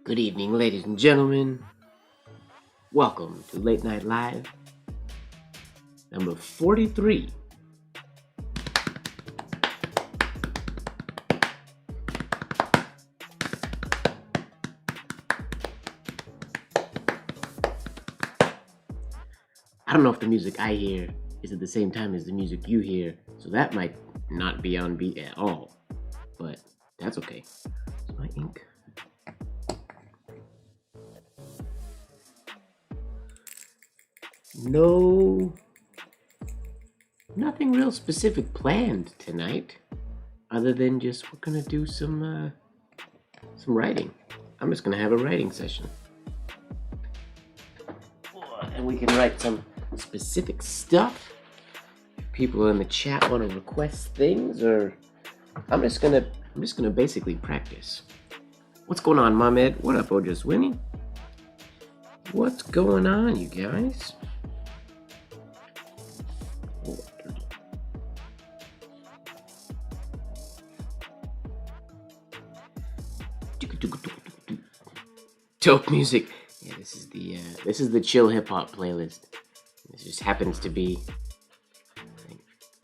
Good evening, ladies and gentlemen. Welcome to Late Night Live, number 43. I don't know if the music I hear is at the same time as the music you hear, so that might not be on beat at all, but that's okay. My ink. Nothing real specific planned tonight, other than just we're gonna do some writing. I'm just gonna have a writing session, and we can write some specific stuff. If people in the chat want to request things, or I'm just gonna basically practice. What's going on, Mohamed? What up, Ojas Winnie? What's going on, you guys? Dope music. Yeah, this is the chill hip hop playlist. This just happens to be.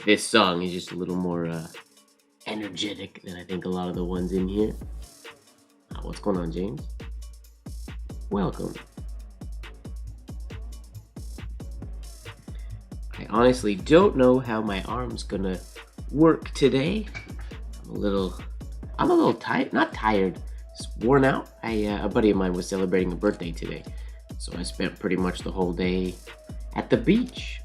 This song is just a little more energetic than I think a lot of the ones in here. What's going on, James? Welcome. I honestly don't know how my arm's gonna work today. I'm a little tired, not tired, just worn out. A buddy of mine was celebrating a birthday today, so I spent pretty much the whole day at the beach.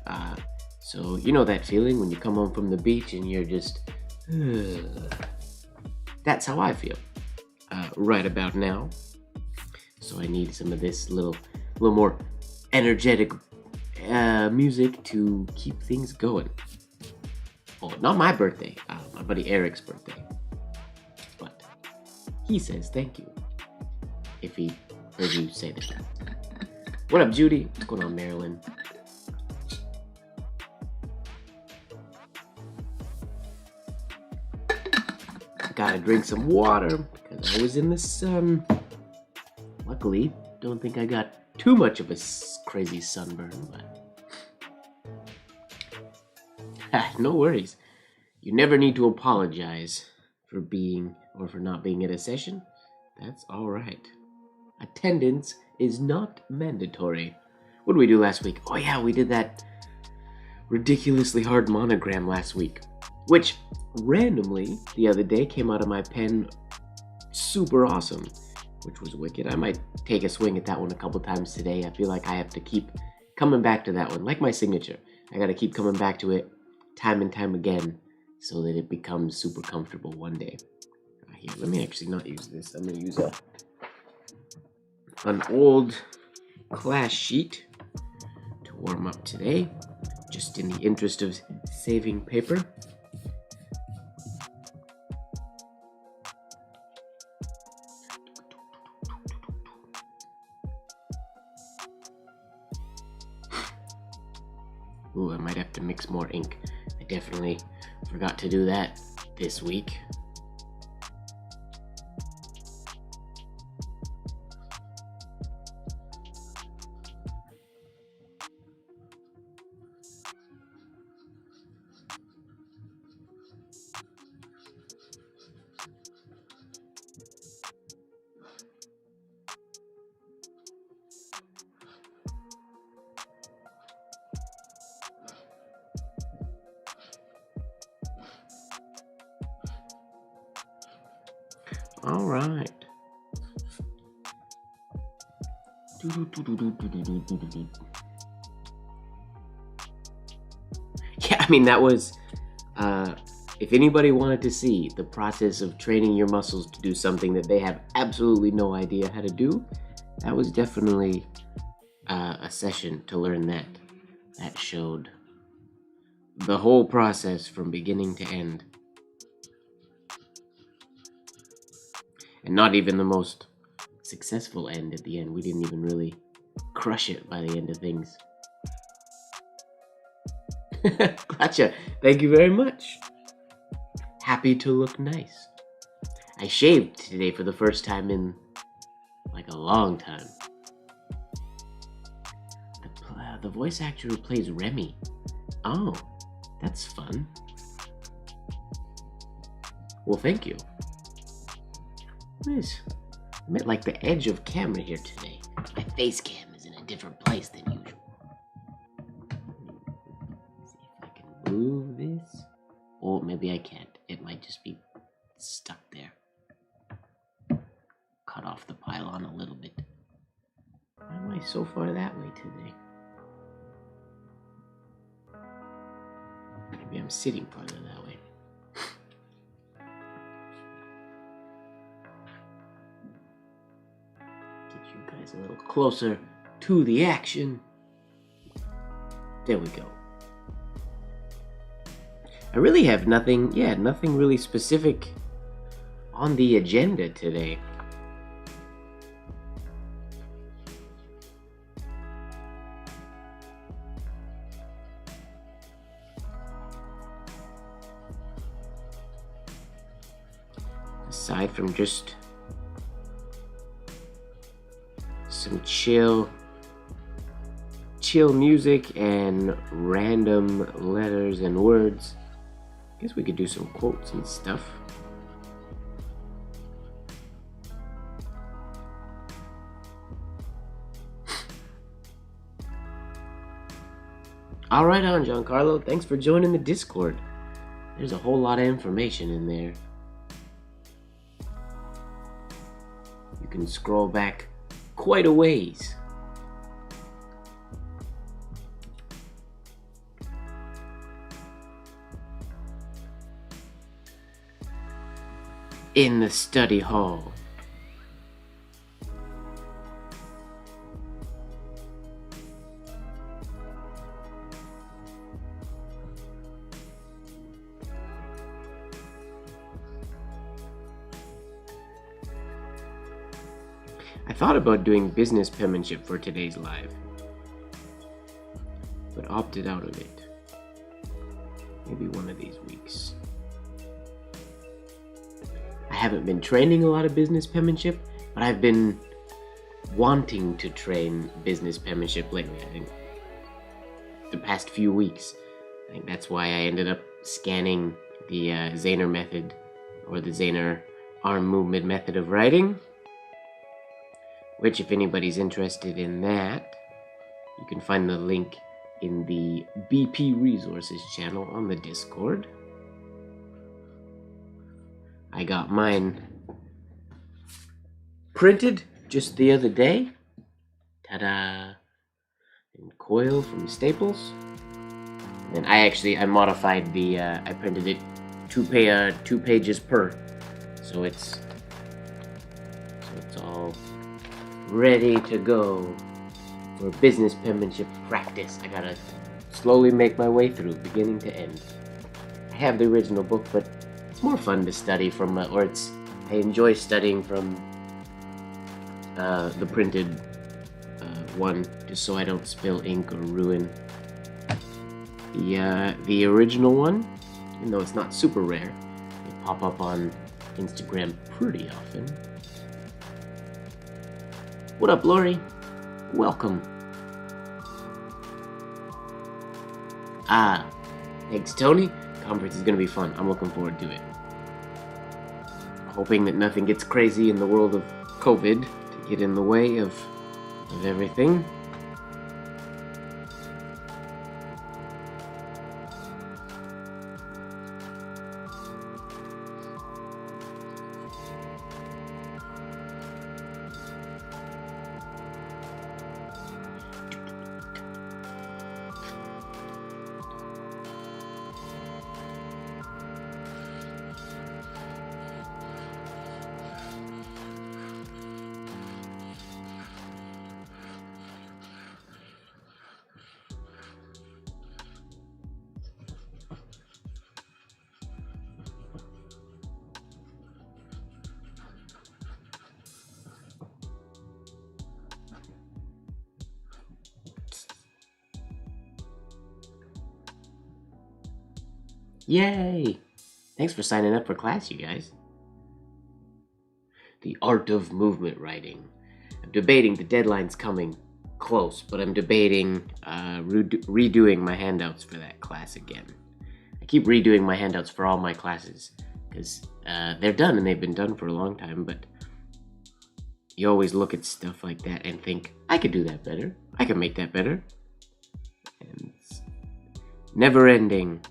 So you know that feeling when you come home from the beach and you're just, that's how I feel right about now. So I need some of this little more energetic music to keep things going. Oh, not my birthday, my buddy Eric's birthday. But he says thank you if he heard you say that. What up, Judy? What's going on, Marilyn? Gotta drink some water because I was in the sun. Luckily, don't think I got too much of a crazy sunburn, but no worries. You never need to apologize for being or for not being at a session. That's all right. Attendance is not mandatory. What did we do last week? Oh yeah, we did that ridiculously hard monogram last week, which randomly the other day came out of my pen super awesome, which was wicked. I might take a swing at that one a couple times today. I feel like I have to keep coming back to that one, like my signature. I gotta keep coming back to it time and time again so that it becomes super comfortable one day. Here, let me actually not use this. I'm gonna use an old class sheet to warm up today, just in the interest of saving paper. Ooh, I might have to mix more ink. I definitely forgot to do that this week. All right. Yeah, I mean, that was, if anybody wanted to see the process of training your muscles to do something that they have absolutely no idea how to do, that was definitely a session to learn that. That showed the whole process from beginning to end. And not even the most successful end at the end. We didn't even really crush it by the end of things. Gotcha. Thank you very much. Happy to look nice. I shaved today for the first time in like a long time. The voice actor who plays Remy. Oh, that's fun. Well, thank you. Nice. I'm at like the edge of camera here today. My face cam is in a different place than usual. See if I can move this. Or maybe I can't. It might just be stuck there. Cut off the pylon a little bit. Why am I so far that way today? Maybe I'm sitting farther that way. Get you guys a little closer to the action. There we go. I really have nothing really specific on the agenda today. Aside from just some chill music and random letters and words, I guess we could do some quotes and stuff. All right, on Giancarlo. Thanks for joining the Discord. There's a whole lot of information in there. You can scroll back quite a ways. In the study hall. I thought about doing business penmanship for today's live, but opted out of it. Maybe one of these weeks. I haven't been training a lot of business penmanship, but I've been wanting to train business penmanship lately. I think the past few weeks. I think that's why I ended up scanning the Zehner method, or the Zehner arm movement method of writing. Which, if anybody's interested in that, you can find the link in the BP Resources channel on the Discord. I got mine printed just the other day. Ta-da! In coil from Staples. And I modified the, I printed it two pages per. So it's all ready to go for business penmanship practice. I gotta slowly make my way through, beginning to end. I have the original book, but it's more fun to study from, I enjoy studying from the printed one, just so I don't spill ink or ruin the original one. Even though it's not super rare, they pop up on Instagram pretty often. What up, Lori? Welcome. Thanks, Tony. Conference is gonna be fun. I'm looking forward to it. Hoping that nothing gets crazy in the world of COVID to get in the way of everything. Yay! Thanks for signing up for class, you guys. the art of movement writing. I'm debating, the deadline's coming close, but I'm debating redoing my handouts for that class again. I keep redoing my handouts for all my classes because they're done and they've been done for a long time, but you always look at stuff like that and think, I could do that better. I could make that better. And it's never ending.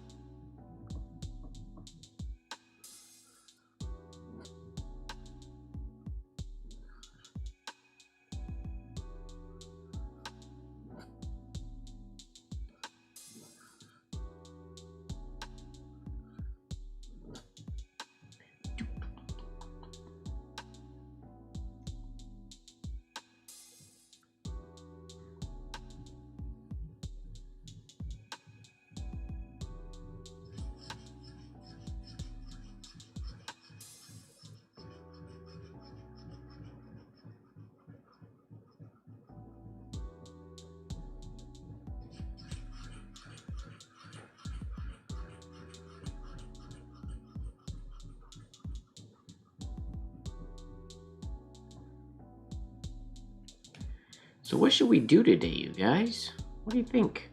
So what should we do today, you guys? What do you think?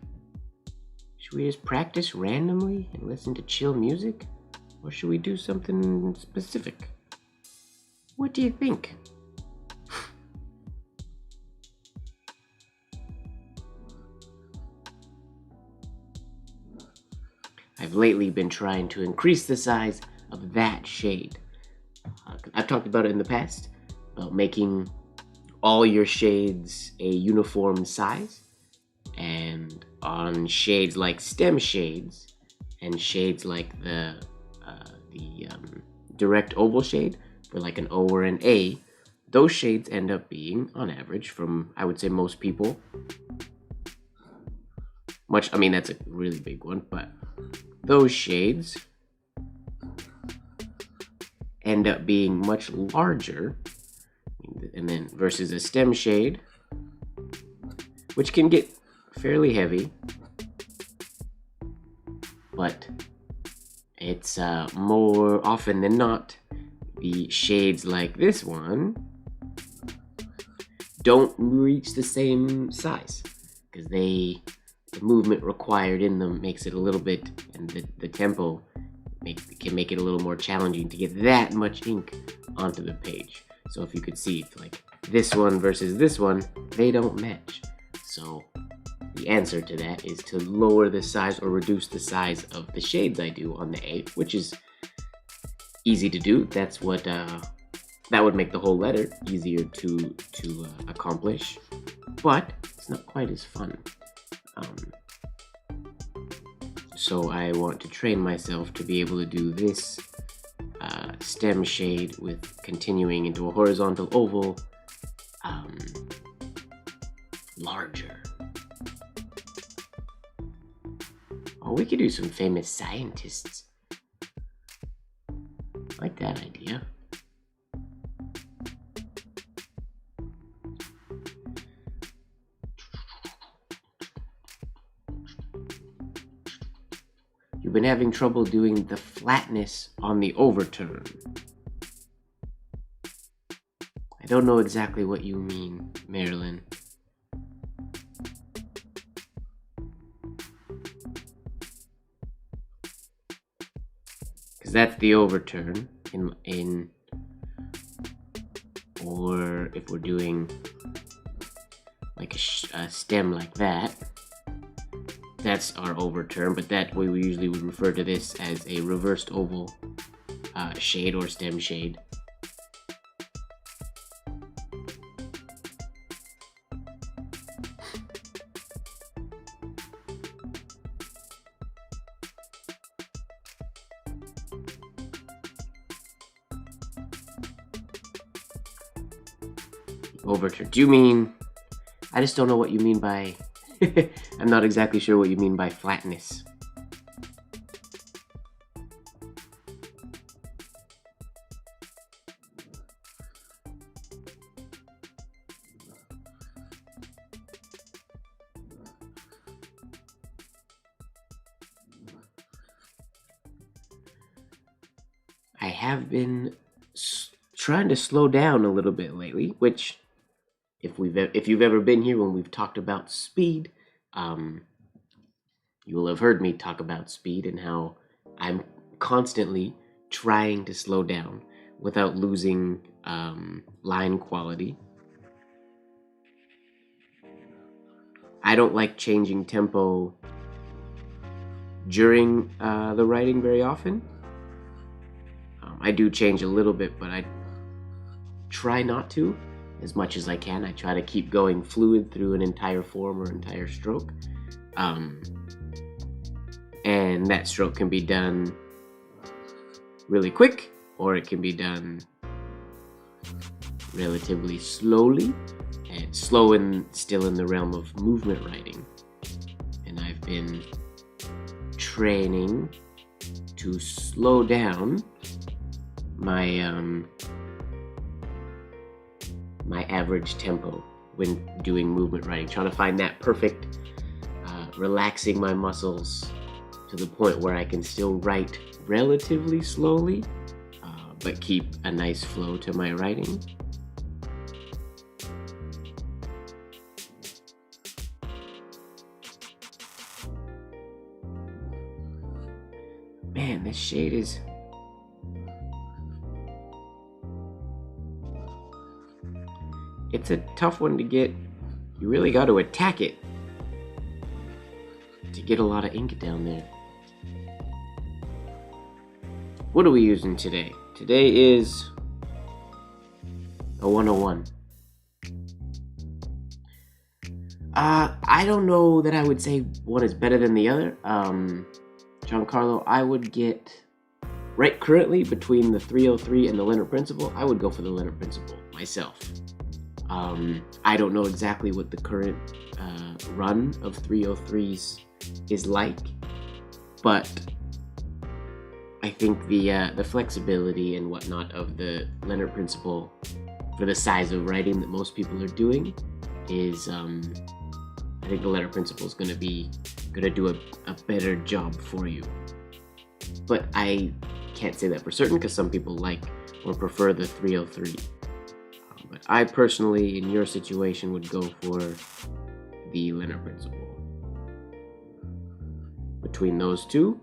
Should we just practice randomly and listen to chill music? Or should we do something specific? What do you think? I've lately been trying to increase the size of that shade. I've talked about it in the past, about making all your shades a uniform size, and on shades like stem shades and shades like the direct oval shade for like an O or an A, those shades end up being, on average, from I would say most people, I mean that's a really big one, but those shades end up being much larger, and then versus a stem shade, which can get fairly heavy, but it's more often than not, the shades like this one don't reach the same size because the movement required in them makes it a little bit, and the tempo can make it a little more challenging to get that much ink onto the page. So if you could see, like this one versus this one, they don't match. So the answer to that is to lower the size or reduce the size of the shades I do on the A, which is easy to do. That's what that would make the whole letter easier to accomplish, but it's not quite as fun. So I want to train myself to be able to do this stem shade with continuing into a horizontal oval larger. Oh, we could do some famous scientists. I like that idea. You've been having trouble doing the flatness on the overturn. I don't know exactly what you mean, Marilyn. Because that's the overturn or if we're doing like a stem like that, that's our overturn, but that way we usually would refer to this as a reversed oval shade or stem shade. Overturn. Do you mean, I just don't know what you mean by I'm not exactly sure what you mean by flatness. I have been trying to slow down a little bit lately, which if you've ever been here when we've talked about speed, you will have heard me talk about speed and how I'm constantly trying to slow down without losing line quality. I don't like changing tempo during the writing very often. I do change a little bit, but I try not to as much as I can. I try to keep going fluid through an entire form or entire stroke. And that stroke can be done really quick, or it can be done relatively slowly, and slow and still in the realm of movement writing. And I've been training to slow down my my average tempo when doing movement writing, trying to find that perfect relaxing my muscles to the point where I can still write relatively slowly, but keep a nice flow to my writing. Man, this shade is... It's a tough one to get. You really got to attack it to get a lot of ink down there. What are we using today? Today is a 101. I don't know that I would say one is better than the other. Giancarlo, I would get, right currently, between the 303 and the Leonard Principle, I would go for the Leonard Principle myself. I don't know exactly what the current run of 303s is like, but I think the flexibility and whatnot of the Leonard Principle for the size of writing that most people are doing is, I think the Leonard Principle is going to do a better job for you. But I can't say that for certain because some people like or prefer the 303. But I personally, in your situation, would go for the Leonard Principle. Between those two,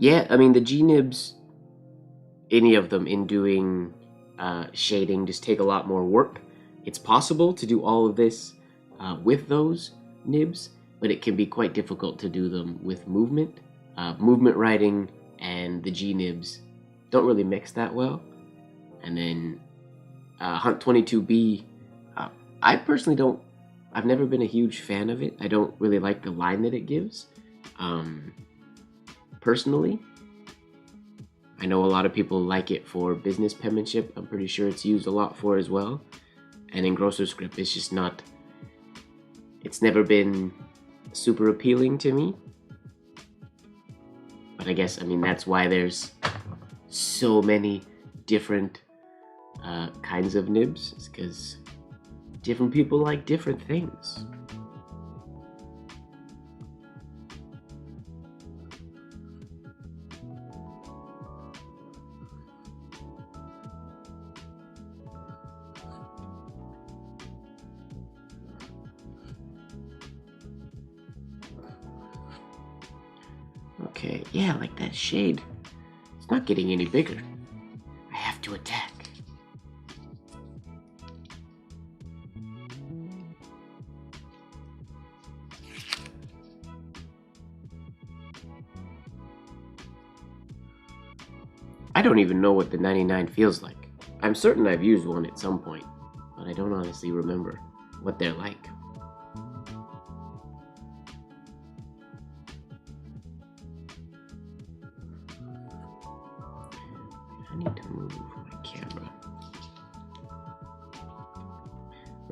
yeah, I mean, the G-nibs, any of them in doing shading, just take a lot more work. It's possible to do all of this with those nibs, but it can be quite difficult to do them with movement. Movement writing and the G-nibs don't really mix that well. And then Hunt 22B, I personally don't, I've never been a huge fan of it. I don't really like the line that it gives. Personally, I know a lot of people like it for business penmanship. I'm pretty sure it's used a lot for as well. And in grosser script, it's just not, it's never been super appealing to me. But I guess, I mean, that's why there's so many different kinds of nibs. It's because different people like different things. Okay, yeah, like that shade. It's not getting any bigger. I have to attack. I don't even know what the 99 feels like. I'm certain I've used one at some point, but I don't honestly remember what they're like. I need to move my camera.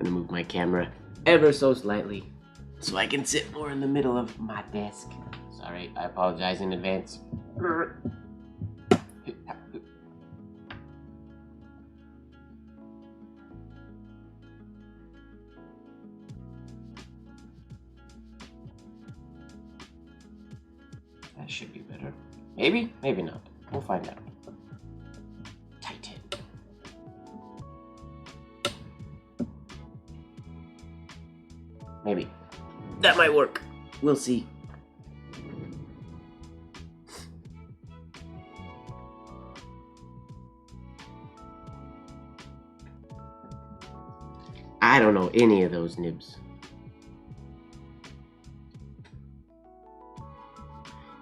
gonna move my camera ever so slightly so I can sit more in the middle of my desk. Sorry, I apologize in advance. That should be better. Maybe, maybe not. We'll find out. Tighten. Maybe. That might work. We'll see. I don't know any of those nibs.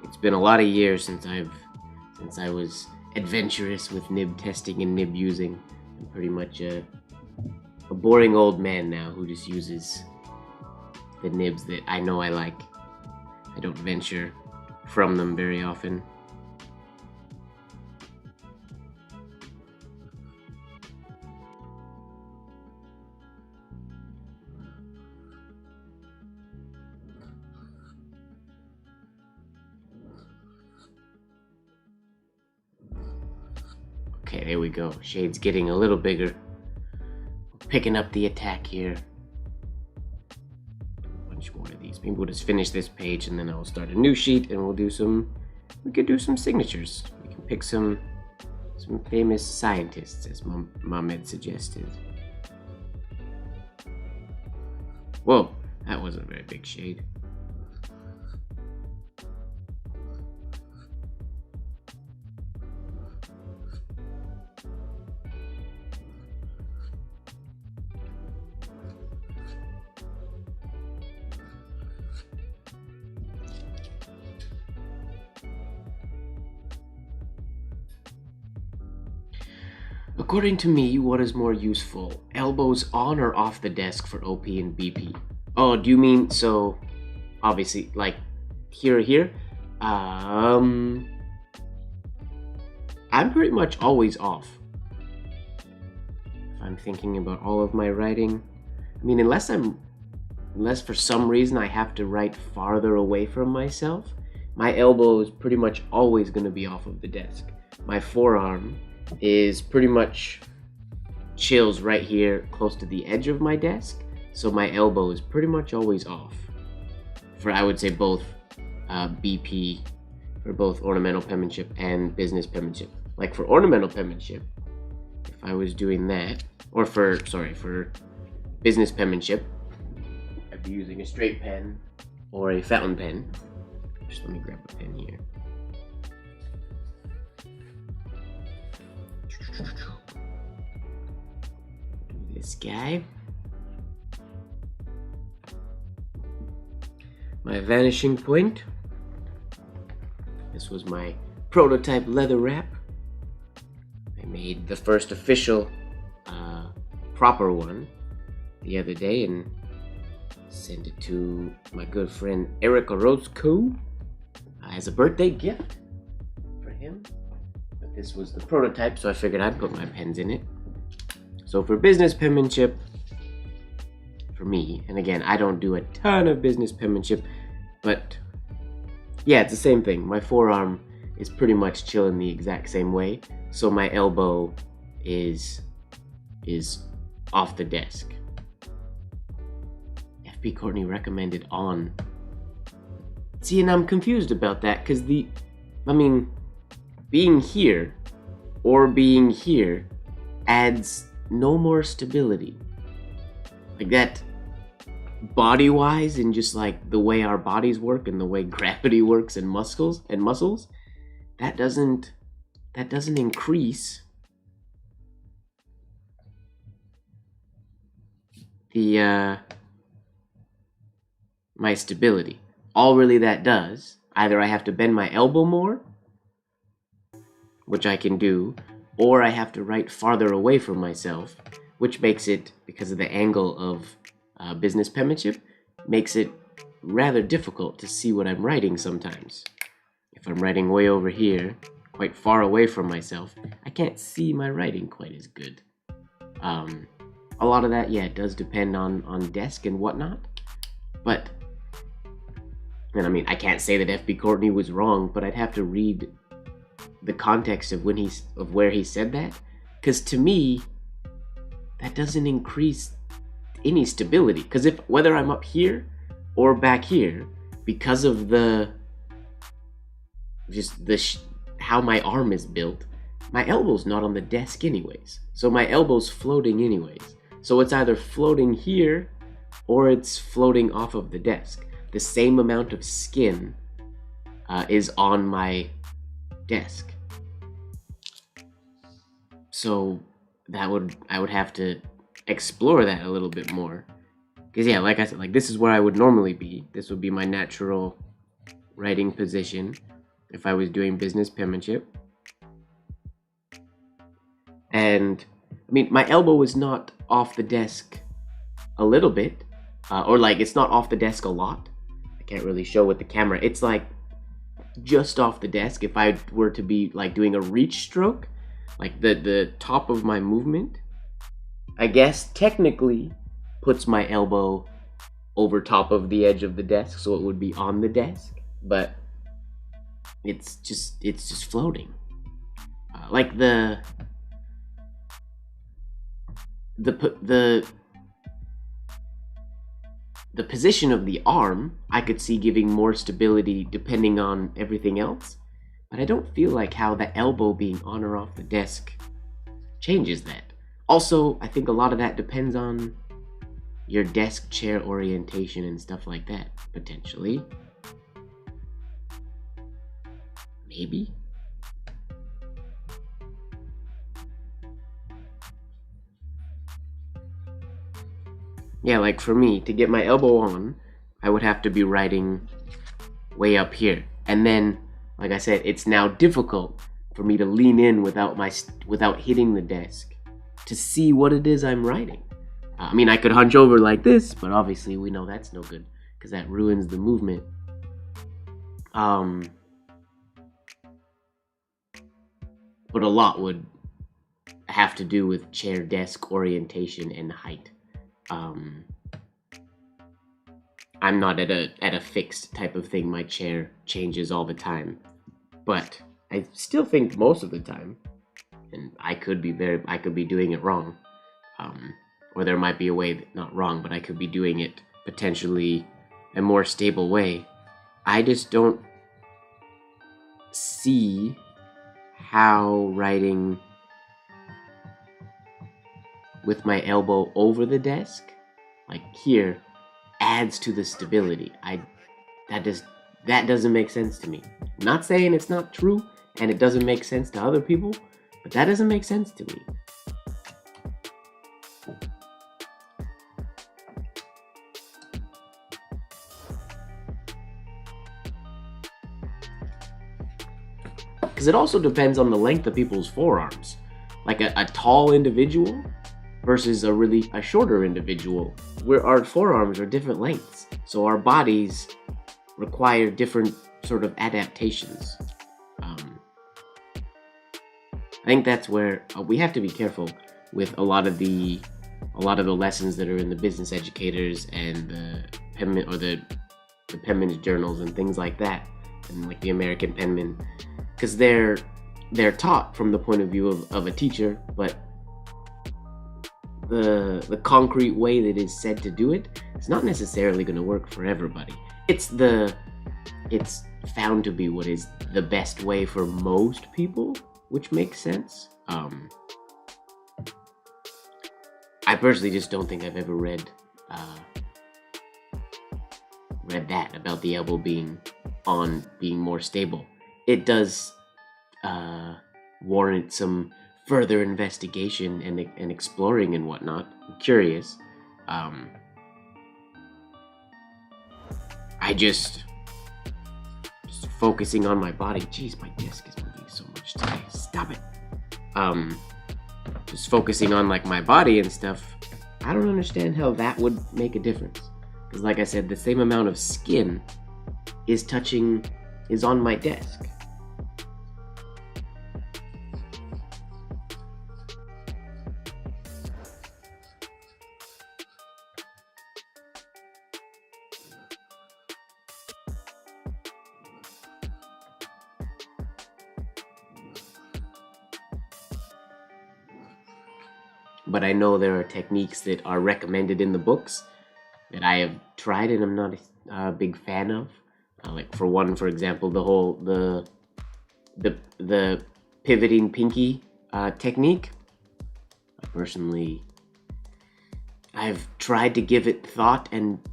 It's been a lot of years since I was adventurous with nib testing and nib using. I'm pretty much a boring old man now who just uses the nibs that I know I like. I don't venture from them very often. Okay, there we go. Shade's getting a little bigger. Picking up the attack here. A bunch more of these. Maybe we'll just finish this page and then I'll start a new sheet and we could do some signatures. We can pick some famous scientists, as Mom had suggested. Whoa, that wasn't a very big shade. According to me, what is more useful? Elbows on or off the desk for OP and BP? Oh, do you mean, so, obviously, like, here or here? I'm pretty much always off. If I'm thinking about all of my writing. I mean, unless for some reason I have to write farther away from myself, my elbow is pretty much always going to be off of the desk. My forearm is pretty much chills right here close to the edge of my desk, so my elbow is pretty much always off for, I would say, both BP, for both ornamental penmanship and business penmanship. Like for ornamental penmanship, if I was doing that, or for business penmanship, I'd be using a straight pen or a fountain pen. Just let me grab a pen here. This guy. My vanishing point. This was my prototype leather wrap. I made the first official proper one the other day and sent it to my good friend Eric Orozco as a birthday gift for him. But this was the prototype, so I figured I'd put my pens in it. So for business penmanship, for me, and again, I don't do a ton of business penmanship, but yeah, it's the same thing. My forearm is pretty much chilling the exact same way, so my elbow is off the desk. FB Courtney recommended on. See, and I'm confused about that, because being here or being here adds no more stability. Like that, body-wise, and just like the way our bodies work and the way gravity works and muscles, that doesn't increase the my stability. All really that does, either I have to bend my elbow more, which I can do, or I have to write farther away from myself, which makes it, because of the angle of business penmanship, makes it rather difficult to see what I'm writing sometimes. If I'm writing way over here, quite far away from myself, I can't see my writing quite as good. a lot of that, yeah, it does depend on desk and whatnot. But, and I mean, I can't say that FB Courtney was wrong, but I'd have to read the context of where he said that, because to me, that doesn't increase any stability. Because if whether I'm up here or back here, because of how my arm is built, my elbow's not on the desk anyways. So my elbow's floating anyways. So it's either floating here or it's floating off of the desk. The same amount of skin is on my desk. So I would have to explore that a little bit more. Because yeah, like I said, like this is where I would normally be. This would be my natural writing position if I was doing business penmanship. And I mean, my elbow is not off the desk a little bit, or like it's not off the desk a lot. I can't really show with the camera. It's like just off the desk. If I were to be like doing a reach stroke, like the top of my movement, I guess technically puts my elbow over top of the edge of the desk, so it would be on the desk, but it's just floating. Like the position of the arm, I could see giving more stability depending on everything else, but I don't feel like how the elbow being on or off the desk changes that. Also, I think a lot of that depends on your desk chair orientation and stuff like that, potentially. Maybe? Yeah, like for me, to get my elbow on, I would have to be writing way up here. And then, like I said, it's now difficult for me to lean in without hitting the desk to see what it is I'm writing. I mean, I could hunch over like this, but obviously we know that's no good because that ruins the movement. But a lot would have to do with chair desk orientation and height. I'm not at a fixed type of thing. My chair changes all the time, but I still think most of the time, and I could be doing it wrong, or there might be a way that, not wrong, but I could be doing it potentially a more stable way. I just don't see how writing with my elbow over the desk, like here, adds to the stability. That doesn't make sense to me. I'm not saying it's not true and it doesn't make sense to other people, but that doesn't make sense to me. Because it also depends on the length of people's forearms. Like a tall individual versus a shorter individual, where our forearms are different lengths. So our bodies require different sort of adaptations. I think that's where we have to be careful with a lot of the lessons that are in the business educators and the penman's journals and things like that, and like the American Penman, because they're taught from the point of view of a teacher, but the concrete way that is said to do it is not necessarily going to work for everybody. It's found to be what is the best way for most people, which makes sense. I personally just don't think I've ever read that about the elbow being more stable. It does warrant some further investigation and exploring and whatnot. I'm curious. I just focusing on my body. Jeez, my desk is moving so much today. Stop it. Just focusing on like my body and stuff. I don't understand how that would make a difference. Because like I said, the same amount of skin is on my desk. but I know there are techniques that are recommended in the books that I have tried and I'm not a big fan of. Like for example, the pivoting pinky technique. I've tried to give it thought,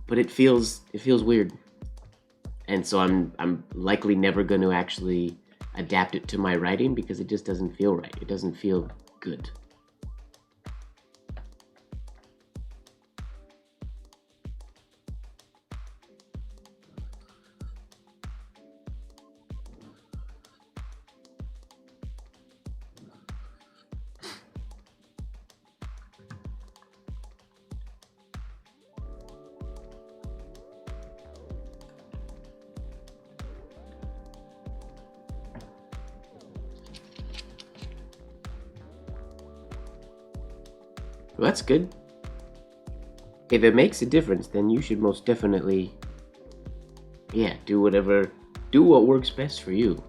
but it feels weird, and so I'm likely never going to actually adapt it to my writing because it just doesn't feel right. It doesn't feel good. Well, that's good. If it makes a difference, then you should most definitely, do what works best for you.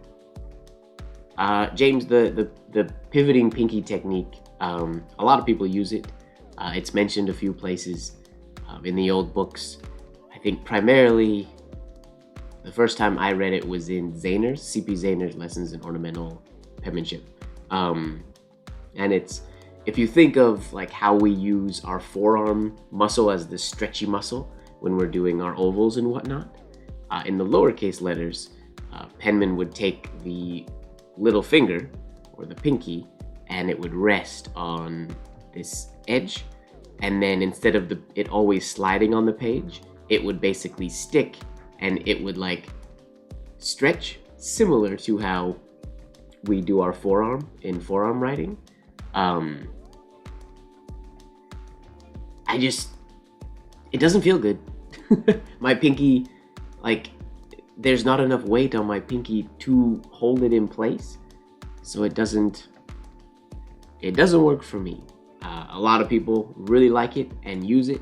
James, the pivoting pinky technique, a lot of people use it. It's mentioned a few places in the old books. I think primarily the first time I read it was in C.P. Zahner's Lessons in Ornamental Penmanship. And if you think of like how we use our forearm muscle as the stretchy muscle when we're doing our ovals and whatnot, in the lowercase letters, penman would take the little finger or the pinky and it would rest on this edge, and then instead of it always sliding on the page, it would basically stick and it would like stretch, similar to how we do our forearm in forearm writing. It doesn't feel good. My pinky, like, there's not enough weight on my pinky to hold it in place, so it doesn't work for me. A lot of people really like it and use it,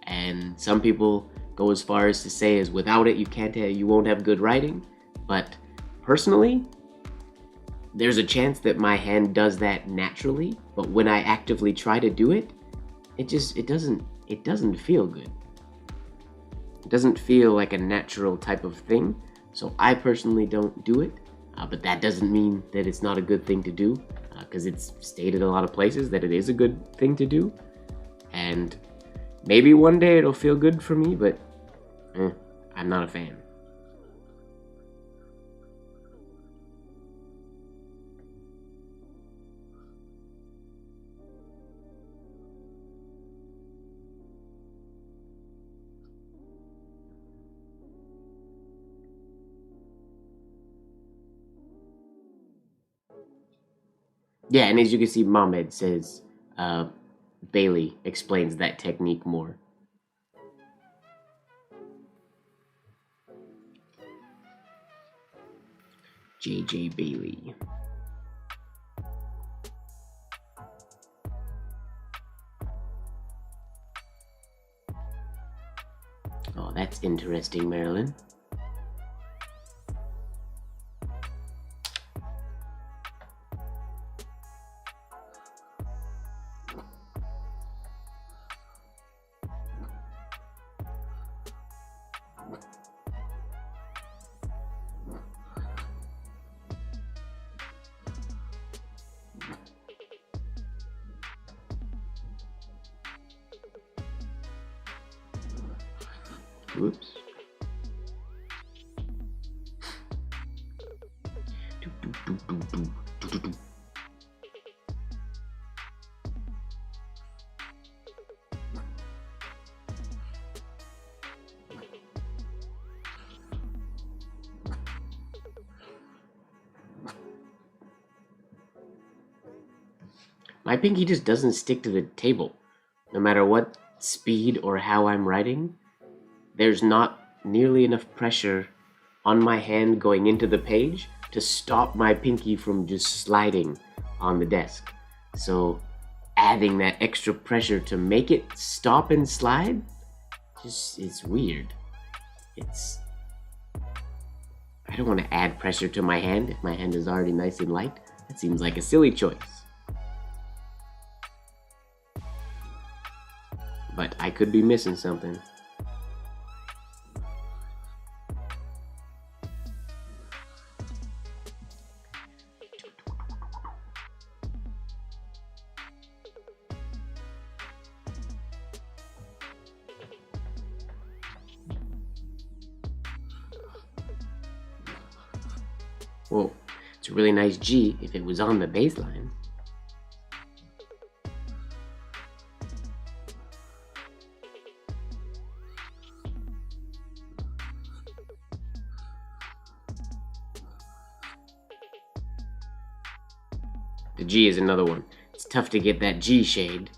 and some people go as far as to say is without it you won't have good writing. But personally, there's a chance that my hand does that naturally, but when I actively try to do it, it doesn't feel good. It doesn't feel like a natural type of thing, so I personally don't do it. But that doesn't mean that it's not a good thing to do, because it's stated a lot of places that it is a good thing to do. And maybe one day it'll feel good for me, but I'm not a fan. Yeah, and as you can see, Mohammed says Bailey explains that technique more. JJ Bailey. Oh, that's interesting, Marilyn. Whoops. My pinky just doesn't stick to the table. No matter what speed or how I'm writing, there's not nearly enough pressure on my hand going into the page to stop my pinky from just sliding on the desk. So adding that extra pressure to make it stop and slide, it's weird. I don't want to add pressure to my hand if my hand is already nice and light. That seems like a silly choice. but I could be missing something. Well, it's a really nice G if it was on the baseline. The G is another one. It's tough to get that G shade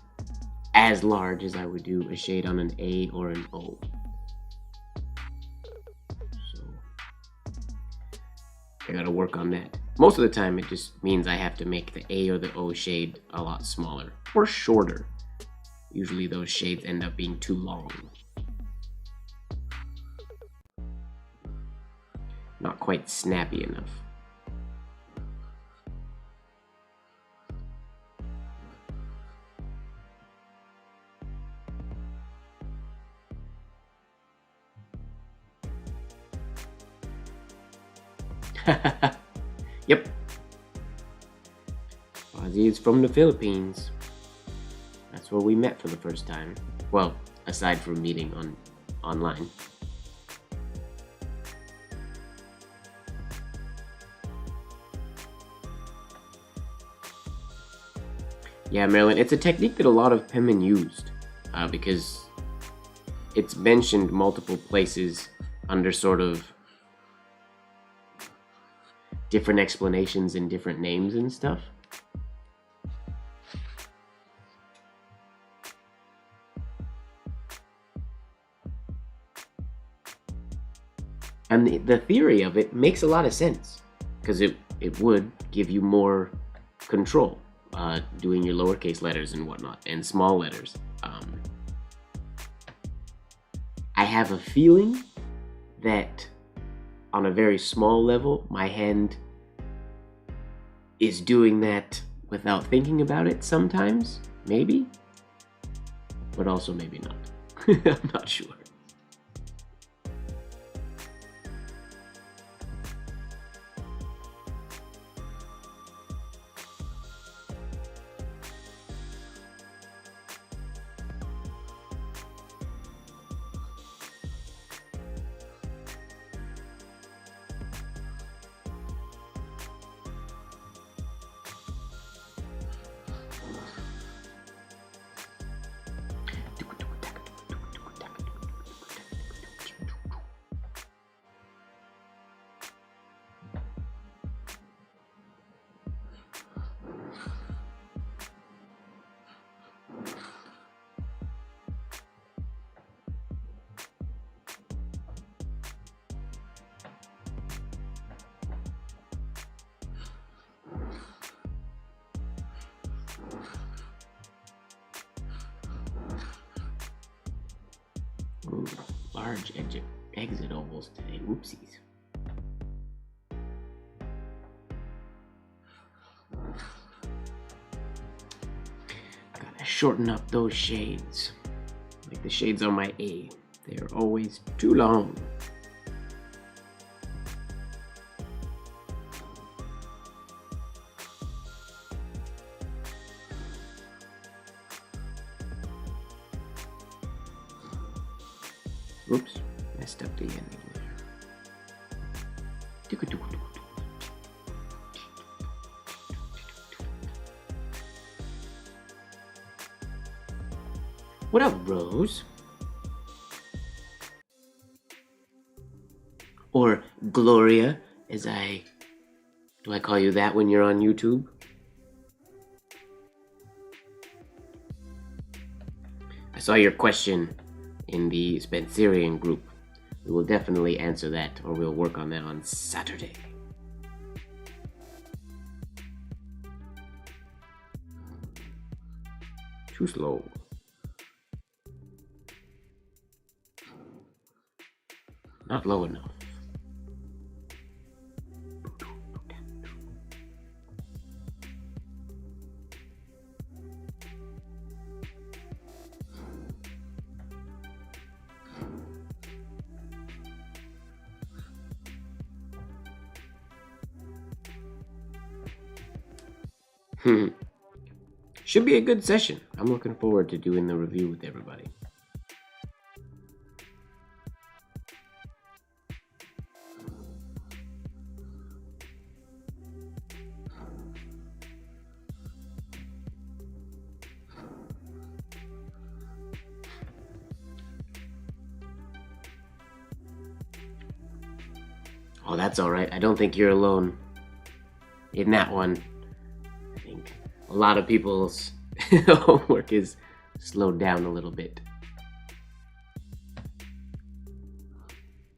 as large as I would do a shade on an A or an O. So I gotta work on that. Most of the time it just means I have to make the A or the O shade a lot smaller or shorter. Usually those shades end up being too long. Not quite snappy enough. Yep. Ozzy is from the Philippines. That's where we met for the first time. Well, aside from meeting online. Yeah, Marilyn, it's a technique that a lot of penmen used because it's mentioned multiple places under sort of different explanations and different names and stuff. And the theory of it makes a lot of sense because it would give you more control doing your lowercase letters and whatnot and small letters. I have a feeling that on a very small level, my hand is doing that without thinking about it sometimes, maybe, but also maybe not. I'm not sure. Ooh, large exit ovals today. Whoopsies. Gotta shorten up those shades. Like the shades on my A. They're always too long. Oops, messed up the ending there. What up, Rose? Or Gloria, as do I call you that when you're on YouTube? I saw your question in the Spencerian group. We will definitely answer that, or we'll work on that on Saturday. Too slow. Not low enough. Should be a good session. I'm looking forward to doing the review with everybody. Oh, that's alright. I don't think you're alone in that one. I think a lot of people's homework is slowed down a little bit.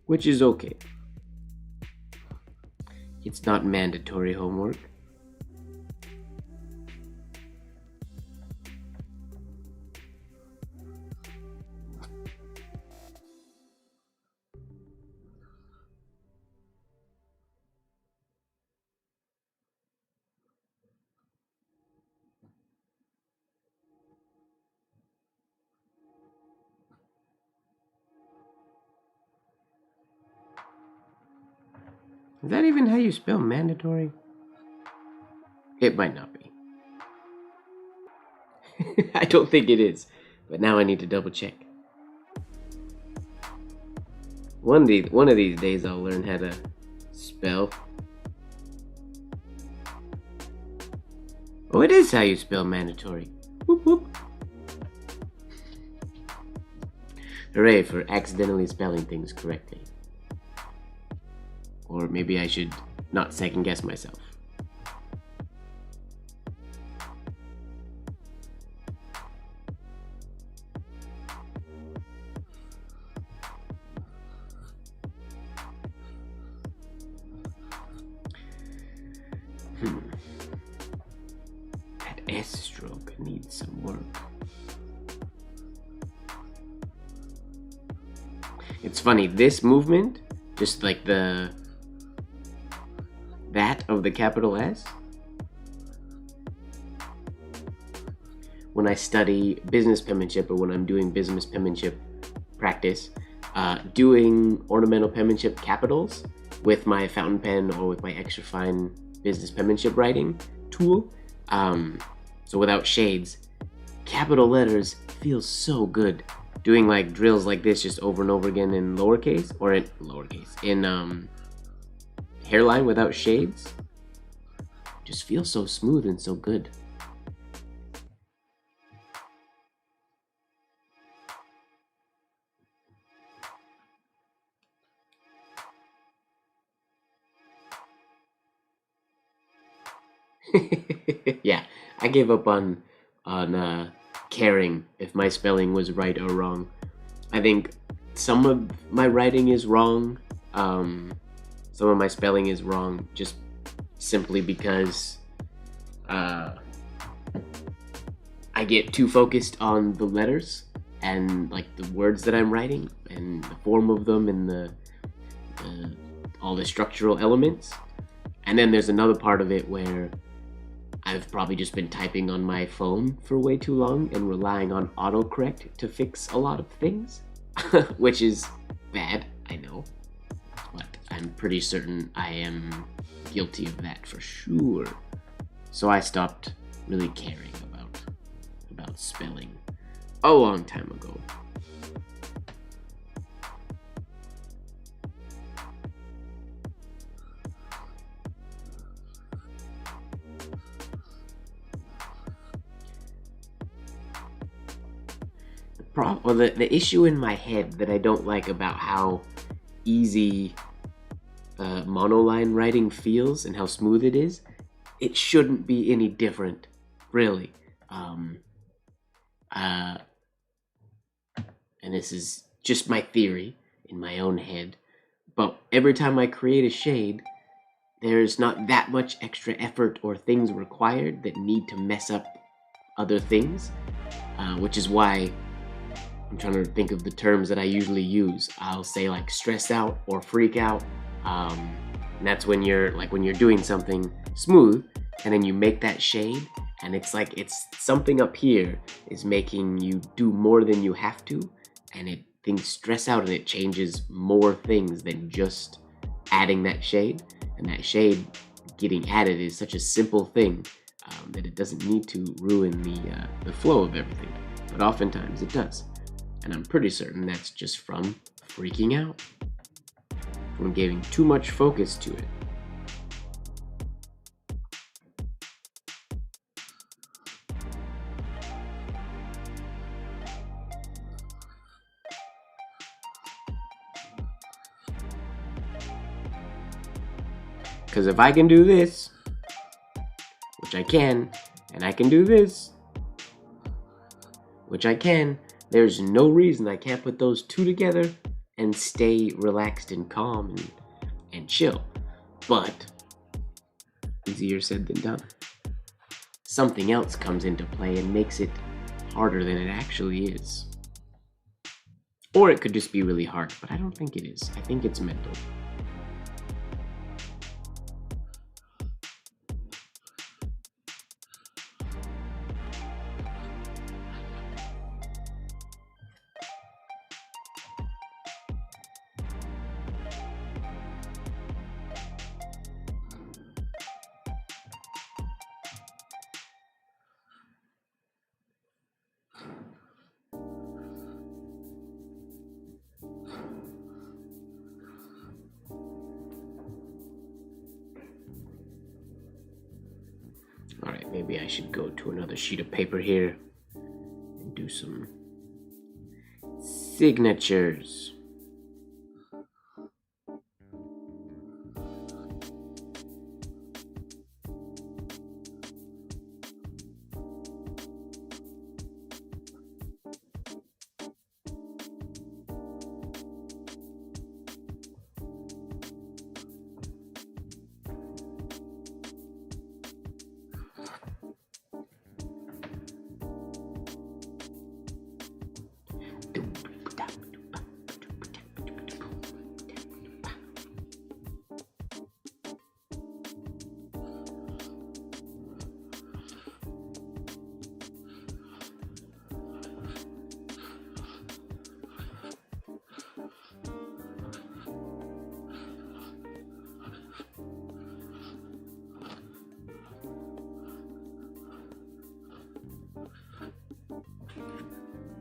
Which is okay. It's not mandatory homework. Is that even how you spell mandatory? It might not be. I don't think it is, but now I need to double check. One of these days I'll learn how to spell. Oh, it is how you spell mandatory. Whoop whoop. Hooray for accidentally spelling things correctly. Or maybe I should not second guess myself. That S stroke needs some work. It's funny, this movement, just like that of the capital S, when I study business penmanship or when I'm doing business penmanship practice, doing ornamental penmanship capitals with my fountain pen or with my extra fine business penmanship writing tool, so without shades, capital letters feels so good. Doing like drills like this just over and over again in lowercase or in hairline without shades just feels so smooth and so good. Yeah, I gave up on caring if my spelling was right or wrong. I think some of my writing is wrong. Some of my spelling is wrong just simply because I get too focused on the letters and like the words that I'm writing and the form of them and all the structural elements. And then there's another part of it where I've probably just been typing on my phone for way too long and relying on autocorrect to fix a lot of things, which is bad, I know, but I'm pretty certain I am guilty of that for sure. So I stopped really caring about spelling a long time ago. The issue in my head that I don't like about how easy monoline writing feels and how smooth it is, it shouldn't be any different, really. And this is just my theory in my own head, but every time I create a shade, there's not that much extra effort or things required that need to mess up other things, which is why I'm trying to think of the terms that I usually use. I'll say like stress out or freak out. And that's when you're doing something smooth and then you make that shade and it's like it's something up here is making you do more than you have to, and things stress out and it changes more things than just adding that shade. And that shade getting added is such a simple thing, that it doesn't need to ruin the flow of everything, but oftentimes it does. And I'm pretty certain that's just from freaking out, from giving too much focus to it. Because if I can do this, which I can, and I can do this, which I can, there's no reason I can't put those two together and stay relaxed and calm and chill. But easier said than done. Something else comes into play and makes it harder than it actually is. Or it could just be really hard, but I don't think it is. I think it's mental. Alright, maybe I should go to another sheet of paper here and do some signatures.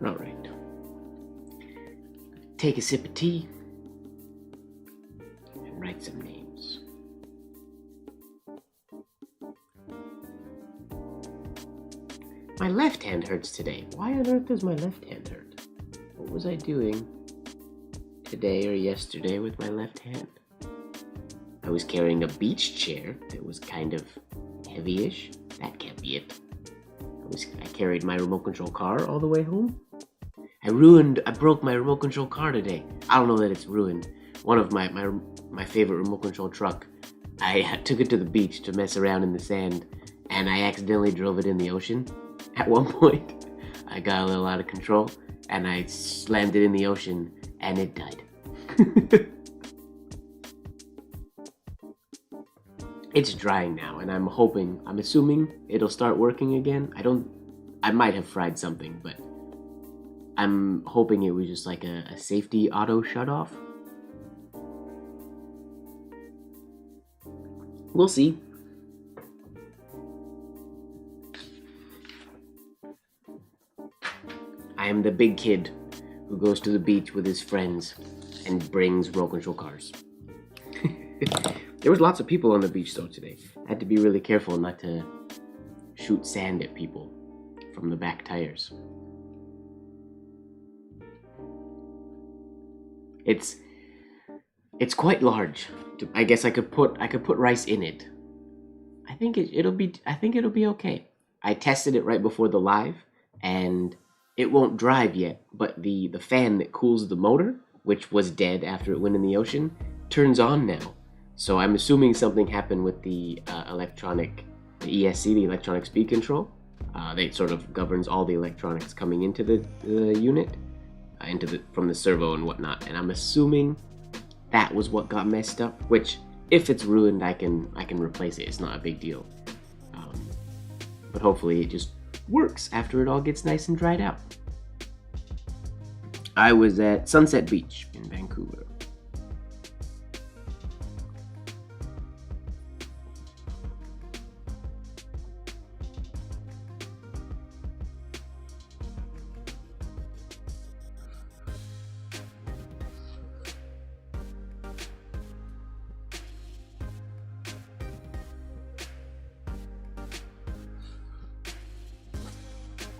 All right. Take a sip of tea and write some names. My left hand hurts today. Why on earth does my left hand hurt? What was I doing today or yesterday with my left hand? I was carrying a beach chair that was kind of heavy-ish. That can't be it. I carried my remote control car all the way home. I broke my remote control car today. I don't know that it's ruined. One of my favorite remote control truck, I took it to the beach to mess around in the sand, and I accidentally drove it in the ocean. At one point, I got a little out of control, and I slammed it in the ocean, and it died. It's drying now, and I'm assuming it'll start working again. I might have fried something, but I'm hoping it was just like a safety auto shut-off. We'll see. I am the big kid who goes to the beach with his friends and brings remote control cars. There was lots of people on the beach though today. I had to be really careful not to shoot sand at people from the back tires. It's quite large. I guess I could put rice in it. I think it'll be okay. I tested it right before the live, and it won't drive yet, but the fan that cools the motor, which was dead after it went in the ocean, turns on now. So I'm assuming something happened with the ESC, the electronic speed control. That sort of governs all the electronics coming into the unit, from the servo and whatnot. And I'm assuming that was what got messed up. Which, if it's ruined, I can replace it. It's not a big deal. But hopefully it just works after it all gets nice and dried out. I was at Sunset Beach in Vancouver.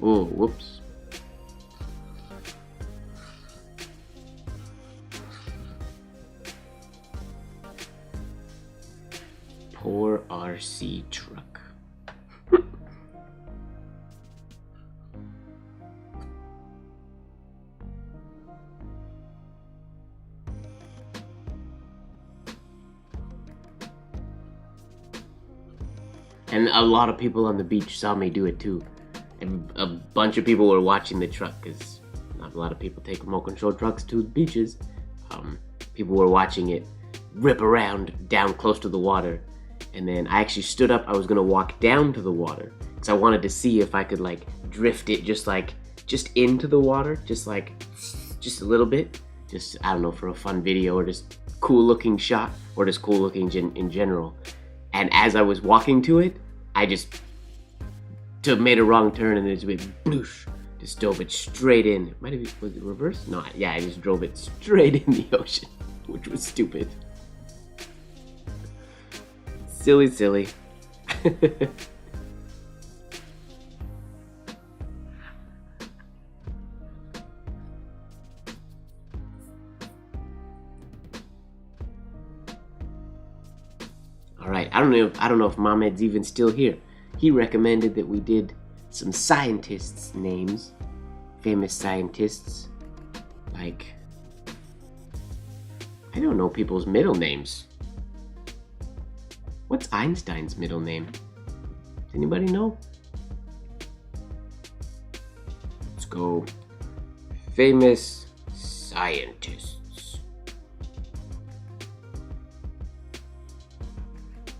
Oh, whoops. Poor RC truck. And a lot of people on the beach saw me do it too. And a bunch of people were watching the truck because not a lot of people take remote control trucks to the beaches. People were watching it rip around down close to the water. And then I actually stood up. I was gonna walk down to the water because I wanted to see if I could like drift it just into the water, just a little bit. Just, I don't know, for a fun video or just cool looking shot or just cool looking in general. And as I was walking to it, I just made a wrong turn and it just went bloosh. Just dove it straight in. Was it reverse? No, yeah, I just drove it straight in the ocean, which was stupid. Silly. Alright, I don't know if Mohammed's even still here. He recommended that we did some scientists' names. Famous scientists. Like, I don't know people's middle names. What's Einstein's middle name? Does anybody know? Let's go. Famous scientists.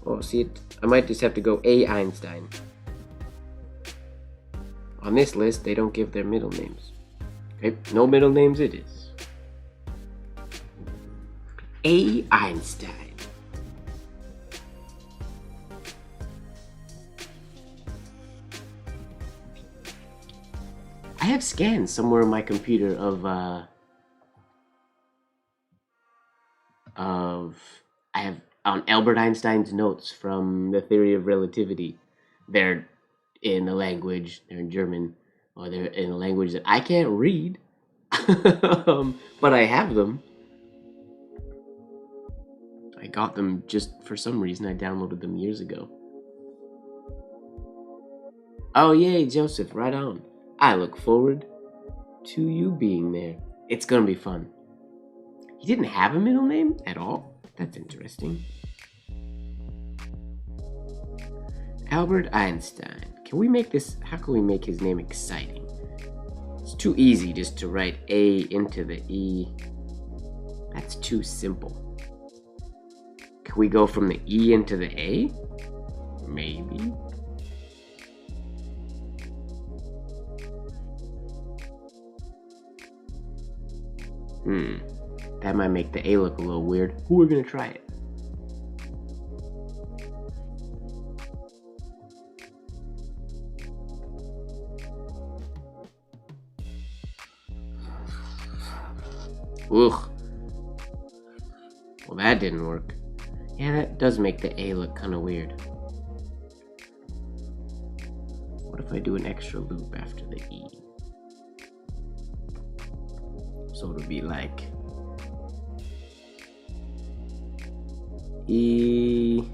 Oh, see it. I might just have to go A. Einstein. On this list, they don't give their middle names. Okay, no middle names it is. A. Einstein. I have scans somewhere on my computer of I have on Albert Einstein's notes from the theory of relativity. They're in a language, they're in German, or they're in a language that I can't read, but I have them. I got them just for some reason. I downloaded them years ago. Oh yay, Joseph, right on. I look forward to you being there. It's gonna be fun. He didn't have a middle name at all? That's interesting. Albert Einstein. Can we make this, how can we make his name exciting? It's too easy just to write A into the E. That's too simple. Can we go from the E into the A? Maybe. That might make the A look a little weird. We're gonna try it. Ugh. Well, that didn't work. Yeah, that does make the A look kind of weird. What if I do an extra loop after the E? So it'll be like E.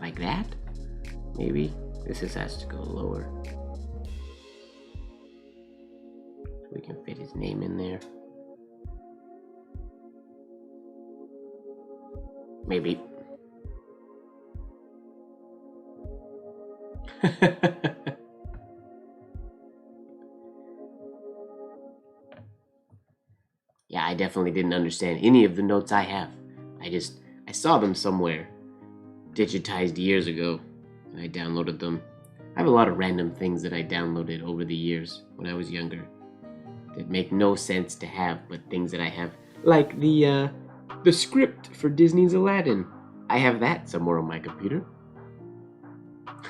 Like that? Maybe this has to go lower. So we can fit his name in there. Maybe. Yeah, I definitely didn't understand any of the notes I have. I saw them somewhere, digitized years ago, and I downloaded them. I have a lot of random things that I downloaded over the years when I was younger that make no sense to have, but things that I have, like the script for Disney's Aladdin. I have that somewhere on my computer.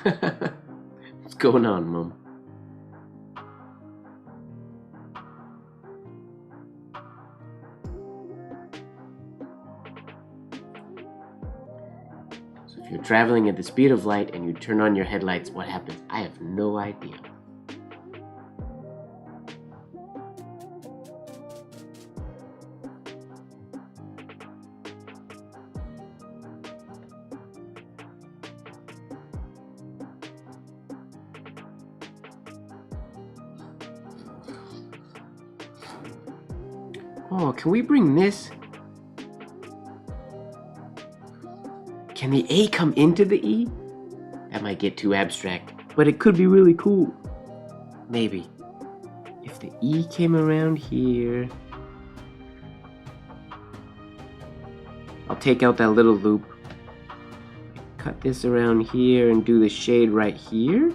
What's going on, Mom? So if you're traveling at the speed of light and you turn on your headlights, what happens? I have no idea. Oh, can we bring this? Can the A come into the E? That might get too abstract, but it could be really cool. Maybe. If the E came around here... I'll take out that little loop. Cut this around here and do the shade right here.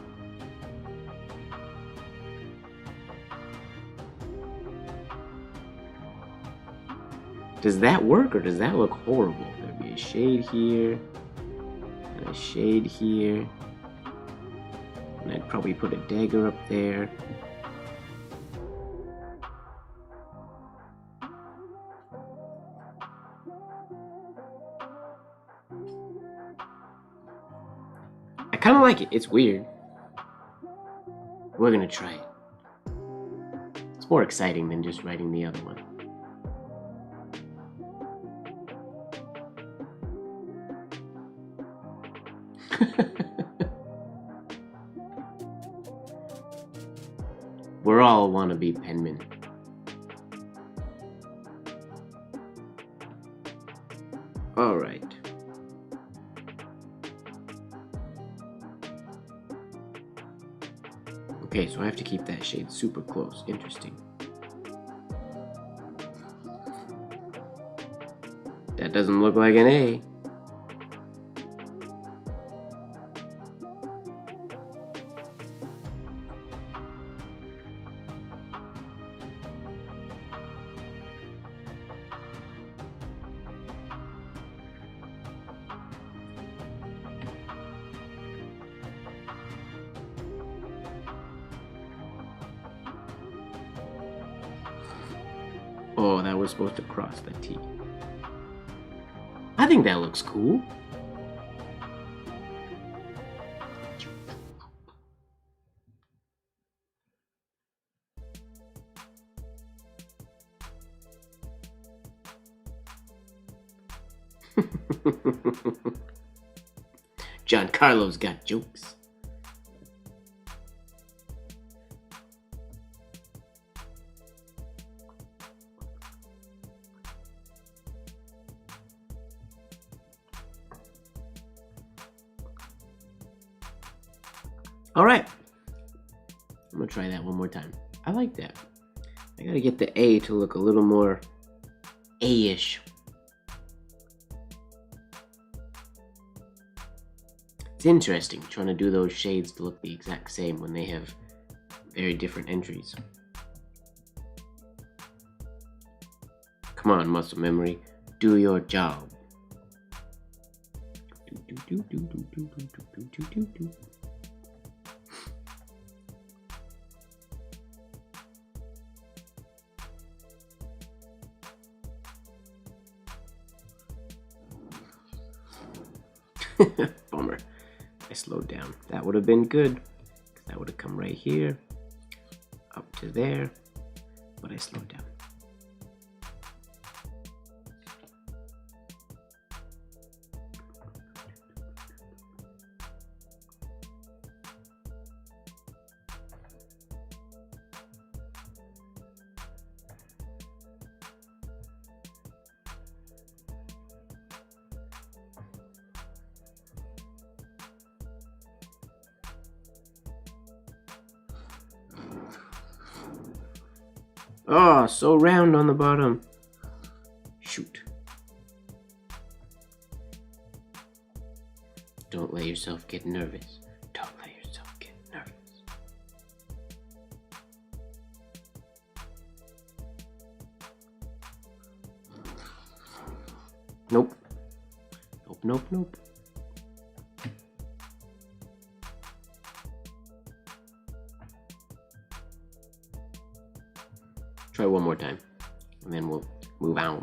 Does that work or does that look horrible? There'd be a shade here, and a shade here, and I'd probably put a dagger up there. I kind of like it. It's weird. We're gonna try it. It's more exciting than just writing the other one. We're all wannabe penmen. All right. Okay, so I have to keep that shade super close. Interesting. That doesn't look like an A. Oh, that was supposed to cross the T. I think that looks cool. Giancarlo's got jokes. All right, I'm gonna try that one more time. I like that. I gotta get the A to look a little more A-ish. It's interesting trying to do those shades to look the exact same when they have very different entries. Come on, muscle memory, do your job. Bummer. I slowed down. That would have been good. That would have come right here, up to there, but I slowed down. Oh, so round on the bottom. Shoot. Don't let yourself get nervous. Don't let yourself get nervous. Nope. Nope, nope, nope. Try one more time, and then we'll move on.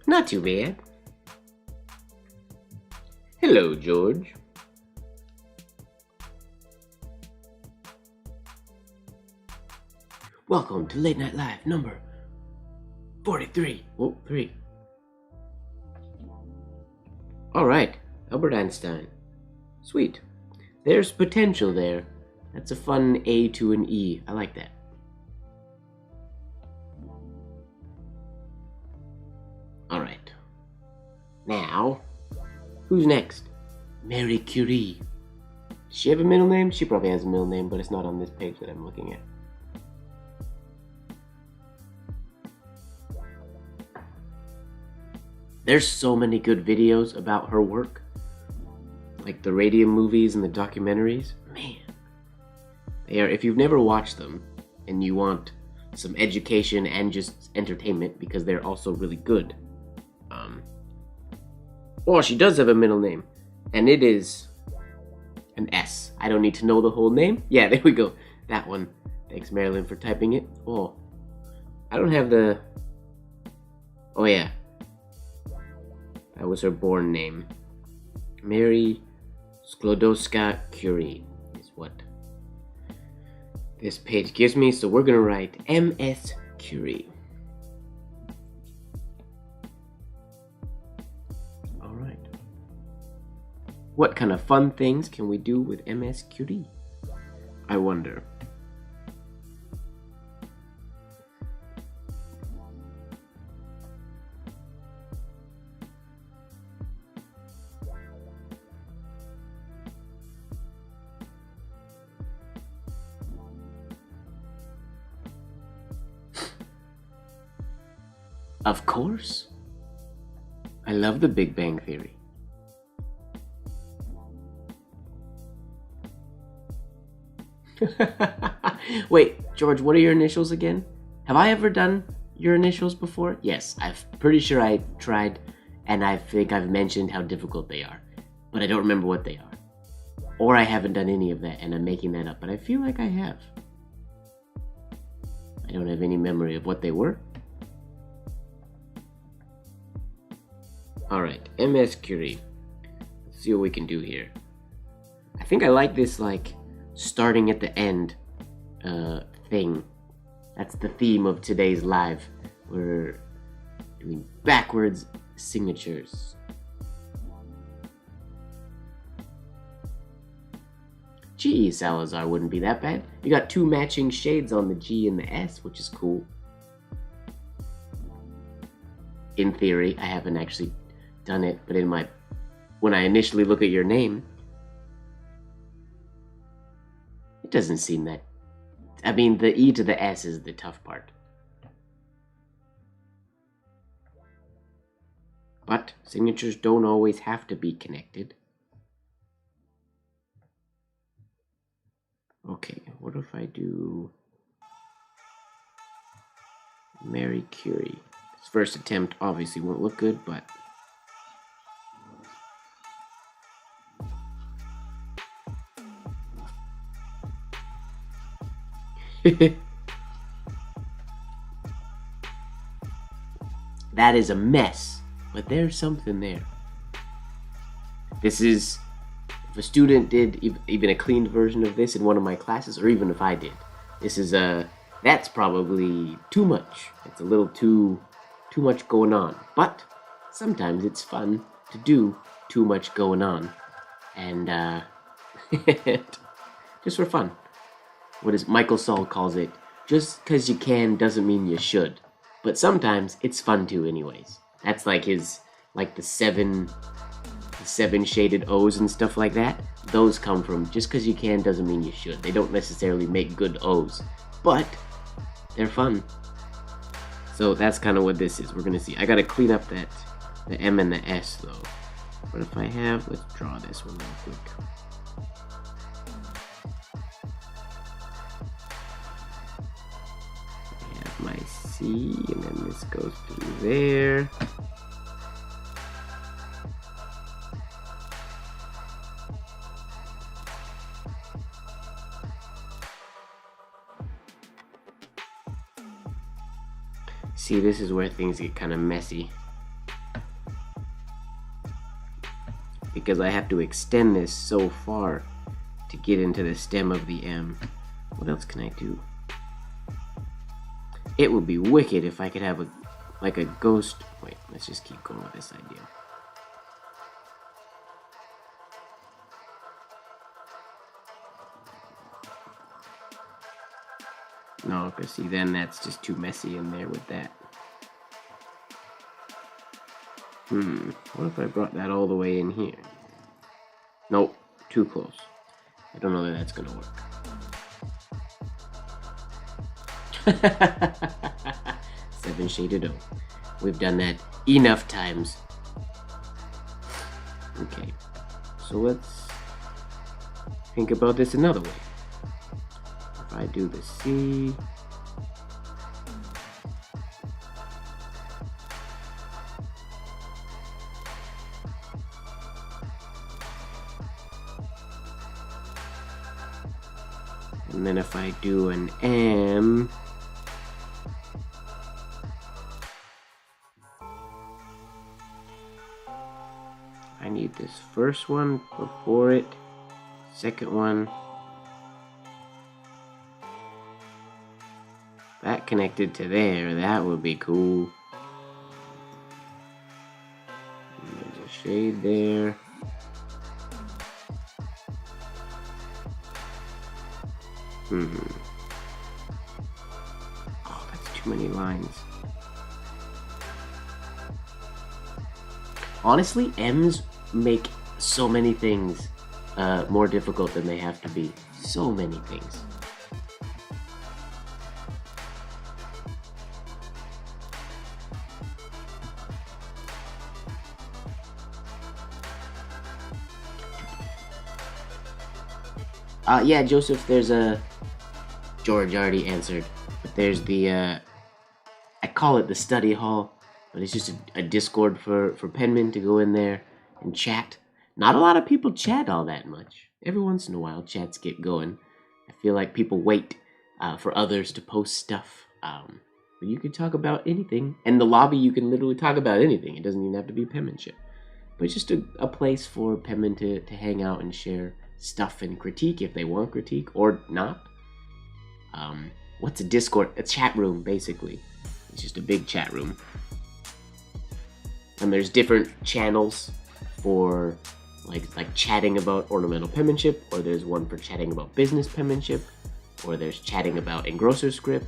Not too bad. Hello, George. Welcome to Late Night Live number 43. Oh, 3. Alright, Albert Einstein. Sweet. There's potential there. That's a fun A to an E. I like that. Alright. Now, who's next? Marie Curie. Does she have a middle name? She probably has a middle name, but it's not on this page that I'm looking at. There's so many good videos about her work. Like the radium movies and the documentaries. Man. They are, if you've never watched them and you want some education and just entertainment, because they're also really good. Oh, she does have a middle name. And it is an S. I don't need to know the whole name. Yeah, there we go. That one. Thanks, Marilyn, for typing it. Oh. I don't have the... Oh, yeah. That was her born name. Mary Sklodowska-Curie is what this page gives me, so we're gonna write MS Curie. Alright. What kind of fun things can we do with MS Curie? I wonder. Of course. I love the Big Bang Theory. Wait, George, what are your initials again? Have I ever done your initials before? Yes, I'm pretty sure I tried, and I think I've mentioned how difficult they are, but I don't remember what they are. Or I haven't done any of that, and I'm making that up, but I feel like I have. I don't have any memory of what they were. Alright, MS Curie. Let's see what we can do here. I think I like this, like, starting at the end thing. That's the theme of today's live. We're doing backwards signatures. Gee, Salazar wouldn't be that bad. You got 2 matching shades on the G and the S, which is cool. In theory, I haven't actually done it, but when I initially look at your name, it doesn't seem that. I mean, the E to the S is the tough part. But signatures don't always have to be connected. Okay, what if I do Marie Curie? This first attempt obviously won't look good, but that is a mess, but there's something there. This is, if a student did even a cleaned version of this in one of my classes, or even if I did, this is that's probably too much. It's a little too much going on. But sometimes it's fun to do too much going on, and just for fun. What is Michael Saul calls it? Just because you can doesn't mean you should. But sometimes it's fun to anyways. That's like his, like the seven shaded O's and stuff like that. Those come from just because you can doesn't mean you should. They don't necessarily make good O's, but they're fun. So that's kind of what this is. We're gonna see. I gotta clean up the M and the S though. What if I have, let's draw this one real quick. My C, and then this goes through there. See, this is where things get kind of messy. because I have to extend this so far to get into the stem of the M. What else can I do? It would be wicked if I could have a ghost. Wait, let's just keep going with this idea. No, because see, then that's just too messy in there with that. What if I brought that all the way in here? Nope, too close. I don't know that that's gonna work. 7 shaded O. We've done that enough times. Okay, so let's think about this another way. If I do the C, and then if I do an M, I need this first one before it, second one, that connected to there, that would be cool. And there's a shade there. Oh, that's too many lines. Honestly, M's make so many things more difficult than they have to be. So many things. Yeah, Joseph, there's a... George already answered. But there's the, I call it the study hall, but it's just a Discord for penmen to go in there and chat. Not a lot of people chat all that much. Every once in a while, chats get going. I feel like people wait for others to post stuff. But you can talk about anything. And the lobby, you can literally talk about anything. It doesn't even have to be penmanship. But it's just a place for penmen to hang out and share stuff and critique if they want critique or not. What's a Discord? A chat room, basically. It's just a big chat room. And there's different channels for like chatting about ornamental penmanship, or there's one for chatting about business penmanship, or there's chatting about engrosser script.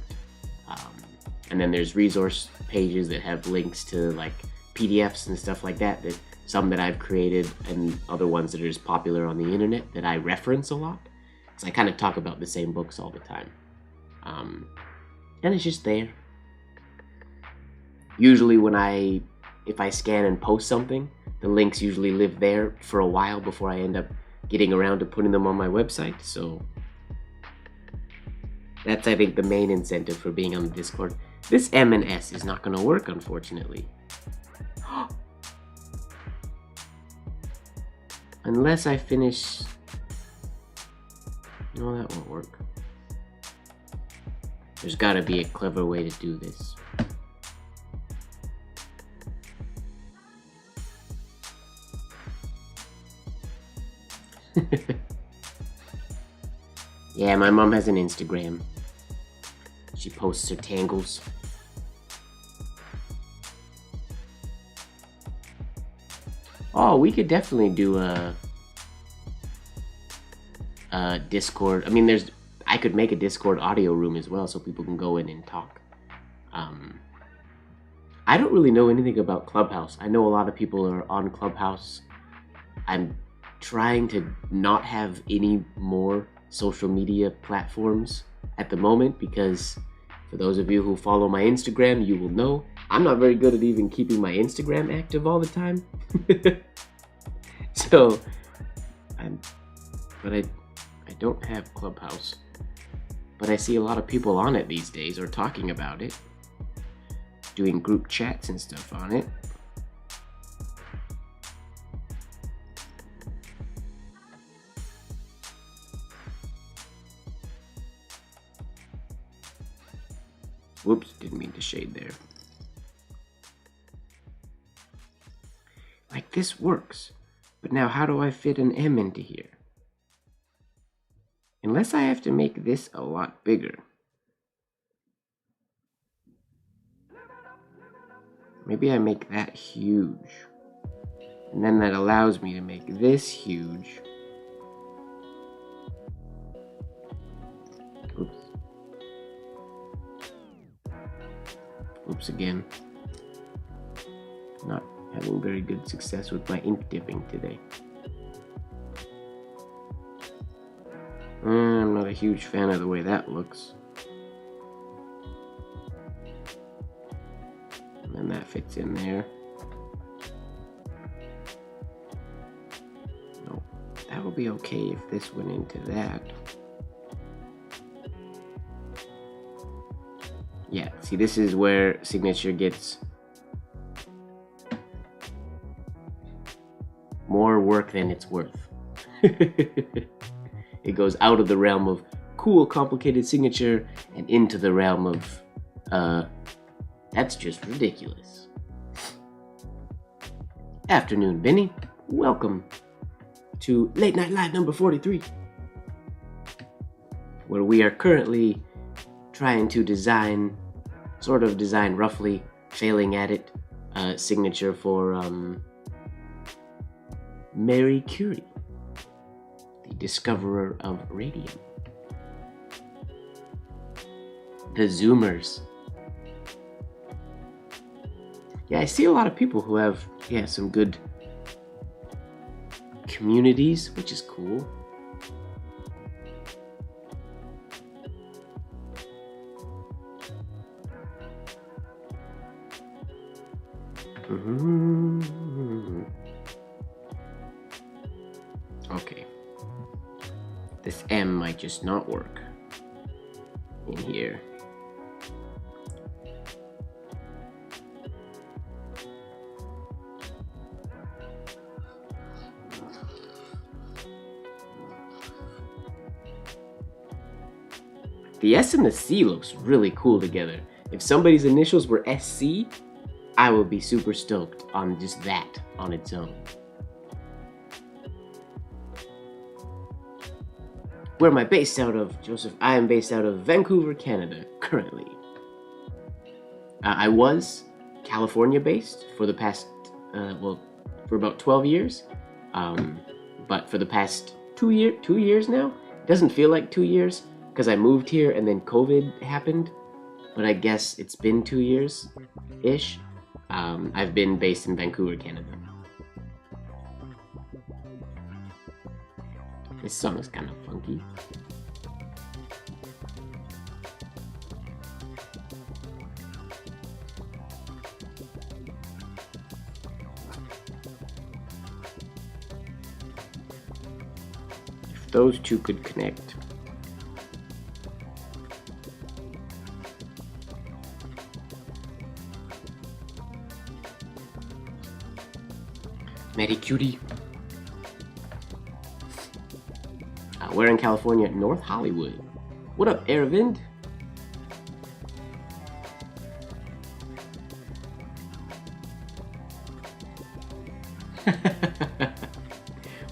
And then there's resource pages that have links to like PDFs and stuff like that. Some that I've created and other ones that are just popular on the internet that I reference a lot. So I kind of talk about the same books all the time. And it's just there. Usually if I scan and post something, the links usually live there for a while before I end up getting around to putting them on my website. So that's, I think, the main incentive for being on the Discord. This M and S is not going to work, unfortunately. Unless I finish... No, that won't work. There's gotta be a clever way to do this. Yeah, my mom has an Instagram. She posts her tangles. Oh, we could definitely do a Discord. I mean, I could make a Discord audio room as well so people can go in and talk. I don't really know anything about Clubhouse. I know a lot of people are on Clubhouse. I'm trying to not have any more social media platforms at the moment because for those of you who follow my Instagram, you will know I'm not very good at even keeping my Instagram active all the time. So, I don't have Clubhouse. But I see a lot of people on it these days or talking about it. Doing group chats and stuff on it. Whoops, didn't mean to shade there. Like, this works. But now how do I fit an M into here? Unless I have to make this a lot bigger. Maybe I make that huge. And then that allows me to make this huge. Oops. Oops again. Not having very good success with my ink dipping today. I'm not a huge fan of the way that looks. And then that fits in there. No, that would be okay if this went into that. Yeah, see, this is where signature gets more work than it's worth. It goes out of the realm of cool, complicated signature and into the realm of, that's just ridiculous. Afternoon, Benny. Welcome to Late Night Live number 43, where we are currently trying to design roughly, failing at it, signature for Marie Curie, the discoverer of radium. The Zoomers. Yeah, I see a lot of people who have, some good communities, which is cool. Okay. This M might just not work in here. The S and the C looks really cool together. If somebody's initials were SC, I would be super stoked on just that on its own. Where am I based out of, Joseph? I am based out of Vancouver, Canada, currently. I was California-based for the past, for about 12 years. But for the past 2 years now, it doesn't feel like 2 years, because I moved here and then COVID happened. But I guess it's been 2 years-ish. I've been based in Vancouver, Canada. This song is kind of funky. If those two could connect. Marie Curie. We're in California, North Hollywood. What up, Aravind?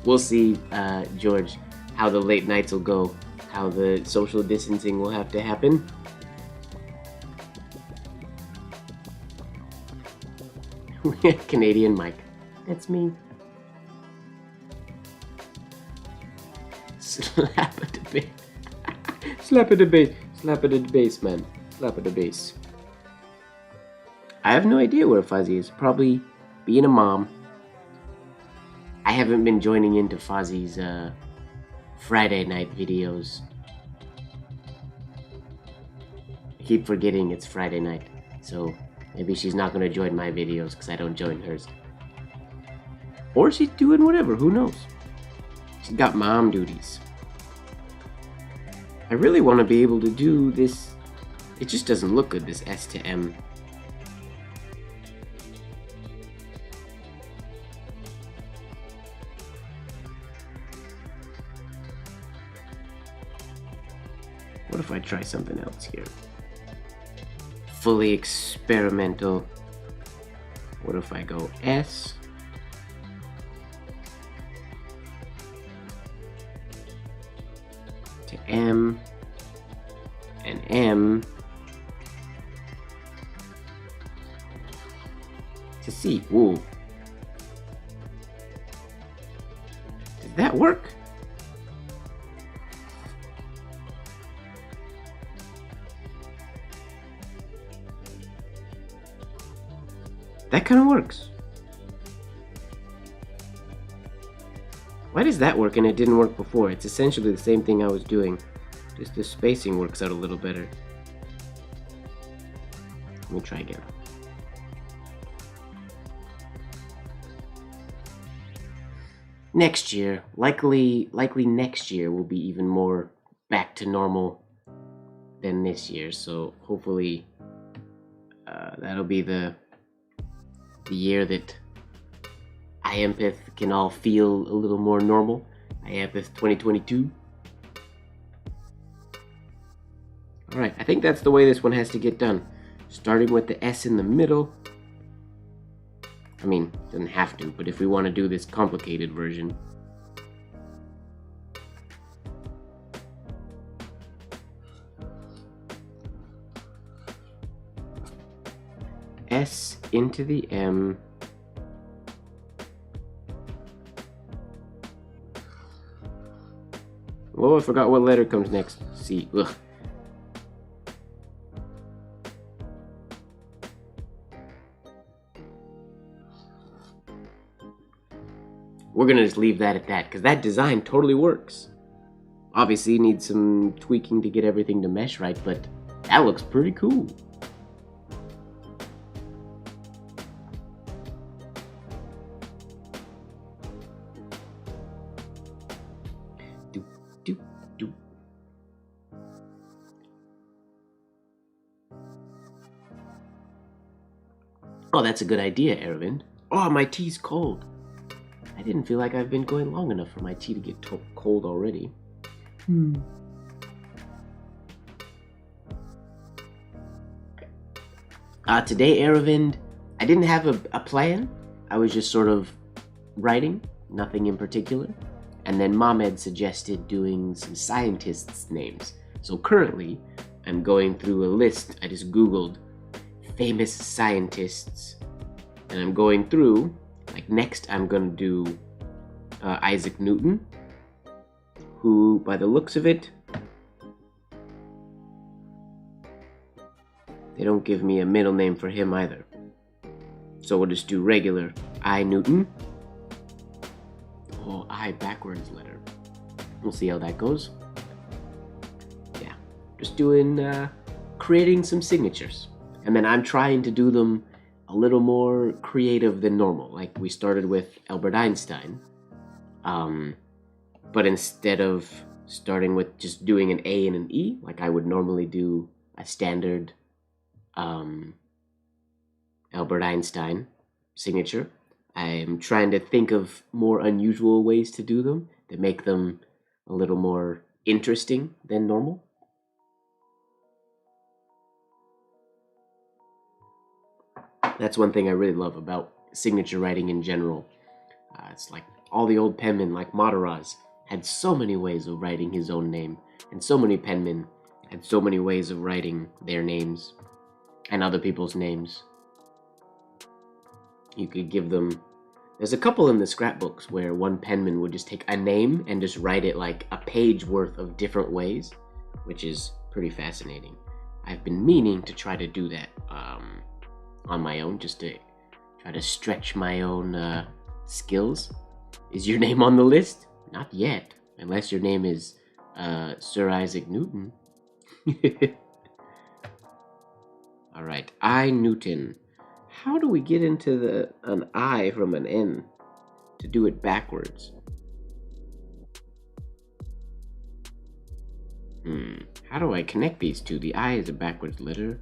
We'll see, George, how the late nights will go, how the social distancing will have to happen. Canadian Mike. That's me. Slap at the base. Slap at the base. Slap at the base, man. Slap at the base. I have no idea where Fuzzy is. Probably being a mom. I haven't been joining into Fuzzy's Friday night videos. I keep forgetting it's Friday night. So maybe she's not going to join my videos because I don't join hers. Or she's doing whatever. Who knows? She's got mom duties. I really want to be able to do this. It just doesn't look good, this S to M. What if I try something else here? Fully experimental. What if I go S? M, and M to C. Whoa. Did that work? That kind of works. Why does that work and it didn't work before? It's essentially the same thing I was doing. Just the spacing works out a little better. Let me try again. Next year, likely next year will be even more back to normal than this year. So hopefully that'll be the year that IAMPITH can all feel a little more normal. IAMPITH 2022. Alright, I think that's the way this one has to get done. Starting with the S in the middle. I mean, it doesn't have to, but if we want to do this complicated version. S into the M. Oh, I forgot what letter comes next. C. Ugh. We're gonna just leave that at that, because that design totally works. Obviously, you need some tweaking to get everything to mesh right, but that looks pretty cool. Oh, that's a good idea, Aravind. Oh, my tea's cold. I didn't feel like I've been going long enough for my tea to get cold already. Today, Aravind, I didn't have a plan. I was just sort of writing, nothing in particular. And then Mohamed suggested doing some scientists' names. So currently, I'm going through a list. I just Googled famous scientists. And I'm going through, like next I'm going to do Isaac Newton, who, by the looks of it, they don't give me a middle name for him either. So we'll just do regular I Newton. Oh, I backwards letter. We'll see how that goes. Yeah, just doing, creating some signatures. And then I'm trying to do them a little more creative than normal. Like we started with Albert Einstein. But instead of starting with just doing an A and an E, like I would normally do a standard Albert Einstein signature, I'm trying to think of more unusual ways to do them that make them a little more interesting than normal. That's one thing I really love about signature writing in general. It's like all the old penmen, like Mataraz, had so many ways of writing his own name, and so many penmen had so many ways of writing their names and other people's names. You could give them... There's a couple in the scrapbooks where one penman would just take a name and just write it like a page worth of different ways, which is pretty fascinating. I've been meaning to try to do that on my own, just to try to stretch my own skills. Is your name on the list? Not yet, unless your name is Sir Isaac Newton. Alright, I Newton. How do we get into an I from an N to do it backwards? How do I connect these two? The I is a backwards letter.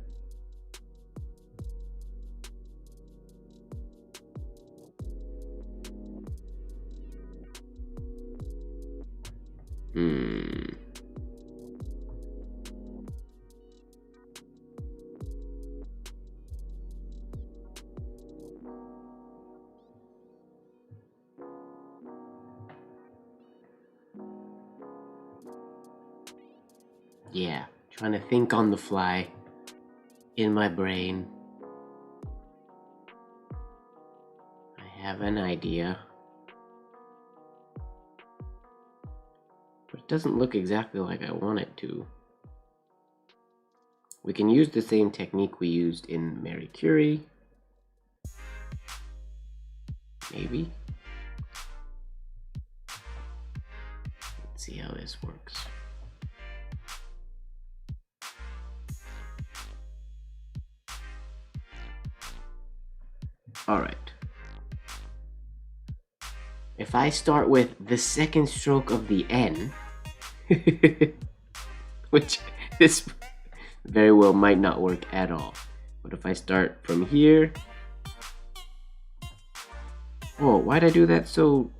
Yeah, trying to think on the fly in my brain. I have an idea, but it doesn't look exactly like I want it to. We can use the same technique we used in Marie Curie. Maybe. Let's see how this works. All right. If I start with the second stroke of the N, which this very well might not work at all. But if I start from here, oh, why'd I do that so,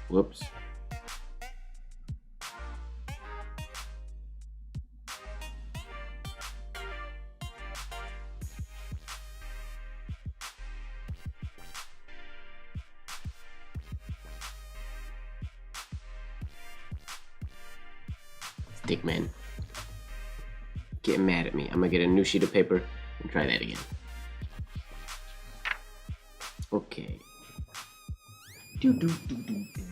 whoops. Stickman. Getting mad at me. I'm gonna get a new sheet of paper and try that again. Okay. Do, do, do, do, do.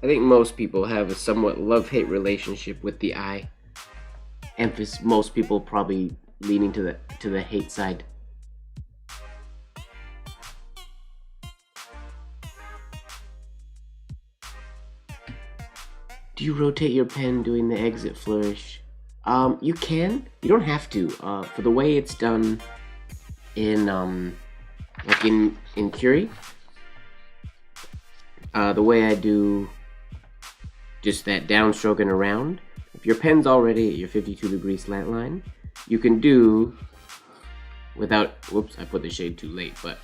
I think most people have a somewhat love-hate relationship with the I. Emphasis, most people probably leaning to the hate side. Do you rotate your pen doing the exit flourish? You can. You don't have to. For the way it's done in like in Curie, the way I do just that downstroke and around. If your pen's already at your 52-degree slant line, you can do without, whoops, I put the shade too late, but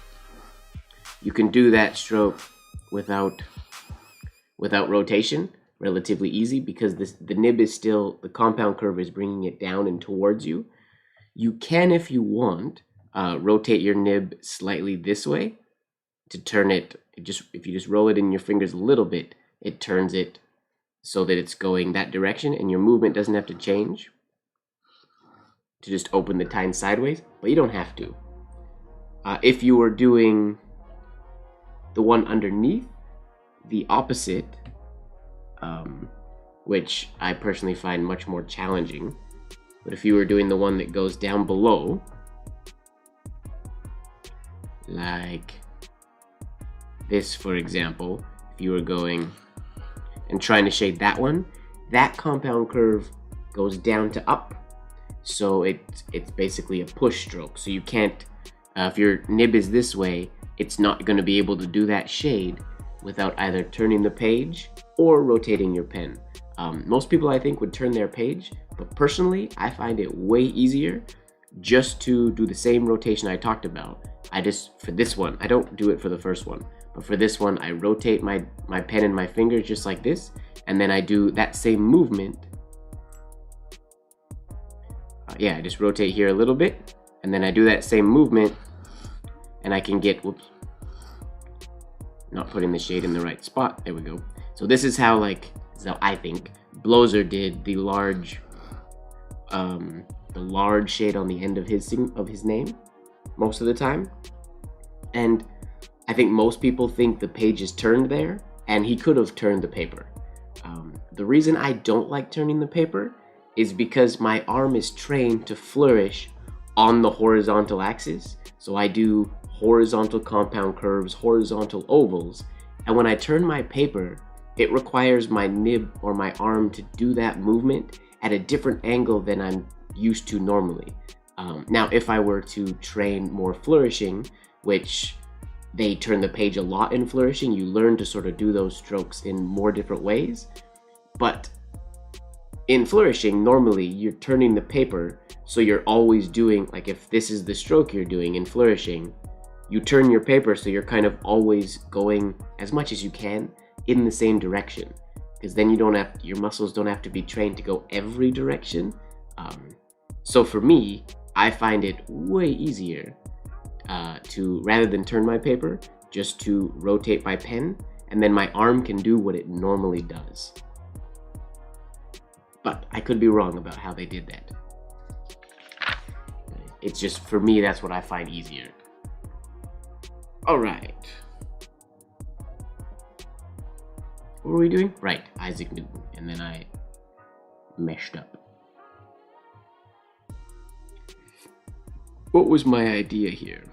you can do that stroke without rotation relatively easy, because the nib is still, the compound curve is bringing it down and towards you. You can, if you want, rotate your nib slightly this way to turn it, if you just roll it in your fingers a little bit, it turns it so that it's going that direction, and your movement doesn't have to change to just open the tine sideways, but you don't have to. If you were doing the one underneath, the opposite, which I personally find much more challenging, but if you were doing the one that goes down below, like this for example, if you were going and trying to shade that one, that compound curve goes down to up, so it's basically a push stroke. So you can't, if your nib is this way, it's not going to be able to do that shade without either turning the page or rotating your pen. Most people, I think, would turn their page, but personally I find it way easier just to do the same rotation I talked about. For this one, I don't do it for the first one, but for this one I rotate my pen and my fingers just like this, and then I do that same movement. I just rotate here a little bit, and then I do that same movement, and I can get, whoops, not putting the shade in the right spot, there we go. So this is how, I think Bloser did the large shade on the end of his name most of the time, and I think most people think the page is turned there, and he could have turned the paper. The reason I don't like turning the paper is because my arm is trained to flourish on the horizontal axis. So I do horizontal compound curves, horizontal ovals, and when I turn my paper, it requires my nib or my arm to do that movement at a different angle than I'm used to normally. Now, if I were to train more flourishing, which they turn the page a lot in flourishing, you learn to sort of do those strokes in more different ways. But in flourishing, normally you're turning the paper, so you're always doing, like if this is the stroke you're doing in flourishing, you turn your paper so you're kind of always going as much as you can in the same direction. because then your muscles don't have to be trained to go every direction. So for me, I find it way easier to, rather than turn my paper, just to rotate my pen, and then my arm can do what it normally does. But I could be wrong about how they did that. It's just, for me, that's what I find easier. All right. What were we doing? Right, Isaac Newton. And then I messed up. What was my idea here?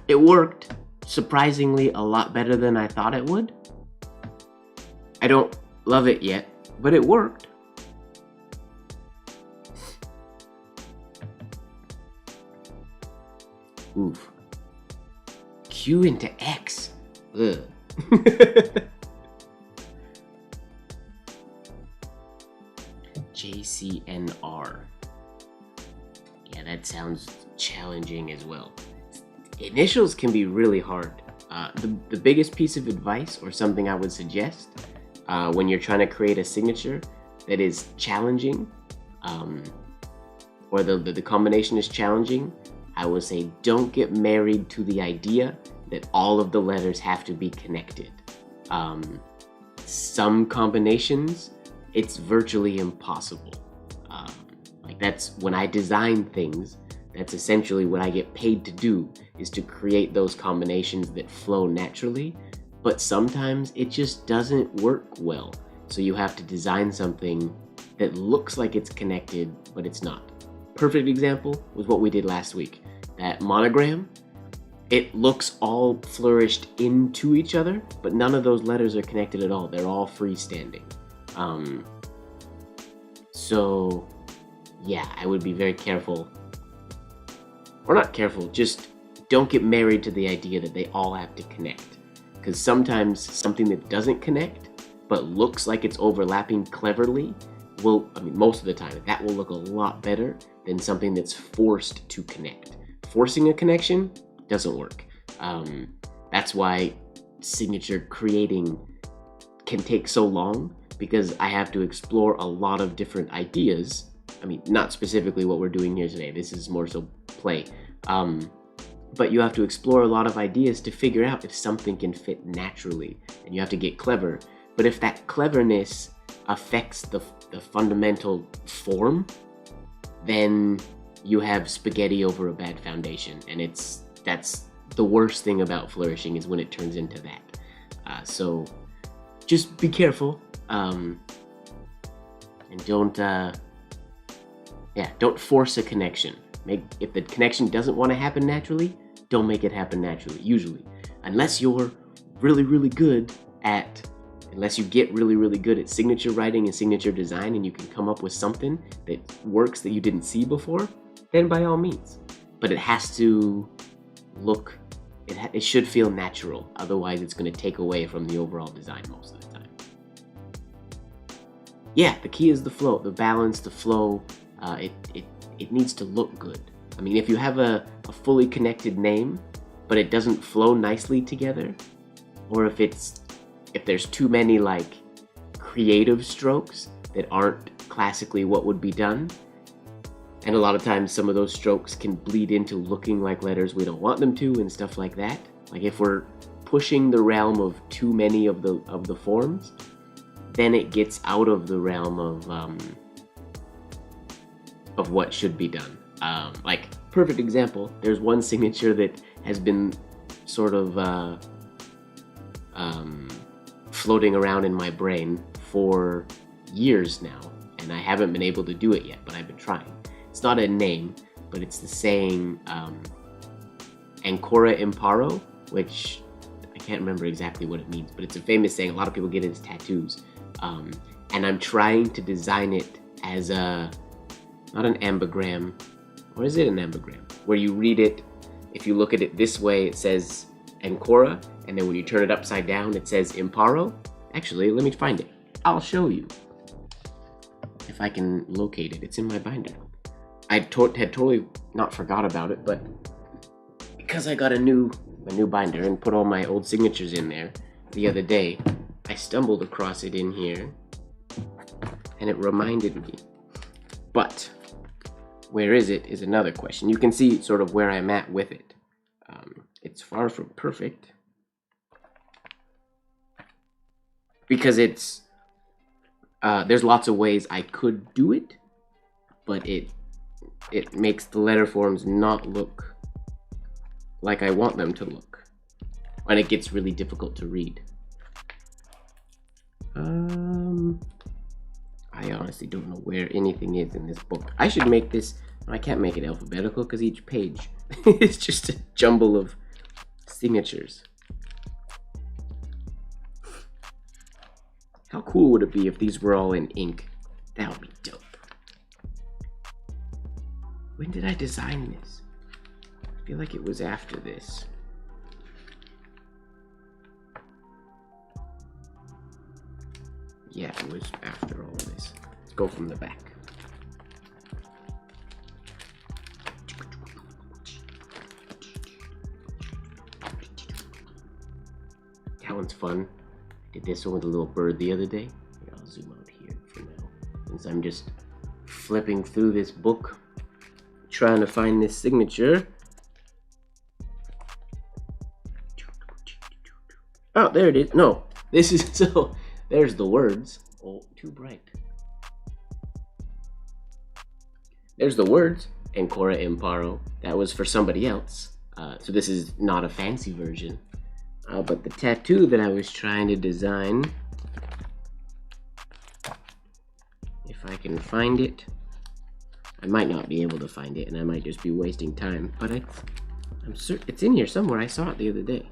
It worked surprisingly a lot better than I thought it would. I don't love it yet, but it worked. Oof. Q into X. Ugh. JCNR. Yeah, that sounds challenging as well. Initials can be really hard. The biggest piece of advice, or something I would suggest when you're trying to create a signature that is challenging, or the combination is challenging, I would say don't get married to the idea that all of the letters have to be connected. Some combinations, it's virtually impossible. Like, that's when I design things, that's essentially what I get paid to do, is to create those combinations that flow naturally, but sometimes it just doesn't work well. So you have to design something that looks like it's connected, but it's not. Perfect example was what we did last week. That monogram, it looks all flourished into each other, but none of those letters are connected at all. They're all freestanding. So yeah, I would be very careful. Or not careful, just don't get married to the idea that they all have to connect. Because sometimes something that doesn't connect, but looks like it's overlapping cleverly, will, I mean, most of the time, that will look a lot better than something that's forced to connect. Forcing a connection doesn't work. That's why signature creating can take so long, because I have to explore a lot of different ideas. I mean, not specifically what we're doing here today. This is more so play. But you have to explore a lot of ideas to figure out if something can fit naturally, and you have to get clever. But if that cleverness affects the fundamental form, then you have spaghetti over a bad foundation, and that's the worst thing about flourishing, is when it turns into that. So just be careful, and don't force a connection. If the connection doesn't want to happen naturally, don't make it happen naturally, usually. Unless you're really, really good at, unless you get really, really good at signature writing and signature design, and you can come up with something that works that you didn't see before, then by all means. But it has to look, it should feel natural. Otherwise, it's going to take away from the overall design most of the time. Yeah, the key is the flow, the balance, the flow. It needs to look good. I mean, if you have a fully connected name, but it doesn't flow nicely together, or if there's too many like creative strokes that aren't classically what would be done, and a lot of times some of those strokes can bleed into looking like letters we don't want them to and stuff like that. Like if we're pushing the realm of too many of the forms, then it gets out of the realm of what should be done. Like, perfect example, there's one signature that has been sort of floating around in my brain for years now, and I haven't been able to do it yet, but I've been trying. It's not a name, but it's the saying Ancora Imparo, which I can't remember exactly what it means, but it's a famous saying. A lot of people get it as tattoos. and I'm trying to design it as a, not an ambigram, or is it an ambigram? Where you read it, if you look at it this way, it says Ancora, and then when you turn it upside down, it says Imparo. Actually, let me find it. I'll show you. If I can locate it, it's in my binder. I had totally not forgot about it, but because I got a new binder and put all my old signatures in there the other day, I stumbled across it in here, and it reminded me. But where is it is another question. You can see sort of where I'm at with it. It's far from perfect because it's there's lots of ways I could do it, but it makes the letter forms not look like I want them to look, and it gets really difficult to read. I honestly don't know where anything is in this book. I should make this, I can't make it alphabetical because each page is just a jumble of signatures. How cool would it be if these were all in ink? That would be dope. When did I design this? I feel like it was after this. Yeah, it was after all of this. Let's go from the back. That one's fun. I did this one with a little bird the other day. Here, I'll zoom out here for now, since I'm just flipping through this book, trying to find this signature. Oh, there it is. No, this is so. There's the words. Oh, too bright. There's the words. Ancora Imparo. That was for somebody else. So this is not a fancy version. But the tattoo that I was trying to design, if I can find it, I might not be able to find it, and I might just be wasting time. But I'm certain it's in here somewhere. I saw it the other day.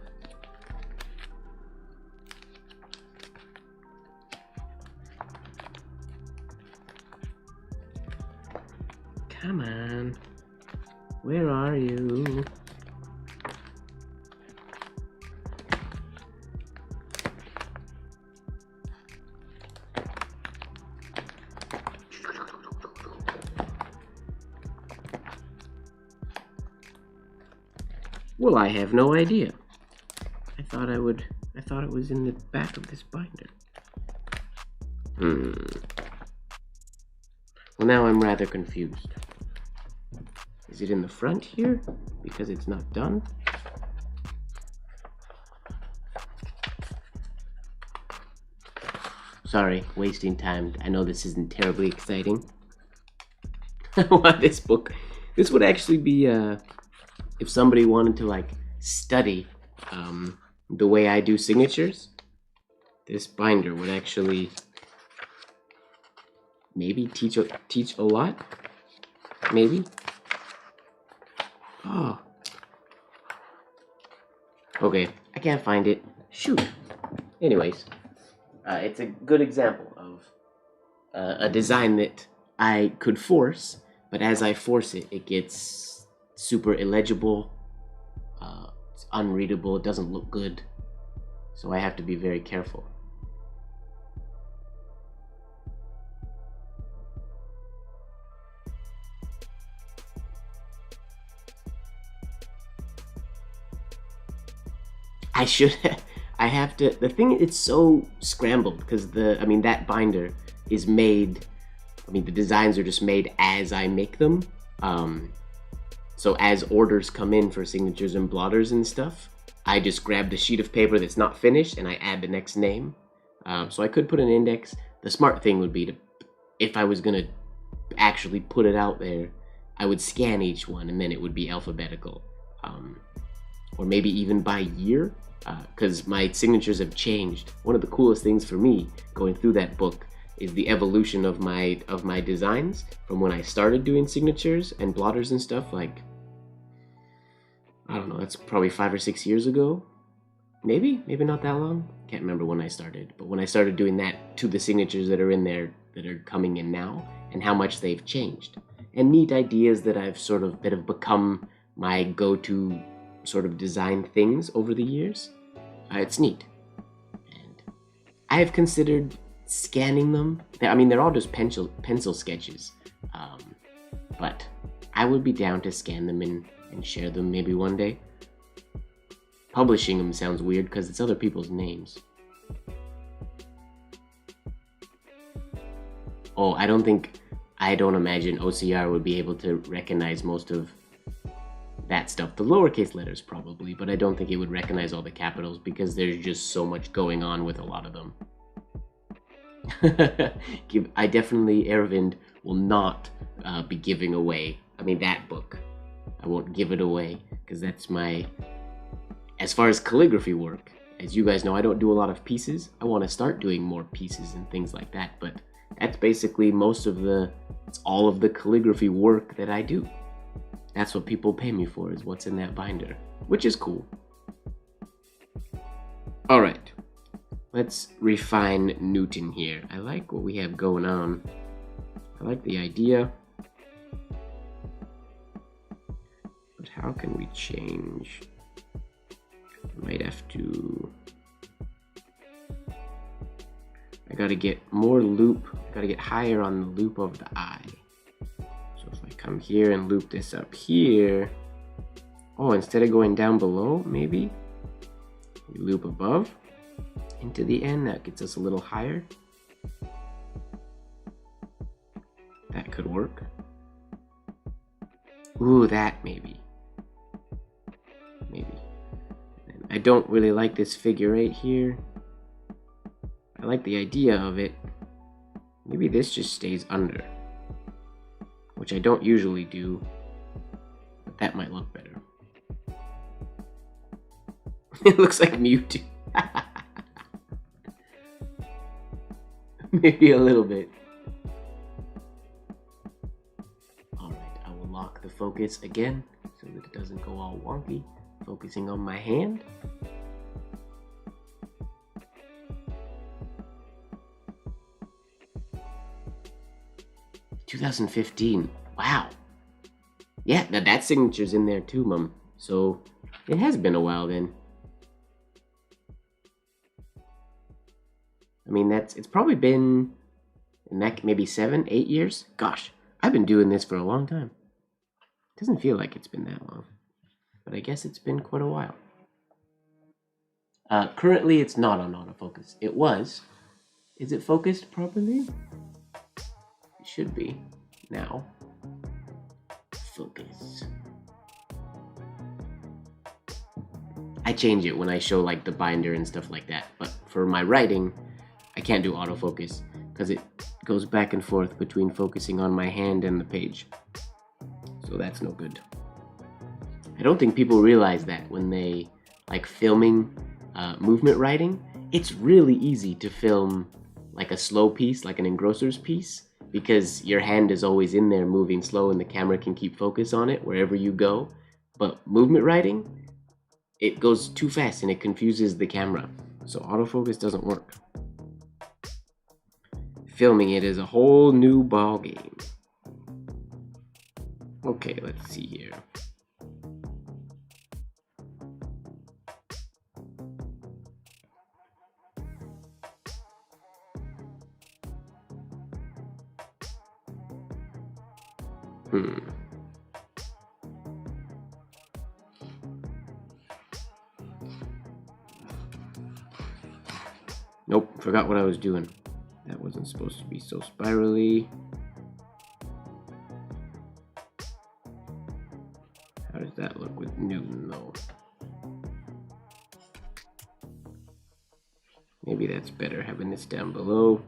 Come on, where are you? Well, I have no idea. I thought it was in the back of this binder. Well, now I'm rather confused. Is it in the front here? Because it's not done? Sorry, wasting time. I know this isn't terribly exciting. I want this book. This would actually be, if somebody wanted to, like, study the way I do signatures, this binder would actually maybe teach a lot? Maybe? Oh. Okay, I can't find it. Shoot. Anyways, it's a good example of a design that I could force, but as I force it, it gets super illegible, it's unreadable, it doesn't look good, so I have to be very careful. I have to, the thing, it's so scrambled because that binder is made, the designs are just made as I make them. So as orders come in for signatures and blotters and stuff, I just grab the sheet of paper that's not finished and I add the next name. So I could put an index. The smart thing would be to, if I was gonna actually put it out there, I would scan each one and then it would be alphabetical. Or maybe even by year, because my signatures have changed. One of the coolest things for me going through that book is the evolution of my designs from when I started doing signatures and blotters and stuff, like, I don't know, that's probably 5 or 6 years ago, maybe not that long. Can't remember when I started, but when I started doing that to the signatures that are in there that are coming in now, and how much they've changed, and neat ideas that have become my go-to sort of design things over the years. It's neat, and I have considered scanning them. I mean, they're all just pencil sketches, but I would be down to scan them and share them maybe one day. Publishing them sounds weird because it's other people's names. Oh, I don't imagine OCR would be able to recognize most of that stuff. The lowercase letters probably, but I don't think it would recognize all the capitals because there's just so much going on with a lot of them. I definitely, Aravind, will not be giving away, that book. I won't give it away because that's as far as calligraphy work, as you guys know, I don't do a lot of pieces. I want to start doing more pieces and things like that, but that's basically it's all of the calligraphy work that I do. That's what people pay me for, is what's in that binder, which is cool. All right, let's refine Newton here. I like what we have going on. I like the idea. But how can we change? I might have to... I gotta get more loop. I gotta get higher on the loop of the eye. So if I come here and loop this up here... Oh, instead of going down below, maybe? We loop above into the end. That gets us a little higher. That could work. Ooh, that maybe. Maybe. I don't really like this figure 8 here. I like the idea of it. Maybe this just stays under, which I don't usually do, but that might look better. It looks like Mewtwo. Maybe a little bit. Alright, I will lock the focus again so that it doesn't go all wonky. Focusing on my hand. $2015. Wow. Yeah, that signature's in there too, Mum. So it has been a while then. It's probably been maybe 7, 8 years. Gosh, I've been doing this for a long time. Doesn't feel like it's been that long, but I guess it's been quite a while. Currently, it's not on autofocus. It was. Is it focused properly? It should be. Now. Focus. I change it when I show like the binder and stuff like that, but for my writing, I can't do autofocus because it goes back and forth between focusing on my hand and the page. So that's no good. I don't think people realize that when they like filming movement writing. It's really easy to film like a slow piece, like an engrosser's piece, because your hand is always in there moving slow and the camera can keep focus on it wherever you go. But movement writing, it goes too fast and it confuses the camera. So autofocus doesn't work. Filming it is a whole new ball game. Okay, let's see here. Nope, forgot what I was doing. That wasn't supposed to be so spirally. How does that look with Newton though? Maybe that's better having this down below.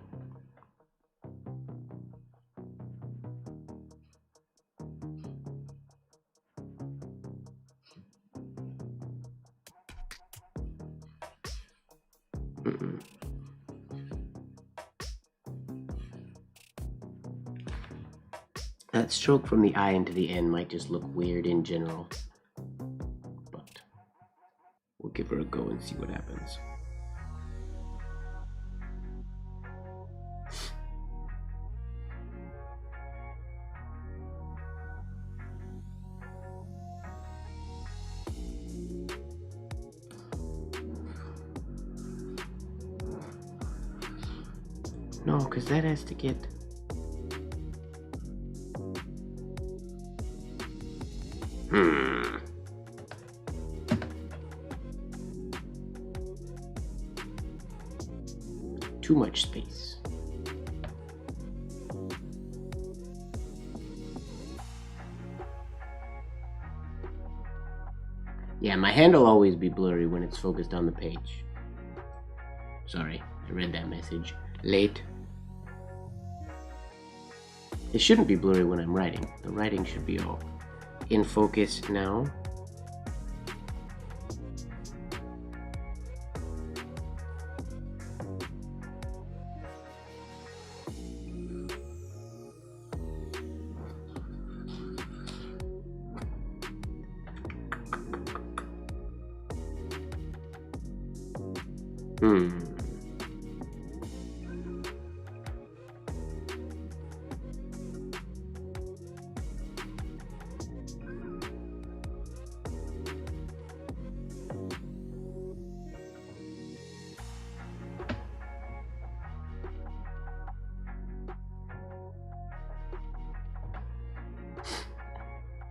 That stroke from the eye into the end might just look weird in general, but we'll give give her a go and see what happens. No, because that has to get... Too much space. Yeah, my hand will always be blurry when it's focused on the page. Sorry, I read that message late. It shouldn't be blurry when I'm writing. The writing should be all in focus now.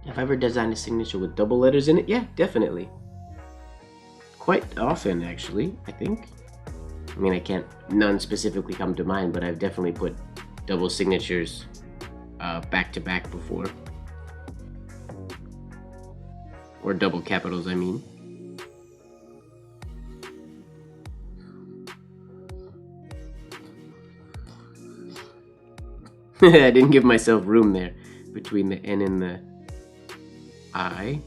Have I ever designed a signature with double letters in it? Yeah, definitely. Quite often, actually, I think. I mean, none specifically come to mind, but I've definitely put double signatures back to back before. Or double capitals, I mean. I didn't give myself room there between the N and the I.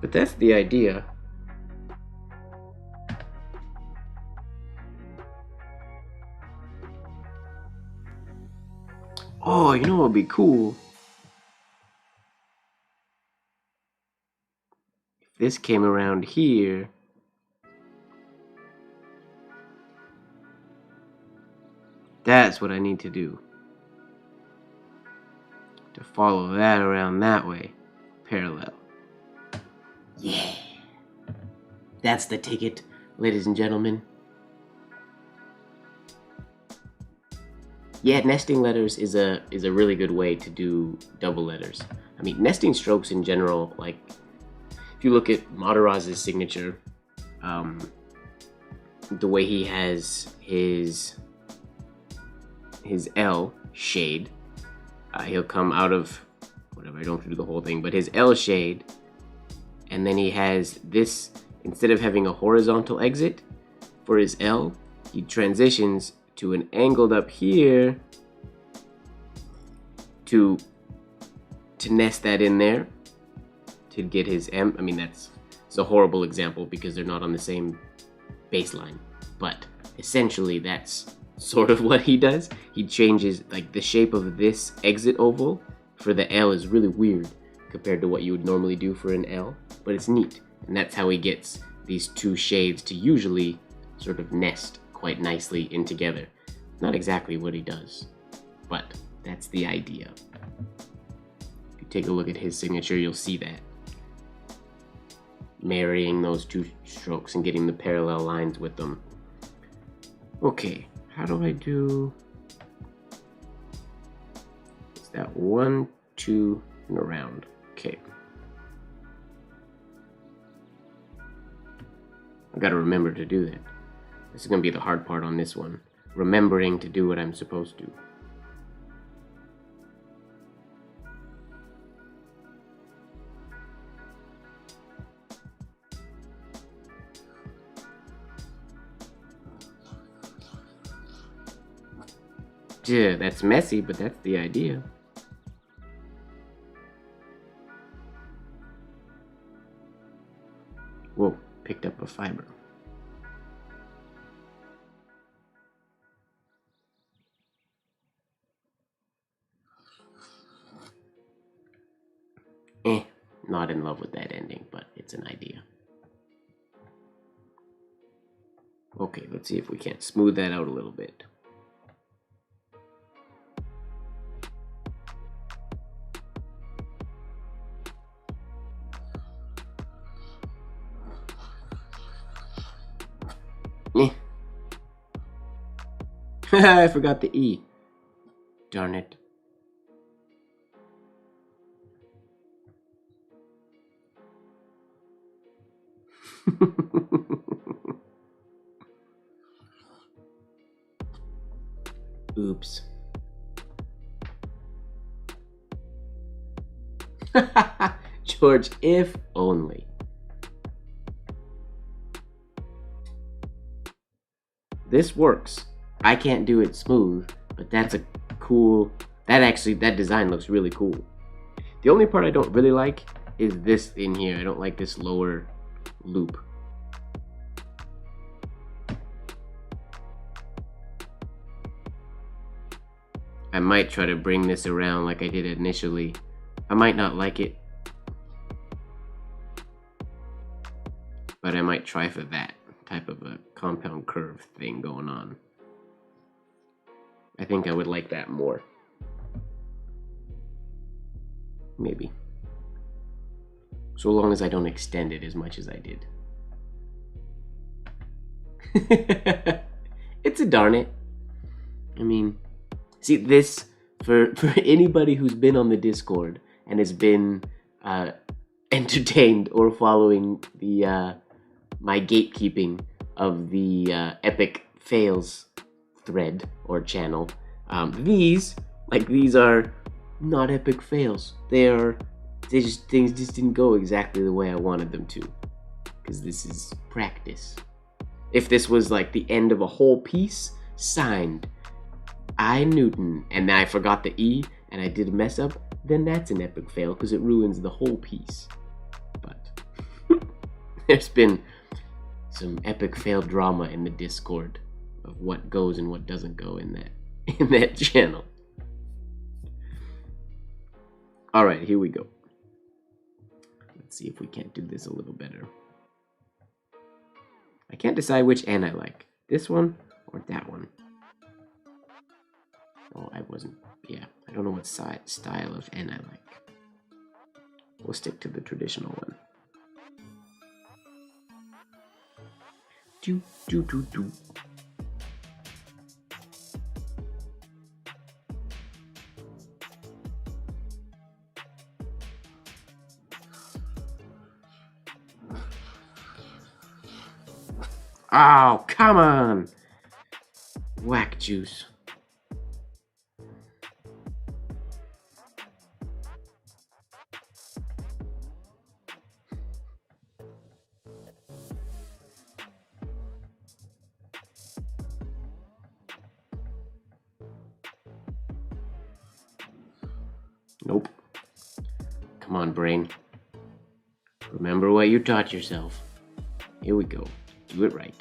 But that's the idea. Oh, you know what would be cool? If this came around here. That's what I need to do. To follow that around that way. Parallel. Yeah. That's the ticket, ladies and gentlemen. Yeah, nesting letters is a really good way to do double letters. I mean, nesting strokes in general, like if you look at Mataraz's signature, the way he has his L shade, he'll come out of whatever. I don't have to do the whole thing, but his L shade, and then he has this. Instead of having a horizontal exit for his L, he transitions to an angled up here to nest that in there to get his M. I mean, it's a horrible example because they're not on the same baseline, but essentially that's sort of what he does. He changes, like, the shape of this exit oval for the L is really weird compared to what you would normally do for an L, but it's neat. And that's how he gets these two shades to usually sort of nest quite nicely in together. Not exactly what he does, but that's the idea. If you take a look at his signature, you'll see that. Marrying those two strokes and getting the parallel lines with them. Okay, how do I do... Is that 1, 2, and around? Okay. I gotta remember to do that. This is gonna be the hard part on this one. Remembering to do what I'm supposed to. Yeah, that's messy, but that's the idea. Whoa, picked up a fiber. Not in love with that ending, but it's an idea. Okay, let's see if we can't smooth that out a little bit. I forgot the E. Darn it. Oops. George, if only. This works. I can't do it smooth, but that's a cool... That design looks really cool. The only part I don't really like is this in here. I don't like this lower loop. I might try to bring this around like I did initially. I might not like it, but I might try for that type of a compound curve thing going on. I think I would like that more. Maybe. So long as I don't extend it as much as I did. It's a darn it. I mean, see, this, for anybody who's been on the Discord and has been entertained or following the my gatekeeping of the epic fails thread or channel, these are not epic fails. Things just didn't go exactly the way I wanted them to, because this is practice. If this was like the end of a whole piece, signed I Newton, and I forgot the E and I did a mess up, then that's an epic fail because it ruins the whole piece. But there's been some epic fail drama in the Discord of what goes and what doesn't go in that channel. All right, here we go. Let's see if we can't do this a little better. I can't decide which N I like. This one or that one. Oh, I don't know what style of N I like. We'll stick to the traditional one. Do, do, do, do. Oh, come on! Whack juice. Nope. Come on, brain. Remember what you taught yourself. Here we go. Do it right.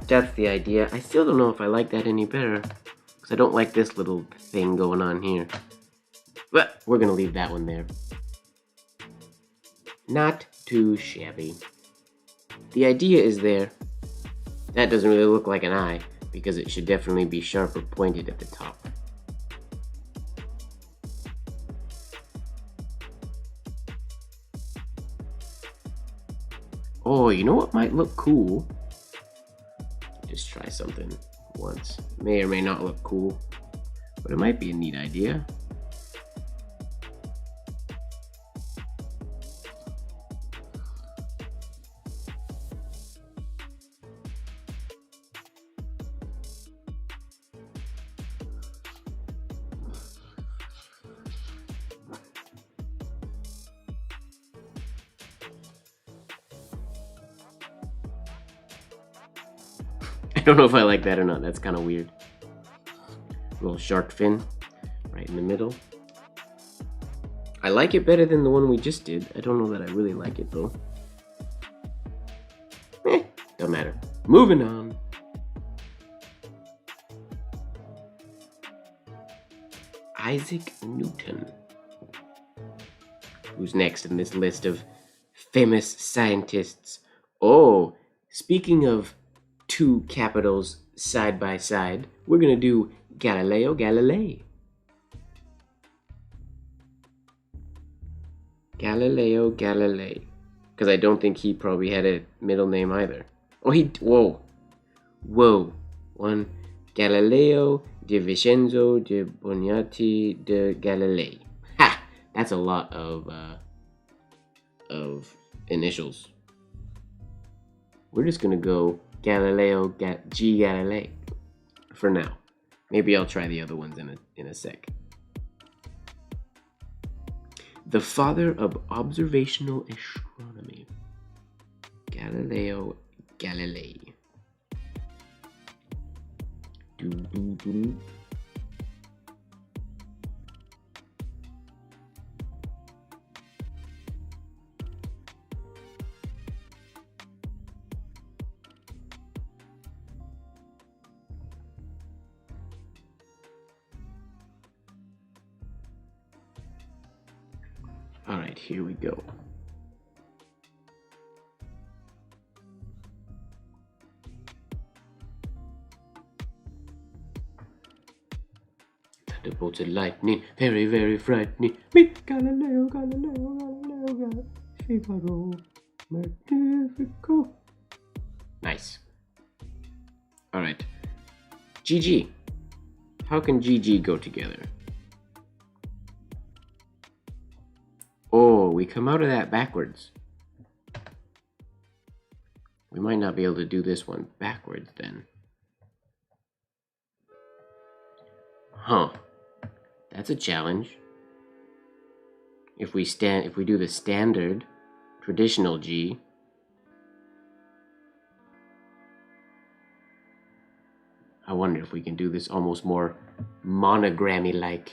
That's the idea. I still don't know if I like that any better, because I don't like this little thing going on here. But we're going to leave that one there. Not too shabby. The idea is there. That doesn't really look like an eye, because it should definitely be sharper pointed at the top. Oh, you know what might look cool? Just try something once. May or may not look cool, but it might be a neat idea. I don't know if I like that or not. That's kind of weird. Little shark fin right in the middle. I like it better than the one we just did. I don't know that I really like it though. Don't matter. Moving on. Isaac Newton. Who's next in this list of famous scientists? Oh, speaking of two capitals side by side, we're gonna do Galileo Galilei. Galileo Galilei. Because I don't think he probably had a middle name either. Oh, whoa. One, Galileo de Vincenzo de Boniati de Galilei. Ha! That's a lot of initials. We're just gonna go Galileo G Galilei for now. Maybe I'll try the other ones in a sec. The father of observational astronomy. Galileo Galilei. All right, here we go. Thunderbolts and lightning, very, very frightening. Me, Galileo, Galileo, Galileo, Figaro, Magnifico. Nice. All right. GG. How can GG go together? Oh, we come out of that backwards. We might not be able to do this one backwards then. Huh. That's a challenge. If we do the standard traditional G, I wonder if we can do this almost more monogrammy like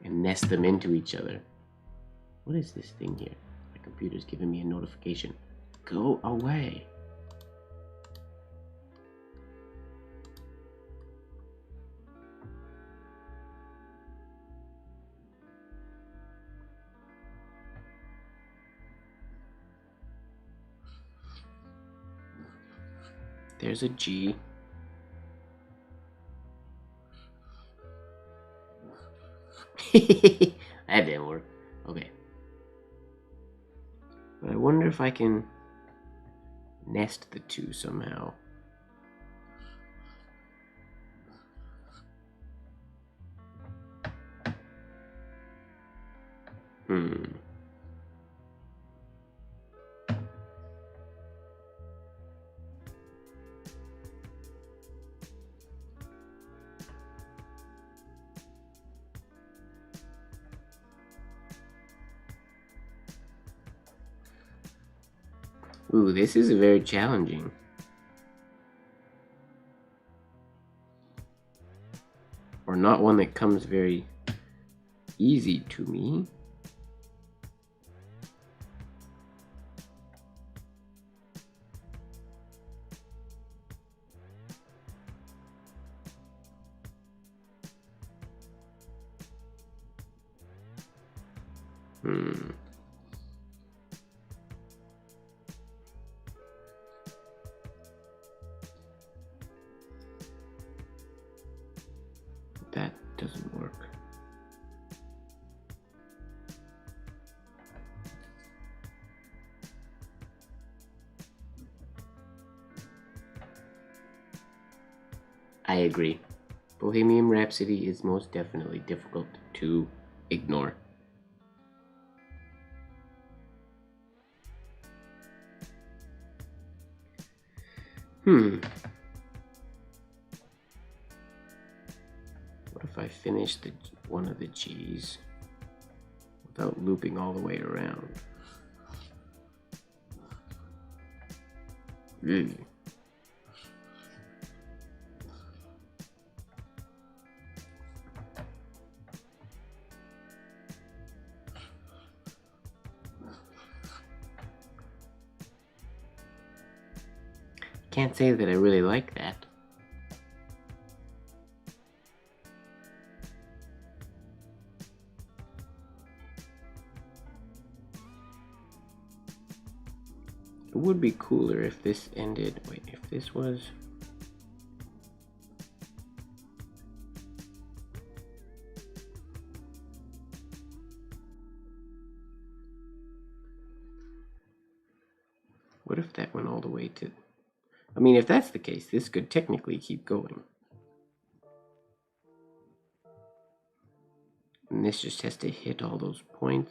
and nest them into each other. What is this thing here? My computer's giving me a notification. Go away. There's a G. That didn't work. Okay. But I wonder if I can nest the two somehow. Ooh, this is very challenging. Or not one that comes very easy to me. That doesn't work. I agree. Bohemian Rhapsody is most definitely difficult to ignore. What if I finish one of the G's without looping all the way around? can't say that I really like that. It would be cooler if this ended. Wait, if this was. What if that went all the way to. I mean, if that's the case, this could technically keep going. And this just has to hit all those points.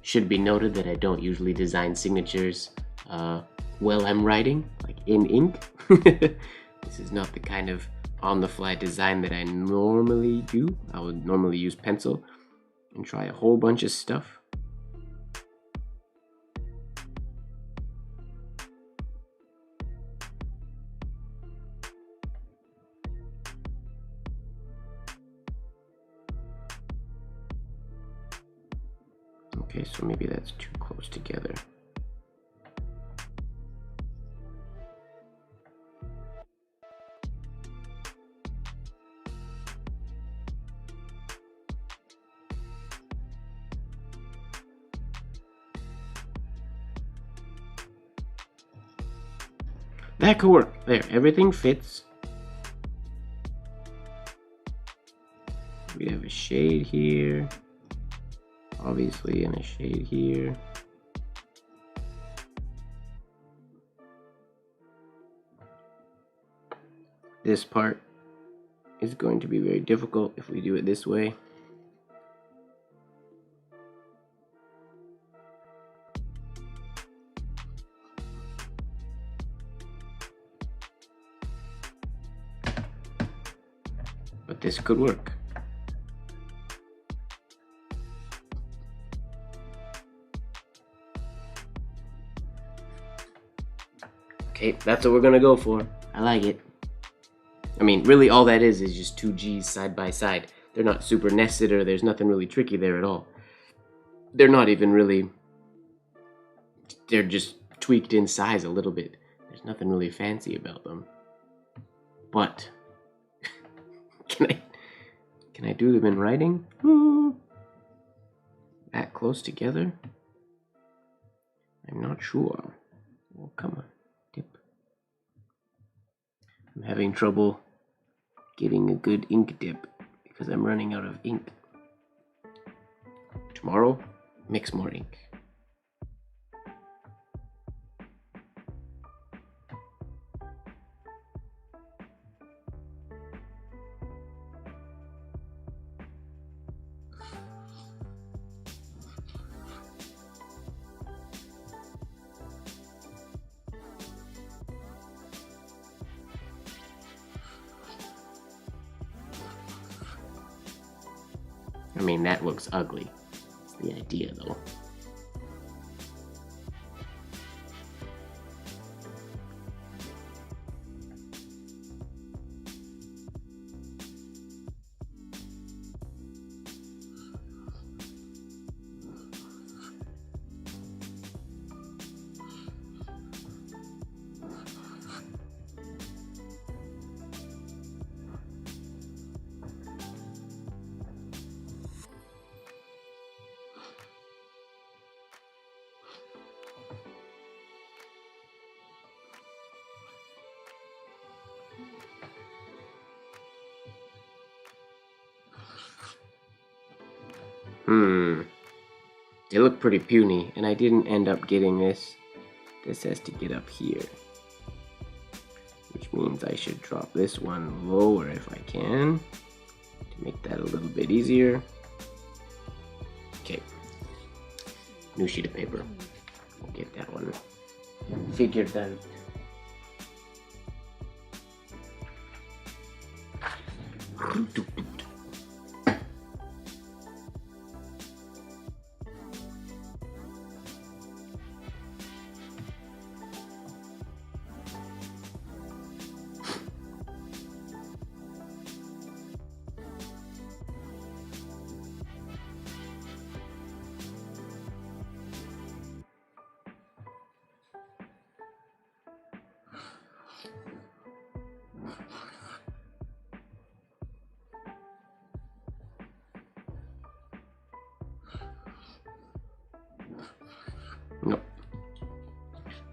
Should be noted that I don't usually design signatures while I'm writing, like in ink. This is not the kind of on-the-fly design that I normally do. I would normally use pencil and try a whole bunch of stuff. Okay, so maybe that's too close together. That could work. There, everything fits. We have a shade here, obviously, and a shade here. This part is going to be very difficult if we do it this way. But this could work. Okay, that's what we're gonna go for. I like it. I mean, really all that is just two G's side by side. They're not super nested, or there's nothing really tricky there at all. They're not even really, they're just tweaked in size a little bit. There's nothing really fancy about them. But can I do them in writing? That close together? I'm not sure. Oh, come on, dip. I'm having trouble getting a good ink dip because I'm running out of ink. Tomorrow, mix more ink. I mean, that looks ugly. It's the idea, though. They look pretty puny, and I didn't end up getting this. This has to get up here, which means I should drop this one lower if I can to make that a little bit easier. Okay, new sheet of paper. We'll get that one figured out.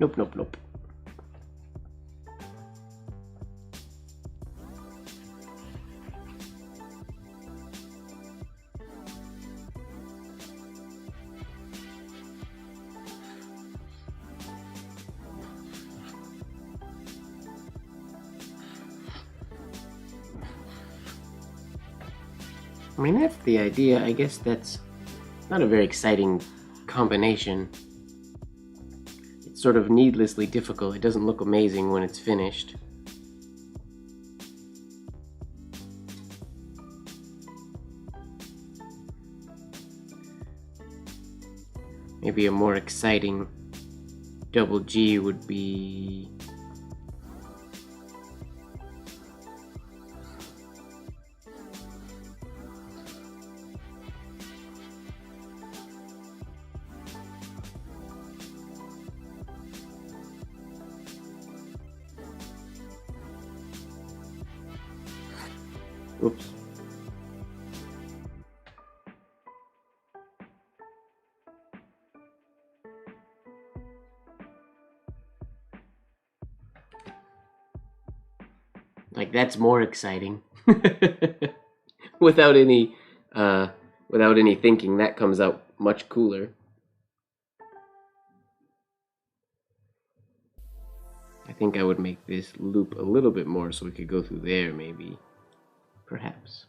Nope, nope, nope. I mean, that's the idea. I guess that's not a very exciting combination. It's sort of needlessly difficult. It doesn't look amazing when it's finished. Maybe a more exciting double G would be... Oops. Like, that's more exciting. Without any thinking, that comes out much cooler. I think I would make this loop a little bit more so we could go through there, maybe. Perhaps.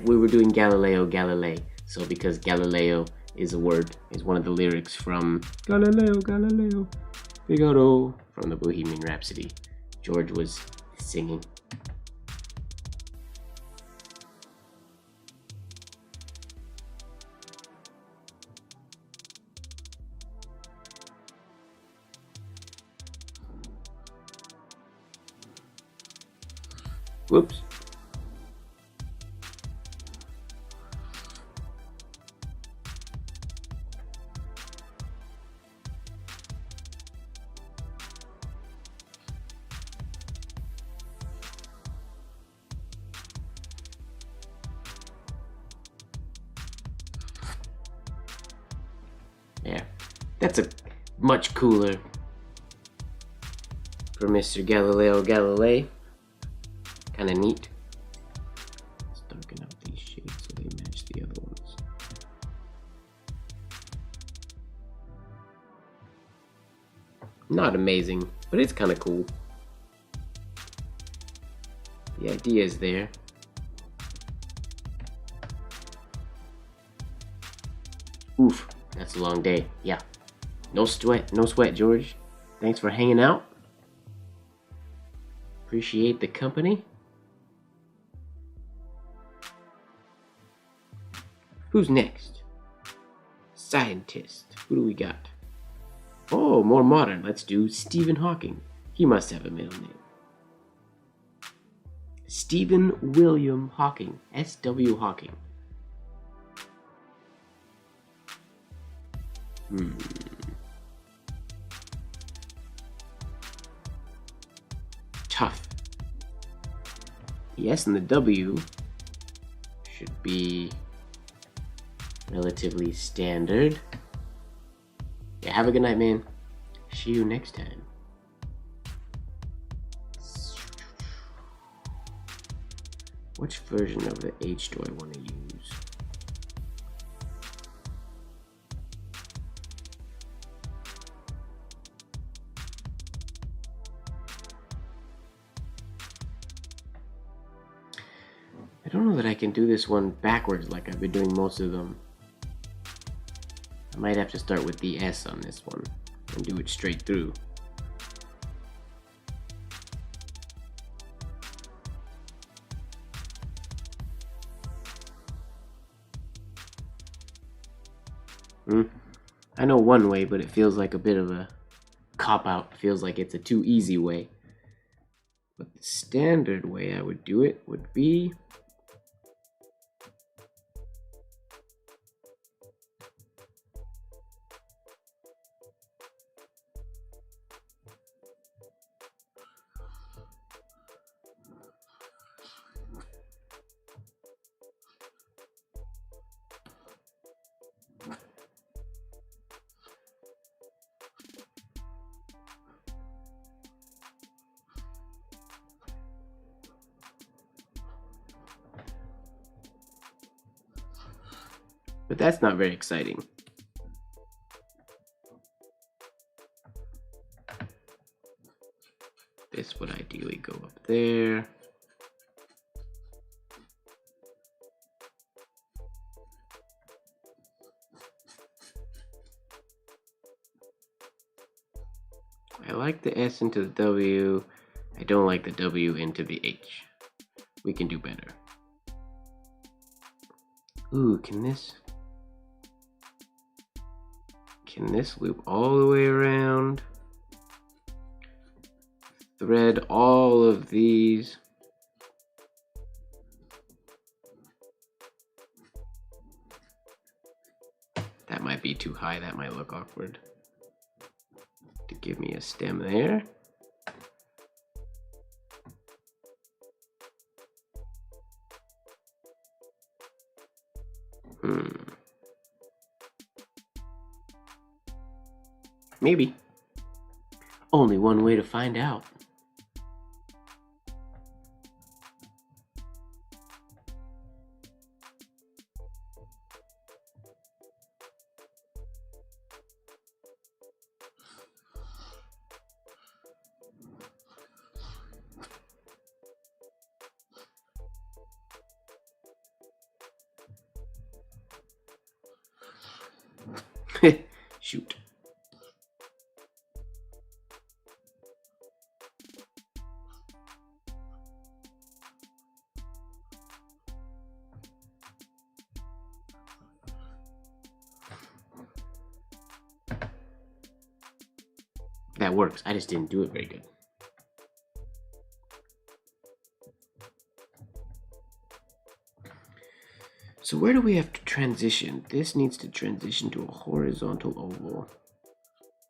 We were doing Galileo Galilei, so because Galileo is a word, is one of the lyrics from Galileo Galileo Figaro from the Bohemian Rhapsody. George was singing. Whoops. Yeah, that's a much cooler for Mr. Galileo Galilei. Kind of neat. Let's darken up these shades so they match the other ones. Not amazing, but it's kind of cool. The idea is there. Oof, that's a long day. Yeah. No sweat, George. Thanks for hanging out. Appreciate the company. Who's next? Scientist. Who do we got? Oh, more modern. Let's do Stephen Hawking. He must have a middle name. Stephen William Hawking. S.W. Hawking. Tough. The S and the W should be relatively standard. Yeah, have a good night, man. See you next time. Which version of the H do I want to use? I don't know that I can do this one backwards like I've been doing most of them. I might have to start with the S on this one and do it straight through. I know one way, but it feels like a bit of a cop-out. It feels like it's a too easy way. But the standard way I would do it would be... But that's not very exciting. This would ideally go up there. I like the S into the W. I don't like the W into the H. We can do better. Ooh, can this loop all the way around? Thread all of these. That might be too high. That might look awkward. To give me a stem there. Maybe. Only one way to find out. Shoot. That works. I just didn't do it very good. So where do we have to transition? This needs to transition to a horizontal oval.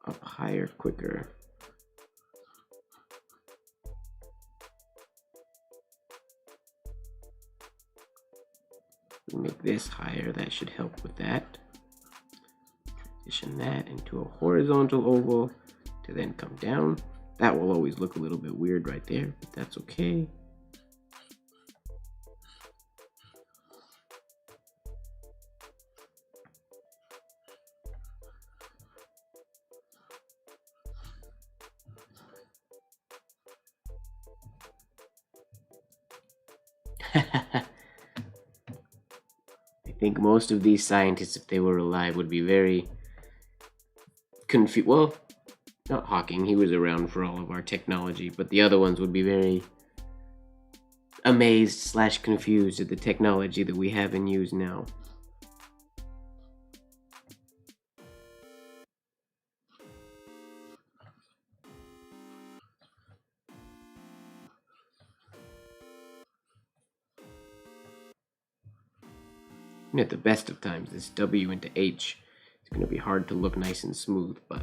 Up higher, quicker. We make this higher, that should help with that. Transition that into a horizontal oval to then come down. That will always look a little bit weird right there, but that's okay. I think most of these scientists, if they were alive, would be very confused. Well, not Hawking, he was around for all of our technology, but the other ones would be very amazed / confused at the technology that we have in use now. And at the best of times, this W into H is going to be hard to look nice and smooth, but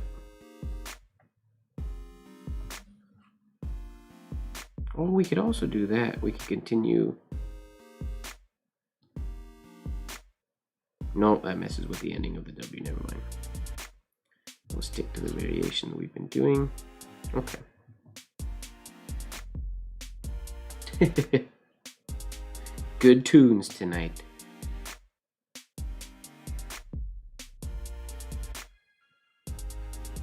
or we could also do that. We could continue. No, that messes with the ending of the W. Never mind. We'll stick to the variation that we've been doing. Okay. Good tunes tonight.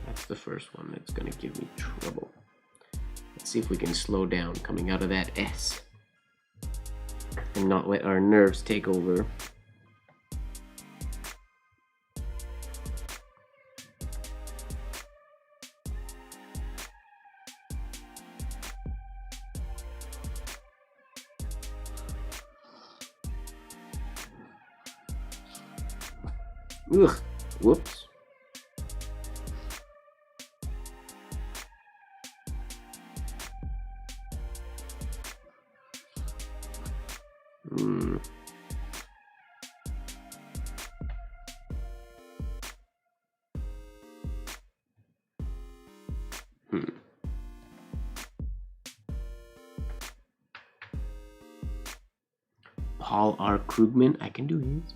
That's the first one that's going to give me trouble. Let's see if we can slow down coming out of that S and not let our nerves take over. Ugh, whoops. Paul R. Krugman, I can do his.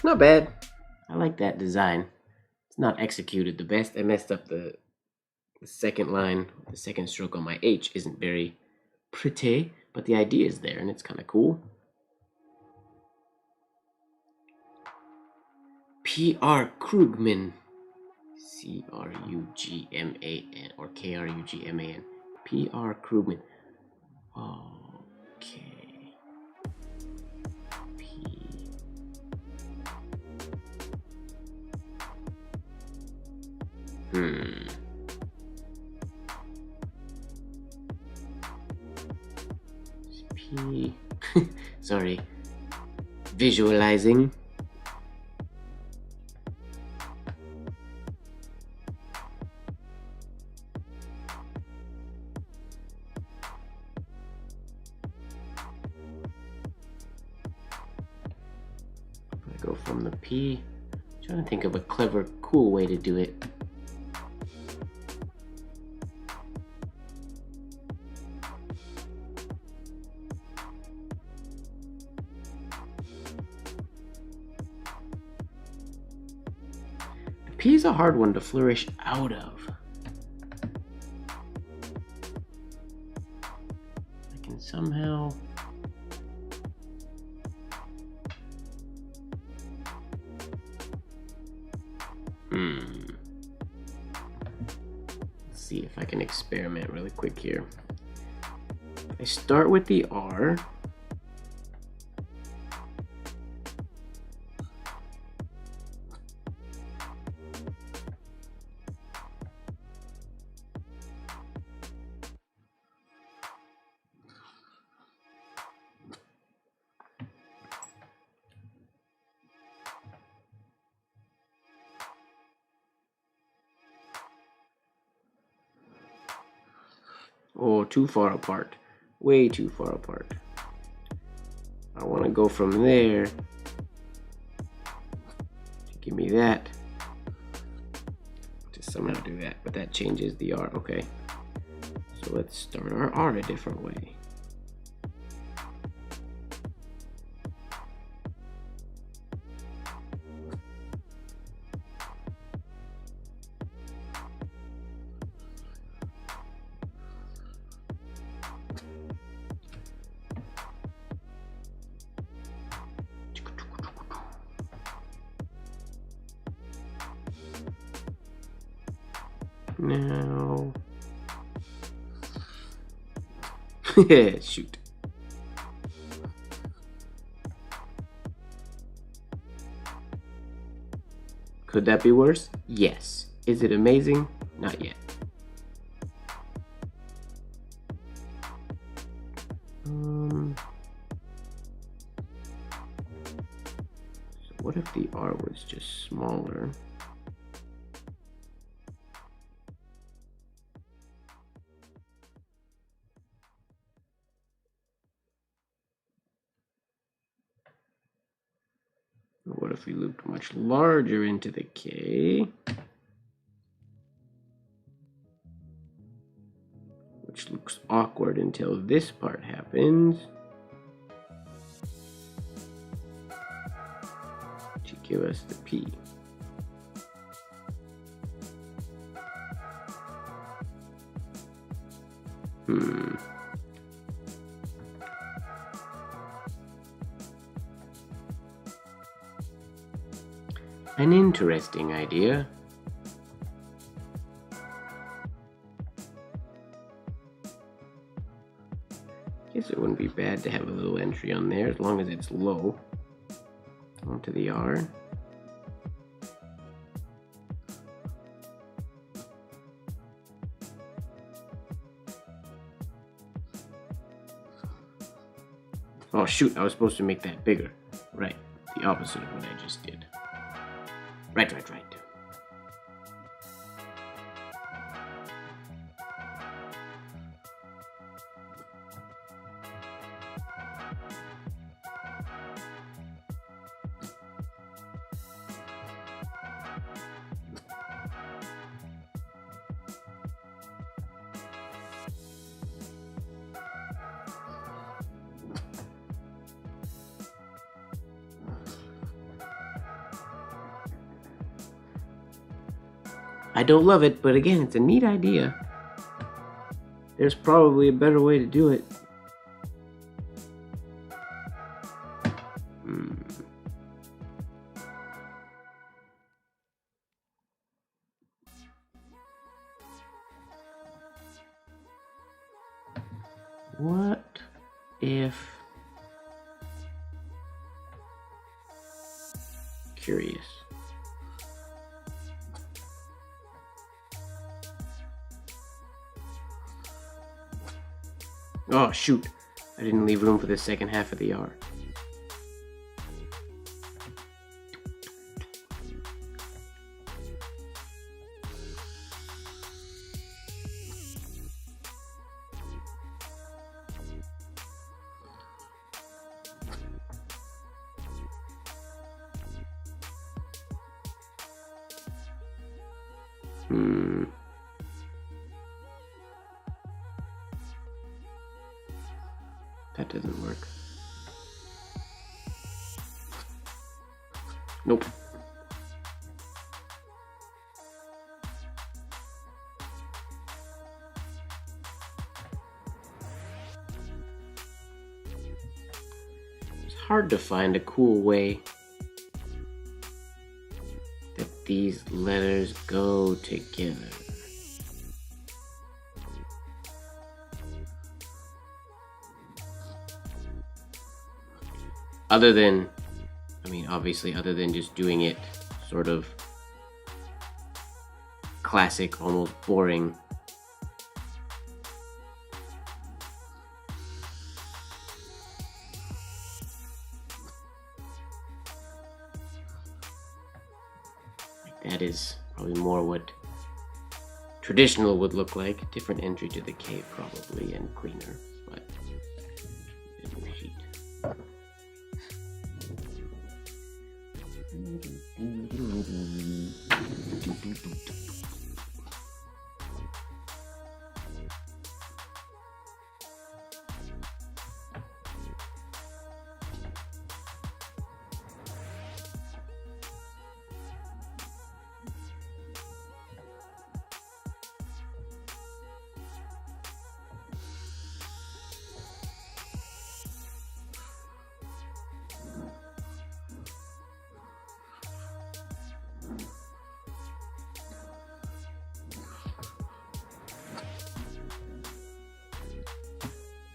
Not bad. I like that design. It's not executed the best. I messed up the second line. The second stroke on my H isn't very pretty, but the idea is there and it's kind of cool. P.R. Krugman. C-R-U-G-M-A-N or K-R-U-G-M-A-N. P.R. Krugman. Okay. P. P. Sorry. Visualizing. Go from the P. I'm trying to think of a clever, cool way to do it. The P is a hard one to flourish out of. I can somehow... Let's see if I can experiment really quick here. I start with the R. Oh, too far apart. Way too far apart. I want to go from there to give me that. To somehow do that, but that changes the R. Okay. So let's start our R a different way. Now, shoot. Could that be worse? Yes. Is it amazing? Not yet. So what if the R was just smaller? What if we looped much larger into the K? Which looks awkward until this part happens. To give us the P. An interesting idea. Guess it wouldn't be bad to have a little entry on there as long as it's low. Onto the R. Oh shoot, I was supposed to make that bigger. Right, the opposite of what I just did. Right. I don't love it, but again, it's a neat idea. There's probably a better way to do it. What if... Curious. Oh, shoot. I didn't leave room for the second half of the R. That doesn't work. Nope. It's hard to find a cool way that these letters go together. Other than, obviously, other than just doing it sort of classic, almost boring. That is probably more what traditional would look like. Different entry to the cave, probably, and cleaner, but new sheet.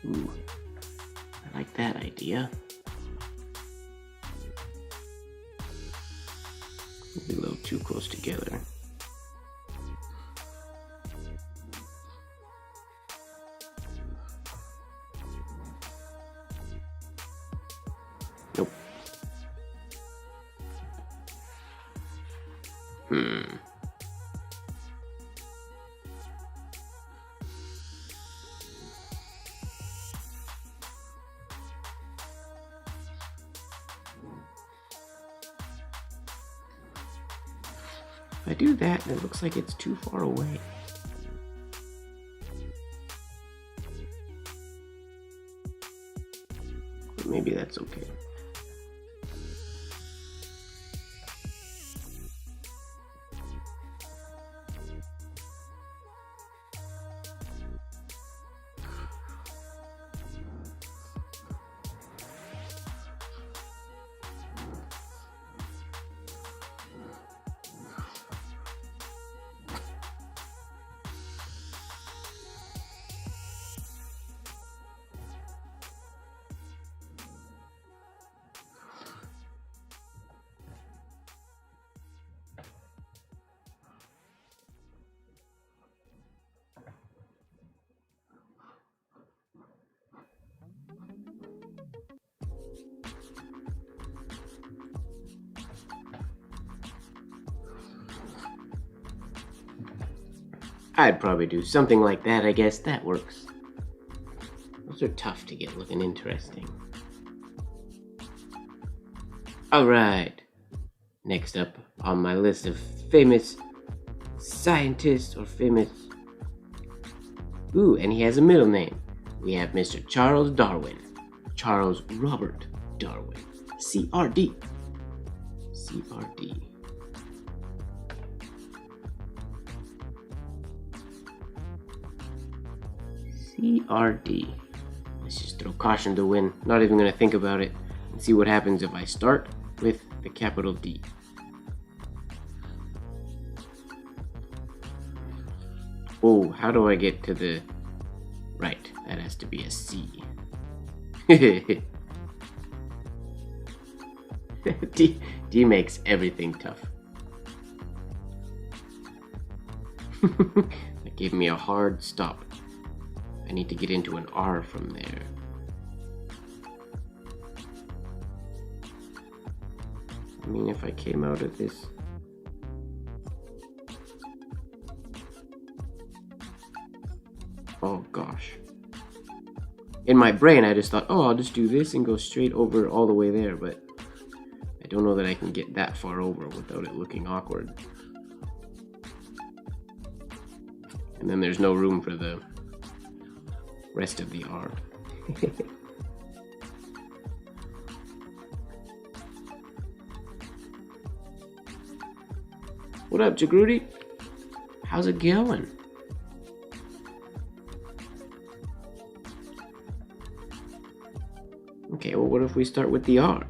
Ooh, I like that idea. Maybe a little too close together. Nope. If I do that, it looks like it's too far away. But maybe that's okay. I'd probably do something like that, I guess. That works. Those are tough to get looking interesting. Alright. Next up on my list of famous scientists or famous... Ooh, and he has a middle name. We have Mr. Charles Darwin. Charles Robert Darwin. CRD. CRD. CRD. Let's just throw caution to the wind. Not even gonna think about it. And see what happens if I start with the capital D. Oh, how do I get to the right? That has to be a C. D makes everything tough. That gave me a hard stop. I need to get into an R from there. I mean, if I came out of this... Oh gosh. In my brain, I just thought, oh, I'll just do this and go straight over all the way there, but I don't know that I can get that far over without it looking awkward. And then there's no room for the rest of the R. What up, Jagrudi? How's it going? Okay, well, what if we start with the R?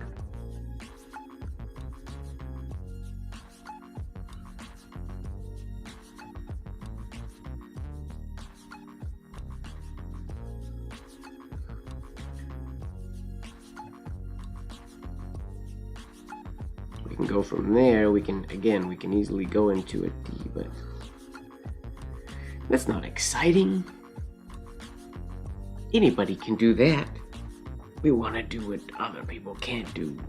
We can go from there. We can easily go into a D, but that's not exciting. Anybody can do that. We want to do what other people can't do.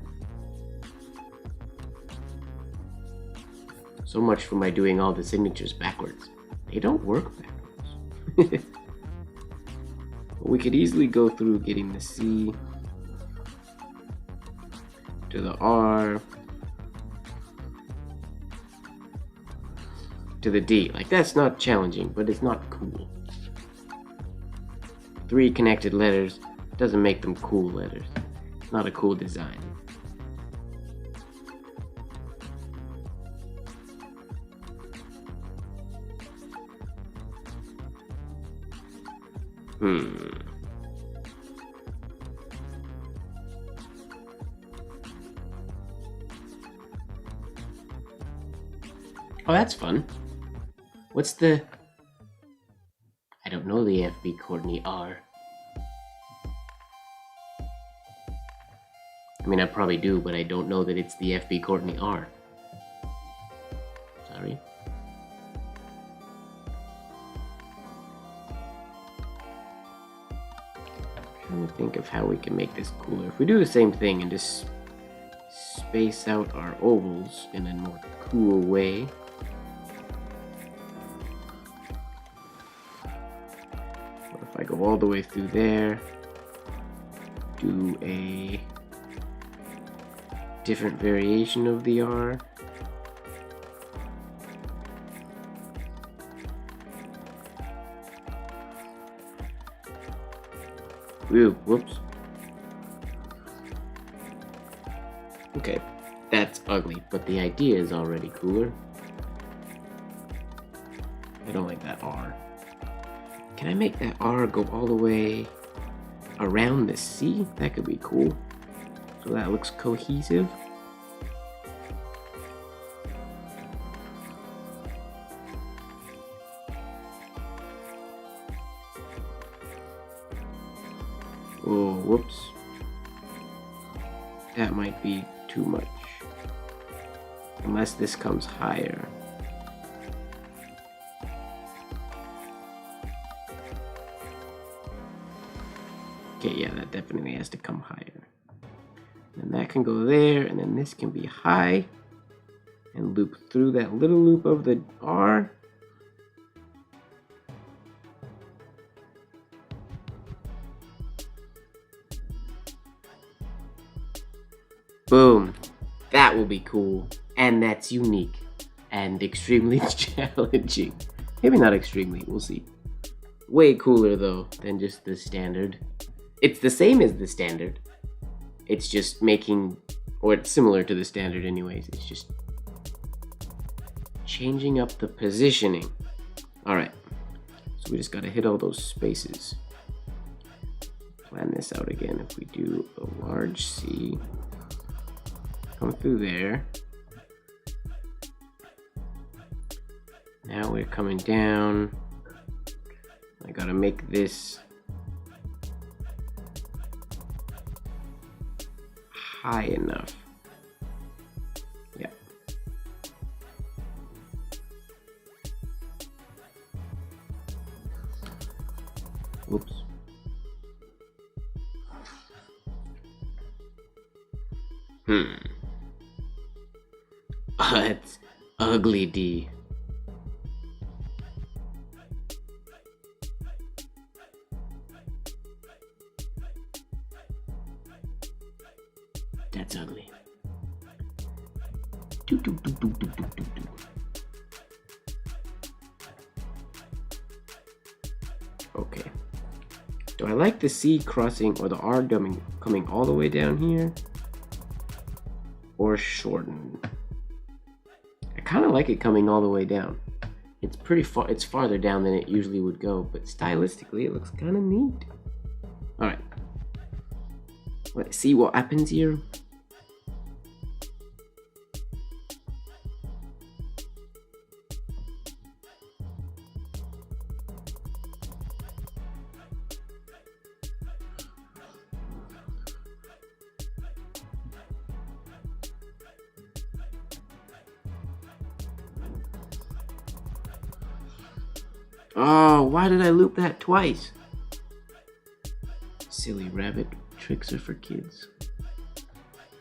So much for my doing all the signatures backwards. They don't work backwards. We could easily go through getting the C to the R to the D. Like, that's not challenging, but it's not cool. 3 connected letters doesn't make them cool letters. It's not a cool design. Oh, that's fun. What's the... I don't know the FB Courtney R. I mean, I probably do, but I don't know that it's the FB Courtney R. Sorry. Trying to think of how we can make this cooler. If we do the same thing and just space out our ovals in a more cool way. What if I go all the way through there, do a different variation of the R. Ooh, whoops. Okay, that's ugly, but the idea is already cooler. I don't like that R. Can I make that R go all the way around the C? That could be cool. So that looks cohesive. Oh, whoops. That might be too much. Unless this comes higher. Okay, yeah, that definitely has to come higher. And that can go there, and then this can be high and loop through that little loop of the R. Boom. That will be cool, and that's unique and extremely challenging. Maybe not extremely, we'll see. Way cooler though than just the standard. It's the same as the standard. It's just making, or it's similar to the standard anyways, it's just changing up the positioning. Alright, so we just gotta hit all those spaces. plan this out again. If we do a large C, come through there. Now we're coming down. I gotta make this high enough. Yeah. Whoops. That's ugly, D. That's ugly. Okay. Do I like the C crossing or the R coming all the way down here? Or shorten? I kind of like it coming all the way down. It's pretty far. It's farther down than it usually would go, but stylistically, it looks kind of neat. All right. Let's see what happens here. Oh, why did I loop that twice? Silly rabbit. Tricks are for kids.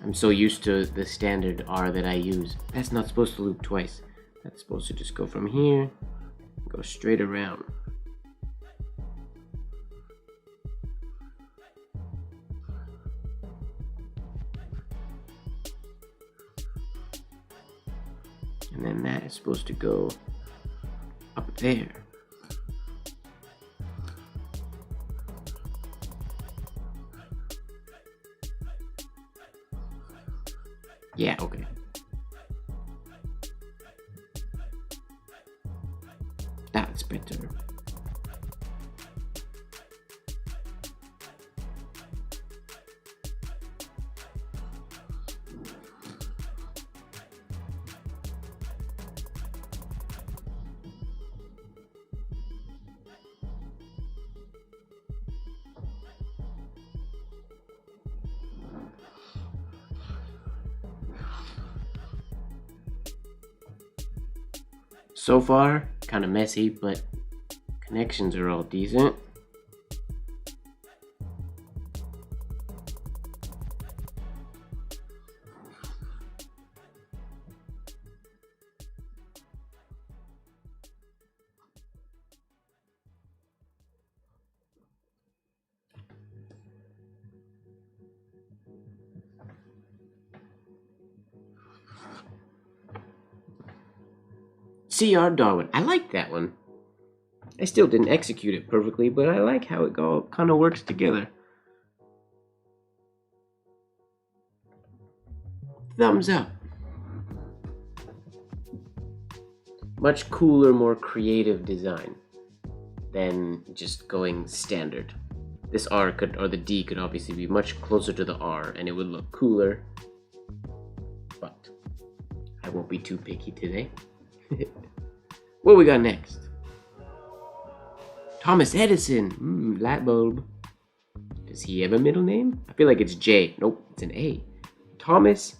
I'm so used to the standard R that I use. That's not supposed to loop twice. That's supposed to just go from here and go straight around. And then that is supposed to go up there. Yeah, okay. That's better. So far, kind of messy, but connections are all decent. CR Darwin. I like that one. I still didn't execute it perfectly, but I like how it all kind of works together. Thumbs up. Much cooler, more creative design than just going standard. This R could, or the D could obviously be much closer to the R and it would look cooler. But I won't be too picky today. What we got next? Thomas Edison. Light bulb. Does he have a middle name? I feel like it's J. Nope, it's an A. Thomas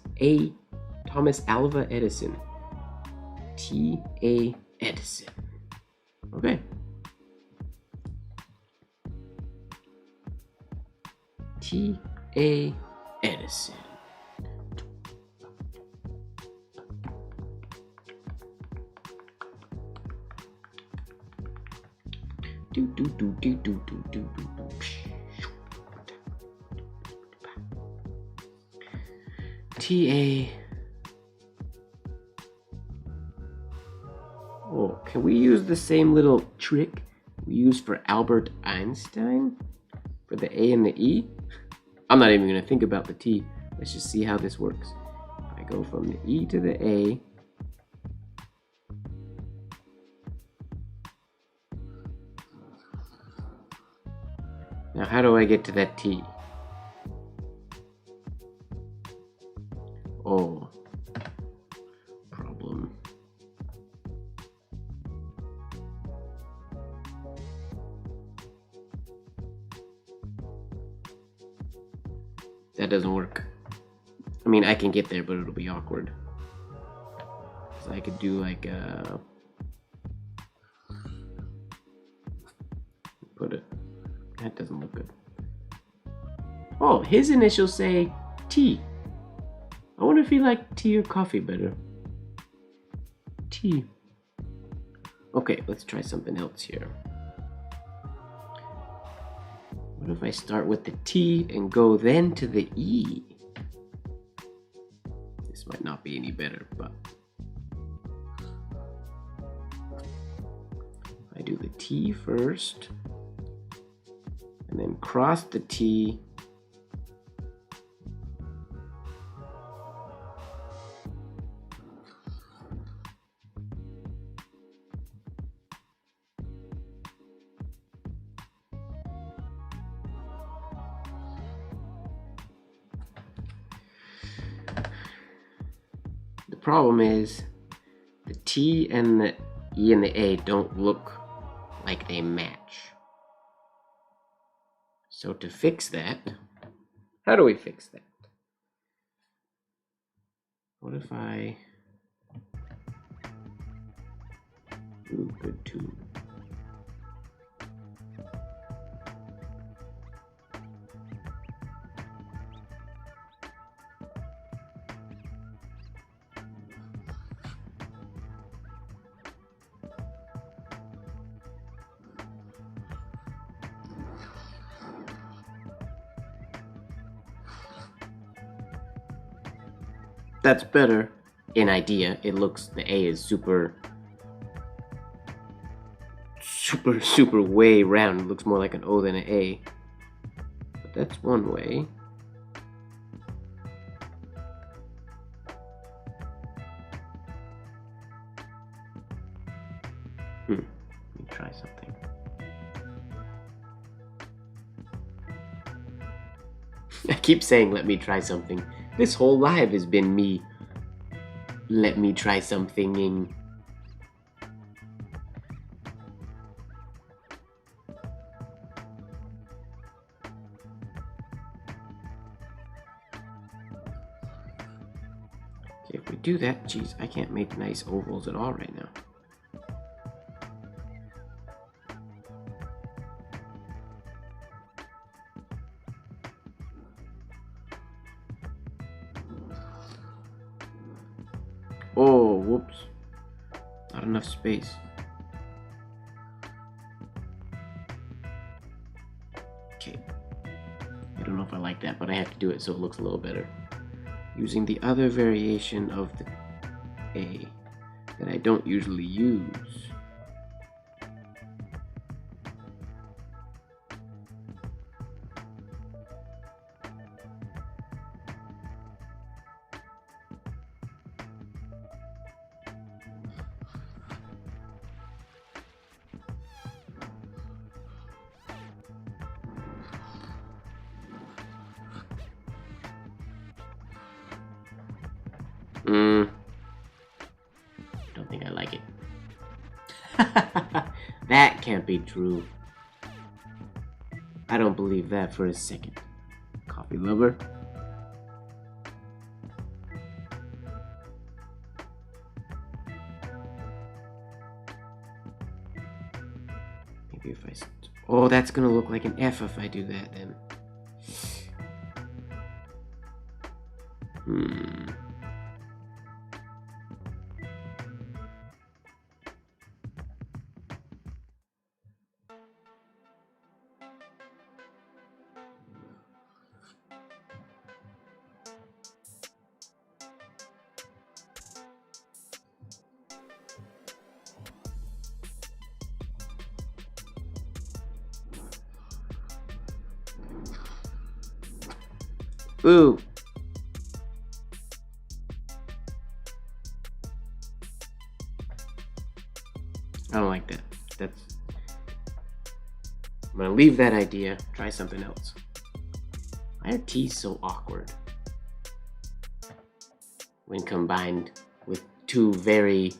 Alva Edison. T.A. Edison. Okay. T.A. Edison. T.A. Oh, can we use the same little trick we used for Albert Einstein? For the A and the E? I'm not even going to think about the T. Let's just see how this works. If I go from the E to the A, Now, how do I get to that T? Oh, problem. That doesn't work. I mean, I can get there, but it'll be awkward. So I could do like a... Put it... That doesn't look good. Oh, his initials say T. I wonder if he liked tea or coffee better. Tea. Okay, let's try something else here. What if I start with the T and go then to the E? This might not be any better, but I do the T first and then cross the T. The problem is the T and the E and the A don't look like they match. So to fix that, how do we fix that? What if I... Ooh, good too. That's better in idea. It looks, the A is super way round. It looks more like an O than an A. But that's one way. Let me try something. I keep saying let me try something. This whole live has been me. Let me try something. Okay, if we do that, geez, I can't make nice ovals at all right now. Oh, whoops. Not enough space. Okay. I don't know if I like that, but I have to do it so it looks a little better. Using the other variation of the A that I don't usually use. Don't think I like it. That can't be true. I don't believe that for a second. Coffee lover. Maybe if I... Oh, that's gonna look like an F if I do that then. Ooh. I don't like that. I'm gonna leave that idea. Try something else. Why are T's so awkward when combined with two very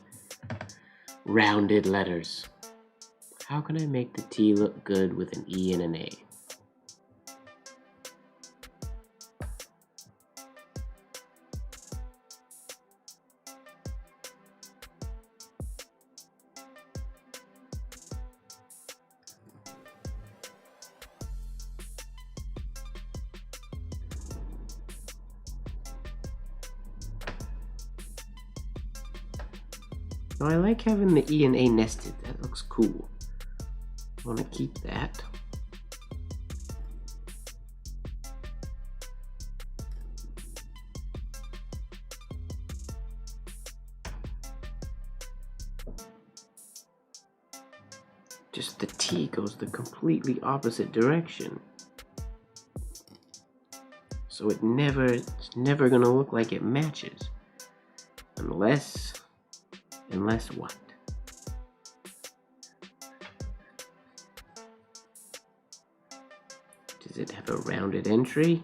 rounded letters? How can I make the T look good with an E and an A? Now, I like having the E and A nested. That looks cool. I want to keep that. Just the T goes the completely opposite direction. So it's never gonna look like it matches. Unless what? Does it have a rounded entry?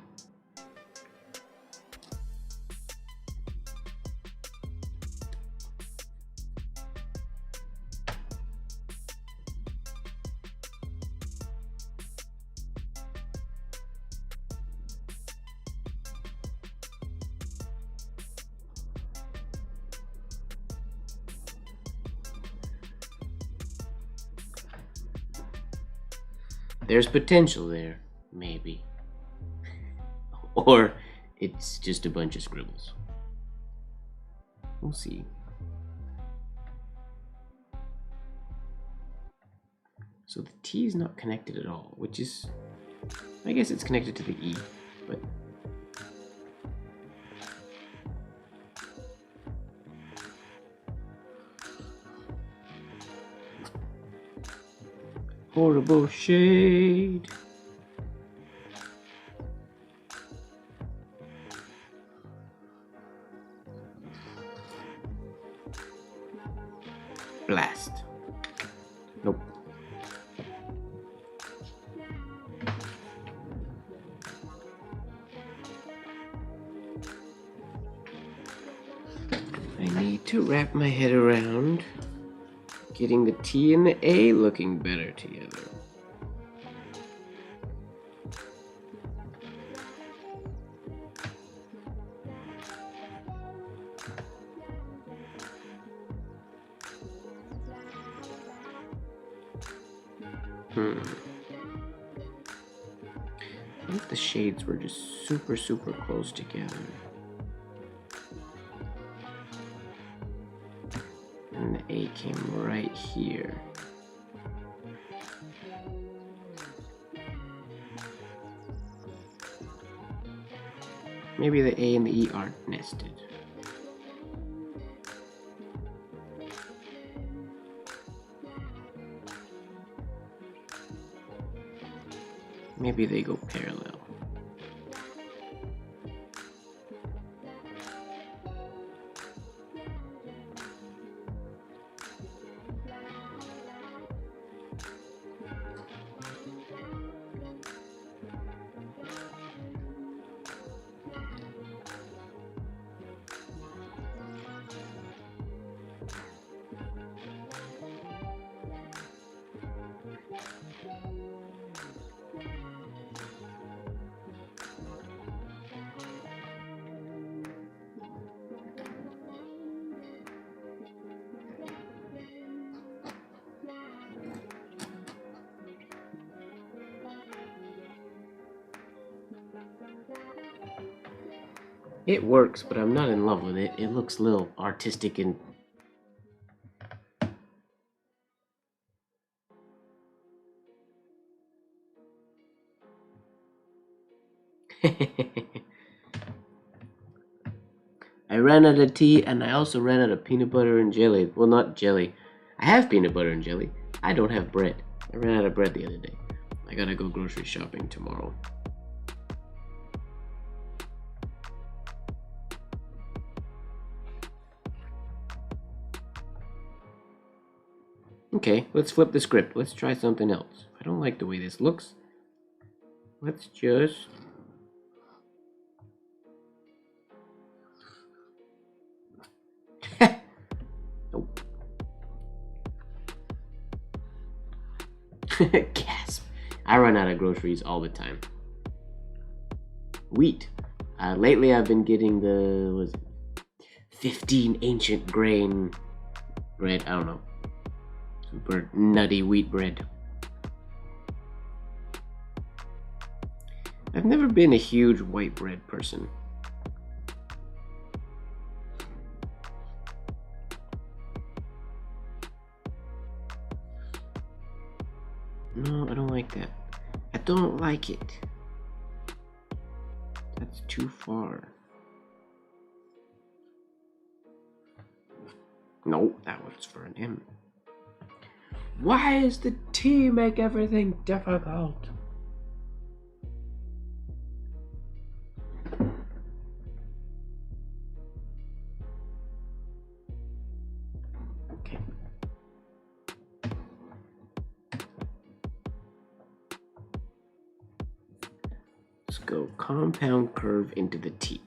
There's potential there, maybe. Or it's just a bunch of scribbles. We'll see. So the T is not connected at all, which is, I guess it's connected to the E, but horrible shade. Blast. Nope. I need to wrap my head around getting the T and the A looking better together. What if the shades were just super close together? And the A came right here. Maybe the A and the E aren't nested. Maybe they go parallel. It works, but I'm not in love with it. It looks a little artistic and... I ran out of tea, and I also ran out of peanut butter and jelly. Well, not jelly. I have peanut butter and jelly. I don't have bread. I ran out of bread the other day. I gotta go grocery shopping tomorrow. Okay, let's flip the script. Let's try something else. I don't like the way this looks. Let's just... Nope. Gasp. I run out of groceries all the time. Wheat. Lately I've been getting the, what is it? 15 ancient grain bread. I don't know. Super nutty wheat bread. I've never been a huge white bread person. No, I don't like that. I don't like it. That's too far. No, that one's for an M. Why does the T make everything difficult? Okay. Let's go compound curve into the T.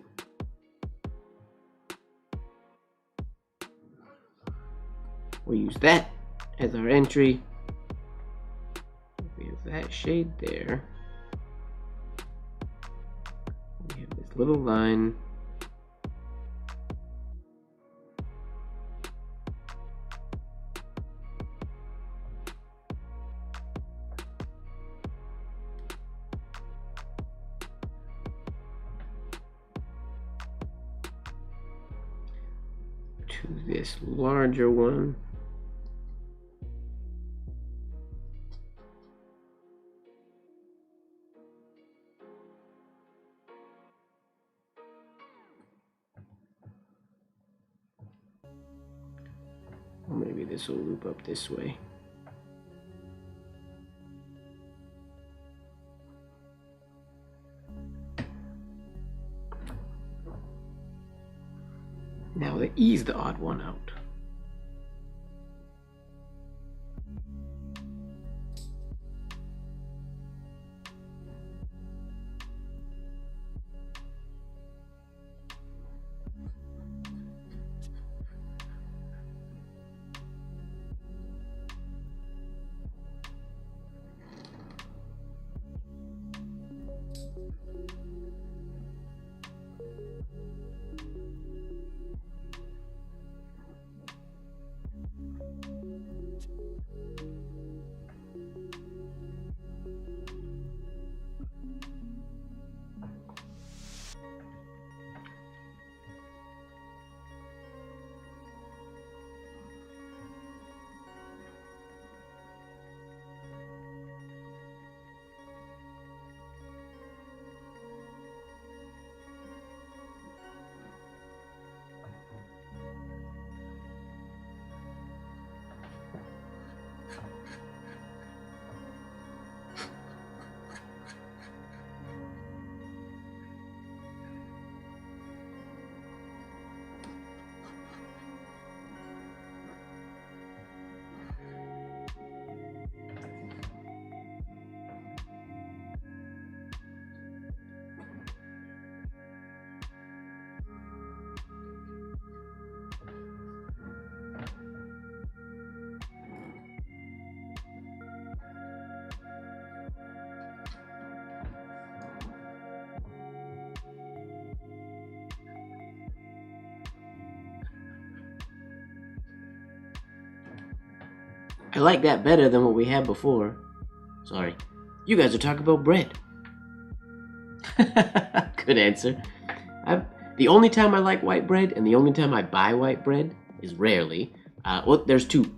We'll use that as our entry. We have that shade there. We have this little line. To this larger one. Or maybe this will loop up this way. Now the E is the odd one out. I like that better than what we had before. Sorry. You guys are talking about bread. Good answer. The only time I like white bread and the only time I buy white bread is rarely. Well, there's two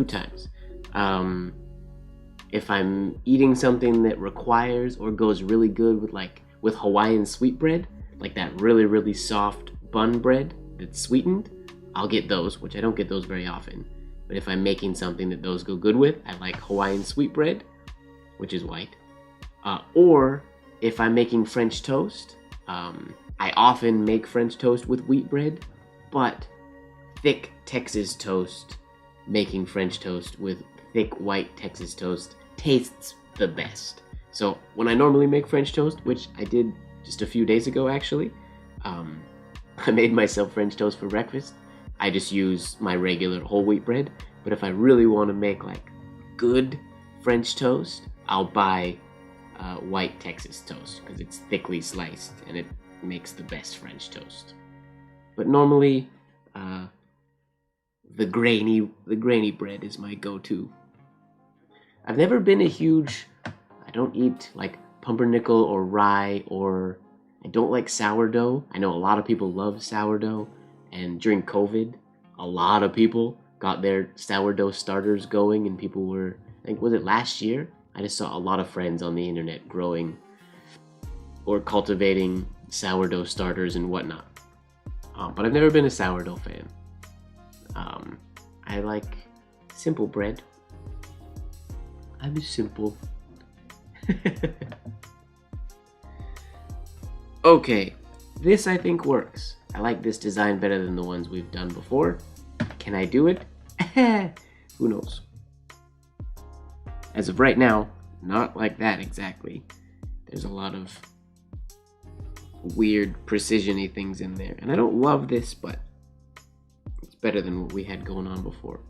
times. If I'm eating something that requires or goes really good with Hawaiian sweet bread, like that really, really soft bun bread that's sweetened, I'll get those, which I don't get those very often. But if I'm making something that those go good with, I like Hawaiian sweet bread, which is white. Or if I'm making French toast, I often make French toast with wheat bread, but thick Texas toast, making French toast with thick white Texas toast tastes the best. So when I normally make French toast, which I did just a few days ago actually, I made myself French toast for breakfast. I just use my regular whole wheat bread. But if I really want to make like good French toast, I'll buy white Texas toast because it's thickly sliced and it makes the best French toast. But normally, the grainy bread is my go-to. I've never been a huge. I don't eat like pumpernickel or rye, or I don't like sourdough. I know a lot of people love sourdough, and during COVID, a lot of people got their sourdough starters going, and people were, I think, was it last year? I just saw a lot of friends on the internet growing or cultivating sourdough starters and whatnot. But I've never been a sourdough fan. I like simple bread. I'm simple. Okay, this I think works. I like this design better than the ones we've done before. Can I do it? Who knows? As of right now, not like that exactly. There's a lot of weird precision-y things in there. And I don't love this, but it's better than what we had going on before,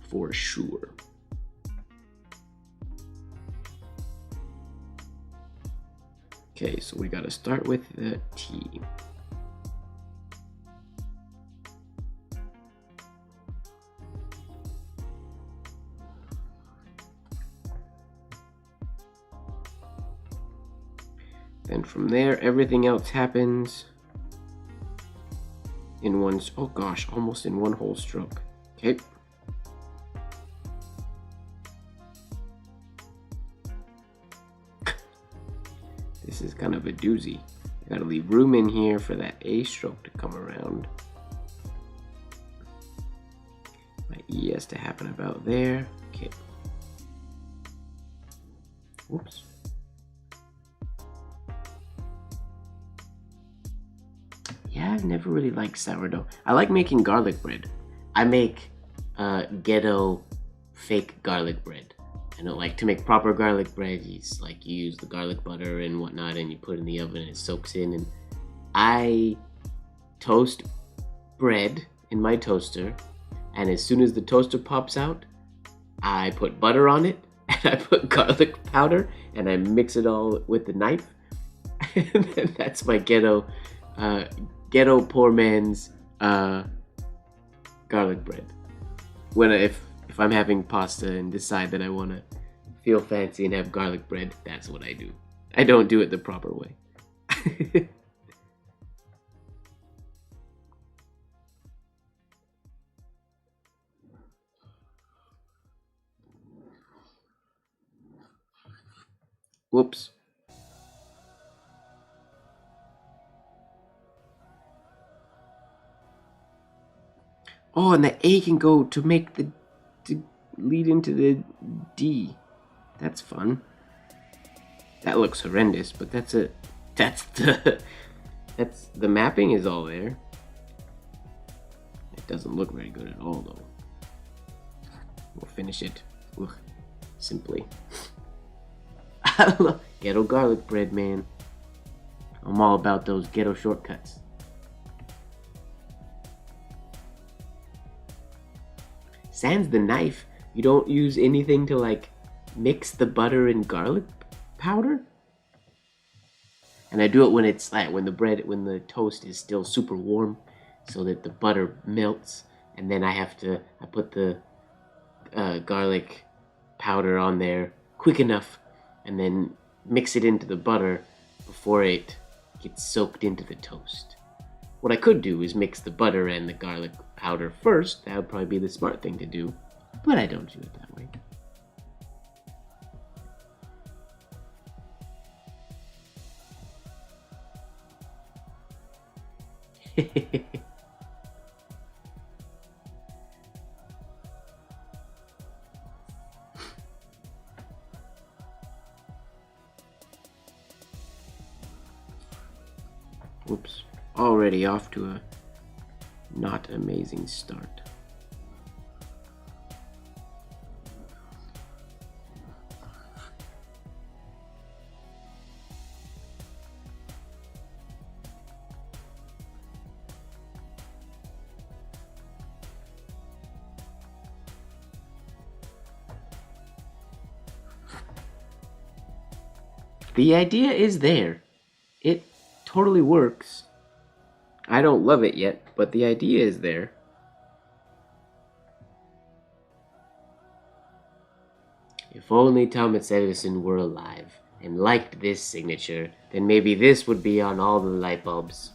for sure. Okay, so we gotta start with the T. Then from there, everything else happens in one, oh gosh, almost in one whole stroke. Okay. This is kind of a doozy. I gotta leave room in here for that A stroke to come around. My E has to happen about there. Okay. Whoops. Yeah, I've never really liked sourdough. I like making garlic bread. I make ghetto fake garlic bread. I know, like, to make proper garlic bread, you use the garlic butter and whatnot, and you put it in the oven and it soaks in. And I toast bread in my toaster, and as soon as the toaster pops out, I put butter on it, and I put garlic powder, and I mix it all with the knife. And then that's my ghetto poor man's garlic bread. If I'm having pasta and decide that I want to feel fancy and have garlic bread, that's what I do. I don't do it the proper way. Whoops. Oh, and the A can go to make to lead into the D. That's fun. That looks horrendous, but that's the mapping is all there. It doesn't look very good at all though. We'll finish it simply. I love ghetto garlic bread, man. I'm all about those ghetto shortcuts. Sans the knife, you don't use anything to like mix the butter and garlic powder? And I do it when it's like when the toast is still super warm, so that the butter melts, and then I put the garlic powder on there quick enough, and then mix it into the butter before it gets soaked into the toast. What I could do is mix the butter and the garlic powder first. That would probably be the smart thing to do, but I don't do it that way. Oops, already off to a not amazing start. The idea is there. It totally works. I don't love it yet, but the idea is there. If only Thomas Edison were alive and liked this signature, then maybe this would be on all the light bulbs.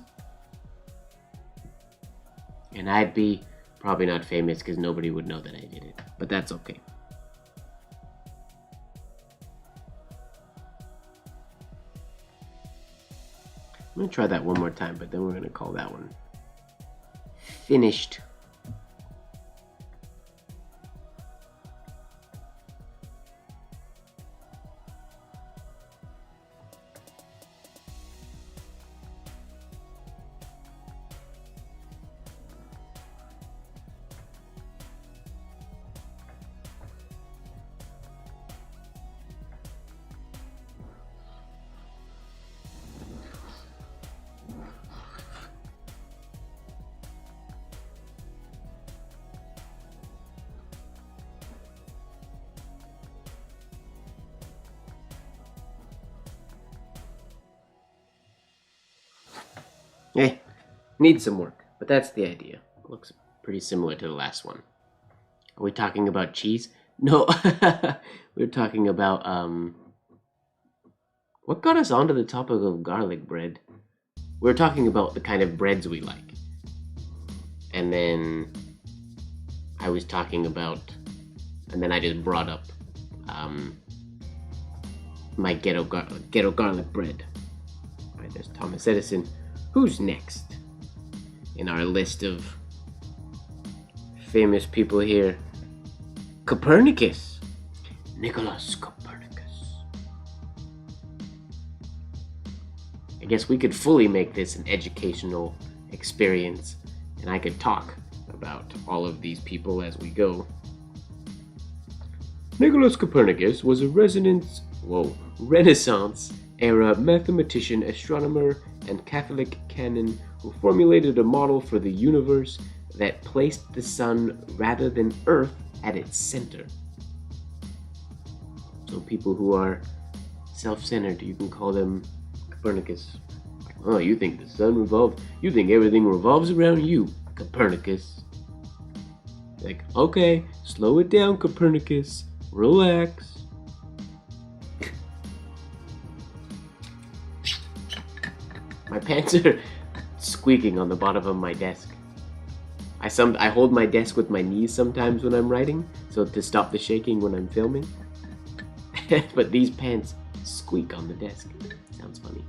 And I'd be probably not famous because nobody would know that I did it, but that's okay. I'm gonna try that one more time, but then we're gonna call that one finished. Hey, needs some work, but that's the idea. Looks pretty similar to the last one. Are we talking about cheese? No, we're talking about, what got us onto the topic of garlic bread? We're talking about the kind of breads we like. And then I was talking about, and then I just brought up, my ghetto garlic bread. All right, there's Thomas Edison. Who's next in our list of famous people here? Copernicus. Nicholas Copernicus. I guess we could fully make this an educational experience, and I could talk about all of these people as we go. Nicholas Copernicus was a Renaissance era mathematician, astronomer, and Catholic canon who formulated a model for the universe that placed the sun rather than Earth at its center. So people who are self-centered, you can call them Copernicus. Oh, you think the sun revolves? You think everything revolves around you, Copernicus. Like, okay, slow it down, Copernicus. Relax. My pants are squeaking on the bottom of my desk. I hold my desk with my knees sometimes when I'm writing, so to stop the shaking when I'm filming. But these pants squeak on the desk. Sounds funny.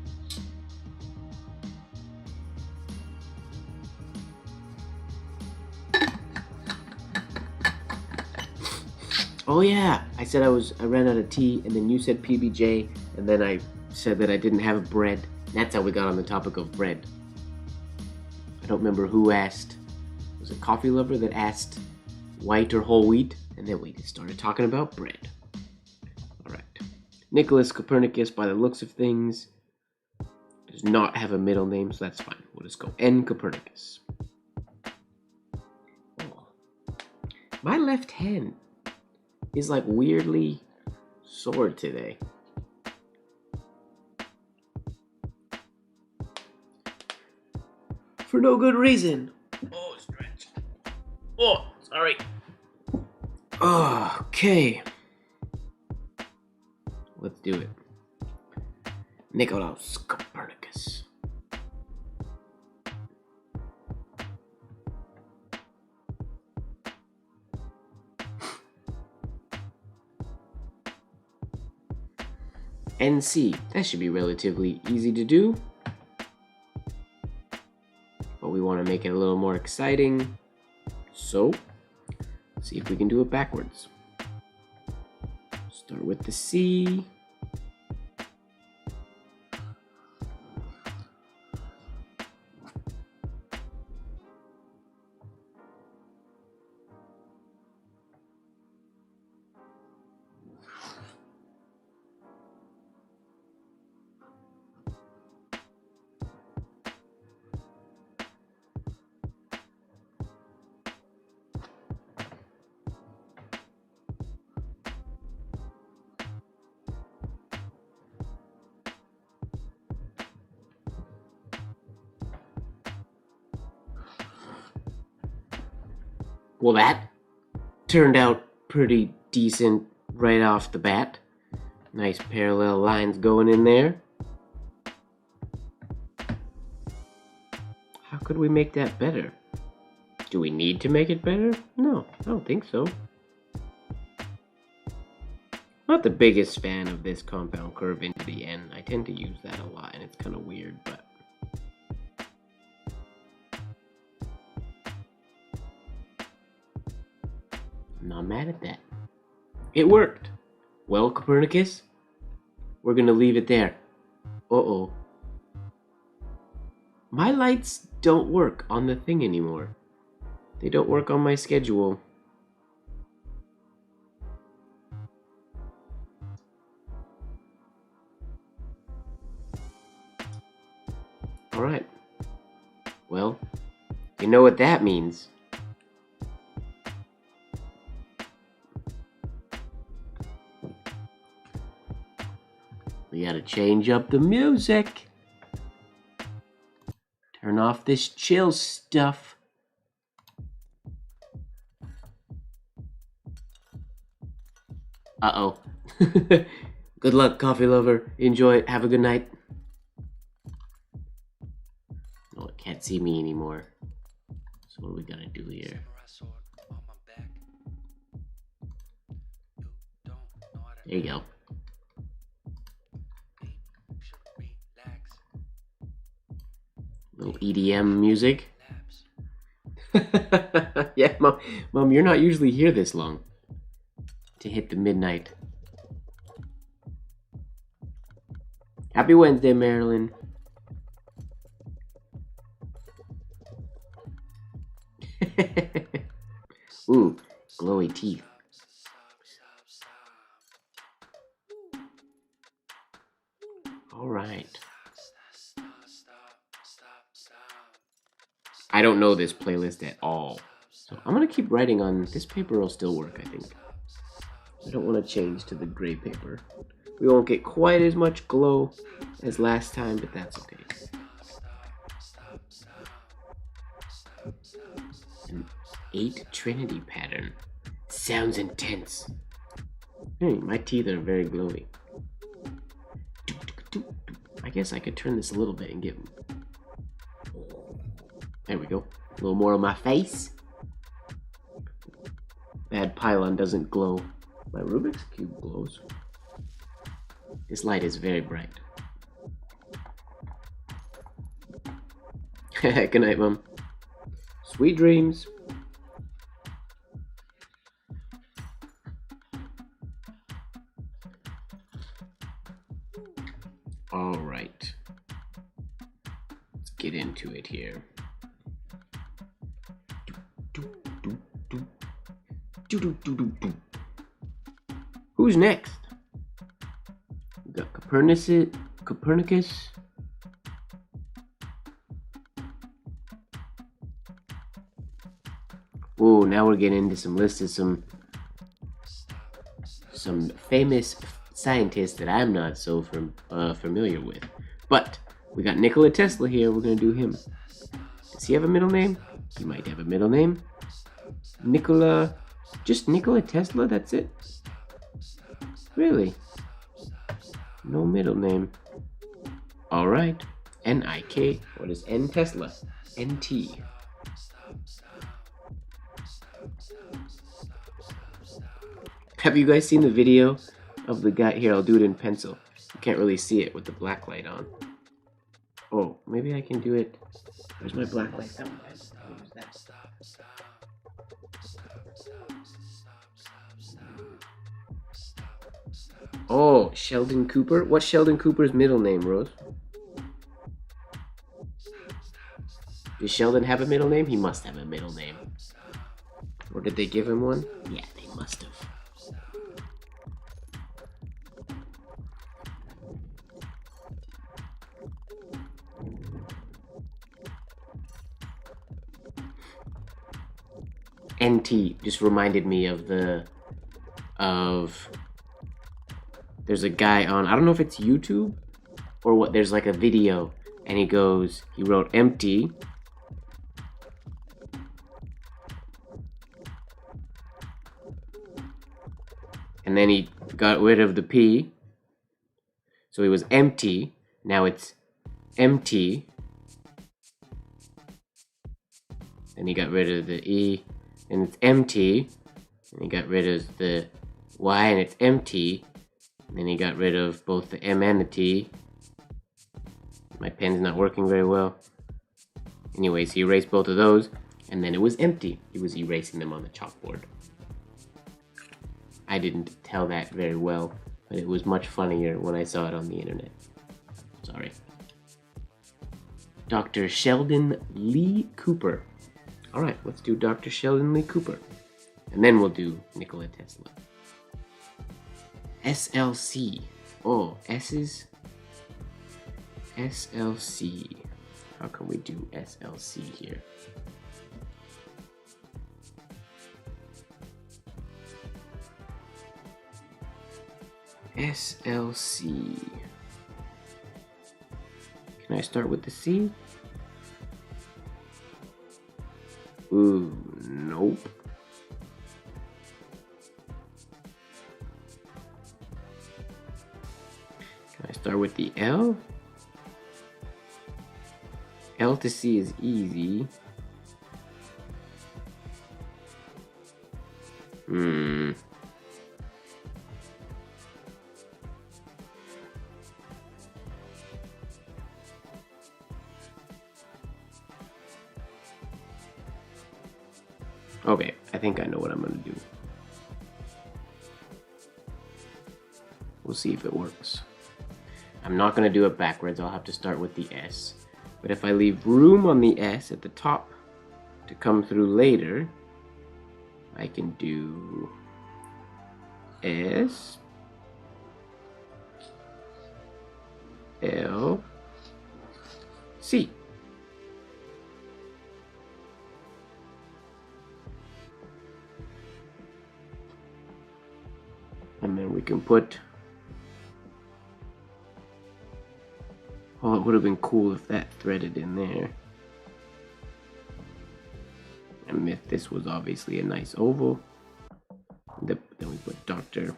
Oh yeah, I said I ran out of tea, and then you said PBJ, and then I said that I didn't have bread. That's how we got on the topic of bread. I don't remember who asked. Was it Coffee Lover that asked white or whole wheat? And then we just started talking about bread. Alright. Nicholas Copernicus, by the looks of things, does not have a middle name, so that's fine. We'll just go N. Copernicus. Oh. My left hand is like weirdly sore today. For no good reason. Oh, stretch. Oh, sorry. Okay. Let's do it. Nicholas Copernicus. NC. That should be relatively easy to do. But we want to make it a little more exciting. So, let's see if we can do it backwards. Start with the C. Well, that turned out pretty decent right off the bat. Nice parallel lines going in there. How could we make that better? Do we need to make it better? No, I don't think so. Not the biggest fan of this compound curve into the end. I tend to use that a lot and it's kind of weird, but I'm not mad at that. It worked. Well, Copernicus, we're gonna leave it there. Uh-oh. My lights don't work on the thing anymore. They don't work on my schedule. Alright. Well, you know what that means. We gotta change up the music. Turn off this chill stuff. Uh-oh. Good luck, coffee lover. Enjoy. Have a good night. No, it can't see me anymore. So what are we gonna do here? There you go. Little EDM music. Yeah, Mom, you're not usually here this long to hit the midnight. Happy Wednesday, Marilyn. Ooh, glowy teeth. All right. I don't know this playlist at all, so I'm gonna keep writing on this paper. Will still work, I think. I don't want to change to the gray paper. We won't get quite as much glow as last time, but that's okay. An 8 Trinity pattern. Sounds intense. Hey, my teeth are very glowy. I guess I could turn this a little bit and get... There we go. A little more on my face. Bad pylon doesn't glow. My Rubik's Cube glows. This light is very bright. Good night, Mom. Sweet dreams. All right. Let's get into it here. Who's next? We got Copernicus. Oh, now we're getting into some lists of some famous scientists that I'm not so familiar with. But we got Nikola Tesla here. We're gonna do him. Does he have a middle name? He might have a middle name. Just Nikola Tesla, that's it? Really? No middle name. Alright. N-I-K. What is N Tesla? N-T. Have you guys seen the video of the guy? Here, I'll do it in pencil. You can't really see it with the black light on. Oh, maybe I can do it. Where's my black light? Oh, Sheldon Cooper? What's Sheldon Cooper's middle name, Rose? Does Sheldon have a middle name? He must have a middle name. Or did they give him one? Yeah, they must have. NT just reminded me of there's a guy on, I don't know if it's YouTube or what, there's like a video and he wrote empty And then he got rid of the P. So it was empty. Now it's empty. Then he got rid of the E, and it's empty. And he got rid of the Y, and it's empty. And then he got rid of both the M and the T. My pen's not working very well. Anyways, he erased both of those, and then it was empty. He was erasing them on the chalkboard. I didn't tell that very well, but it was much funnier when I saw it on the internet. Sorry. Dr. Sheldon Lee Cooper. All right, let's do Dr. Sheldon Lee Cooper. And then we'll do Nikola Tesla. SLC. Oh, S's. SLC. How can we do SLC here? SLC. Can I start with the C? Ooh, nope. Can I start with the L? L to C is easy. Okay, I think I know what I'm gonna do. We'll see if it works. I'm not gonna do it backwards. I'll have to start with the S. But if I leave room on the S at the top to come through later, I can do S, L, C. And then we can put, oh, it would have been cool if that threaded in there. And if this was obviously a nice oval, then we put Dr.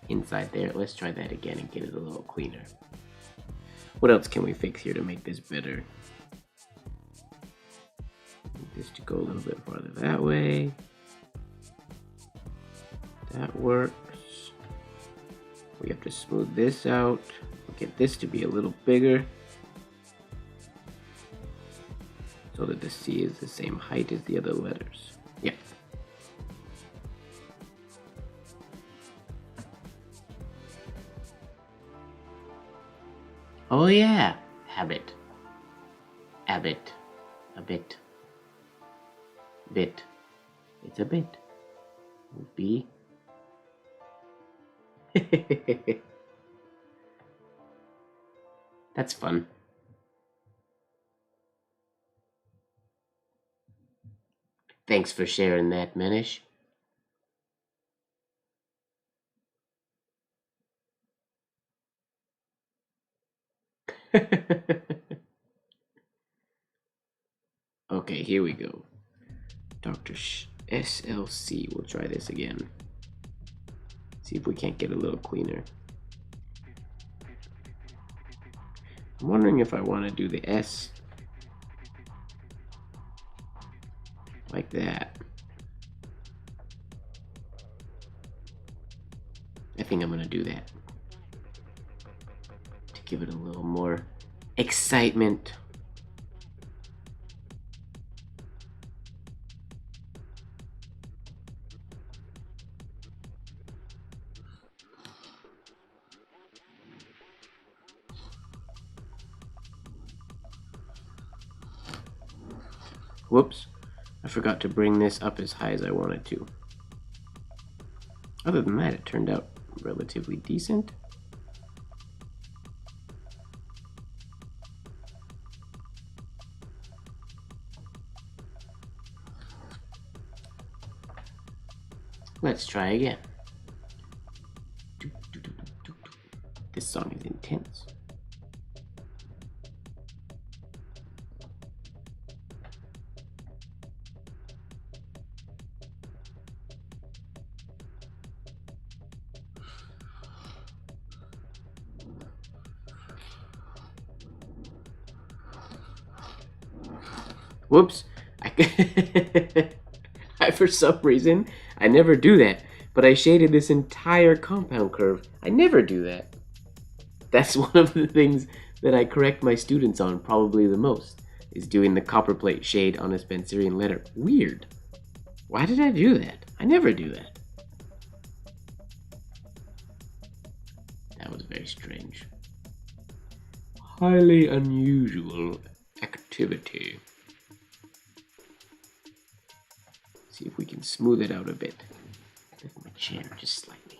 inside there. Let's try that again and get it a little cleaner. What else can we fix here to make this better? Need this to go a little bit farther that way. That works. We have to smooth this out. Get this to be a little bigger so that the C is the same height as the other letters. Yeah. Oh yeah, habit. Abbot. A bit. Bit. It's a bit. B. That's fun. Thanks for sharing that, Manish. Okay, here we go. Dr. SLC. We'll try this again. See if we can't get a little cleaner. I'm wondering if I want to do the S like that. I think I'm going to do that to give it a little more excitement. Whoops, I forgot to bring this up as high as I wanted to. Other than that, it turned out relatively decent. Let's try again. This song is intense. Whoops. For some reason, I never do that. But I shaded this entire compound curve. I never do that. That's one of the things that I correct my students on probably the most, is doing the copperplate shade on a Spencerian letter. Weird. Why did I do that? I never do that. That was very strange. Highly unusual activity. See if we can smooth it out a bit. Lift my chair just slightly.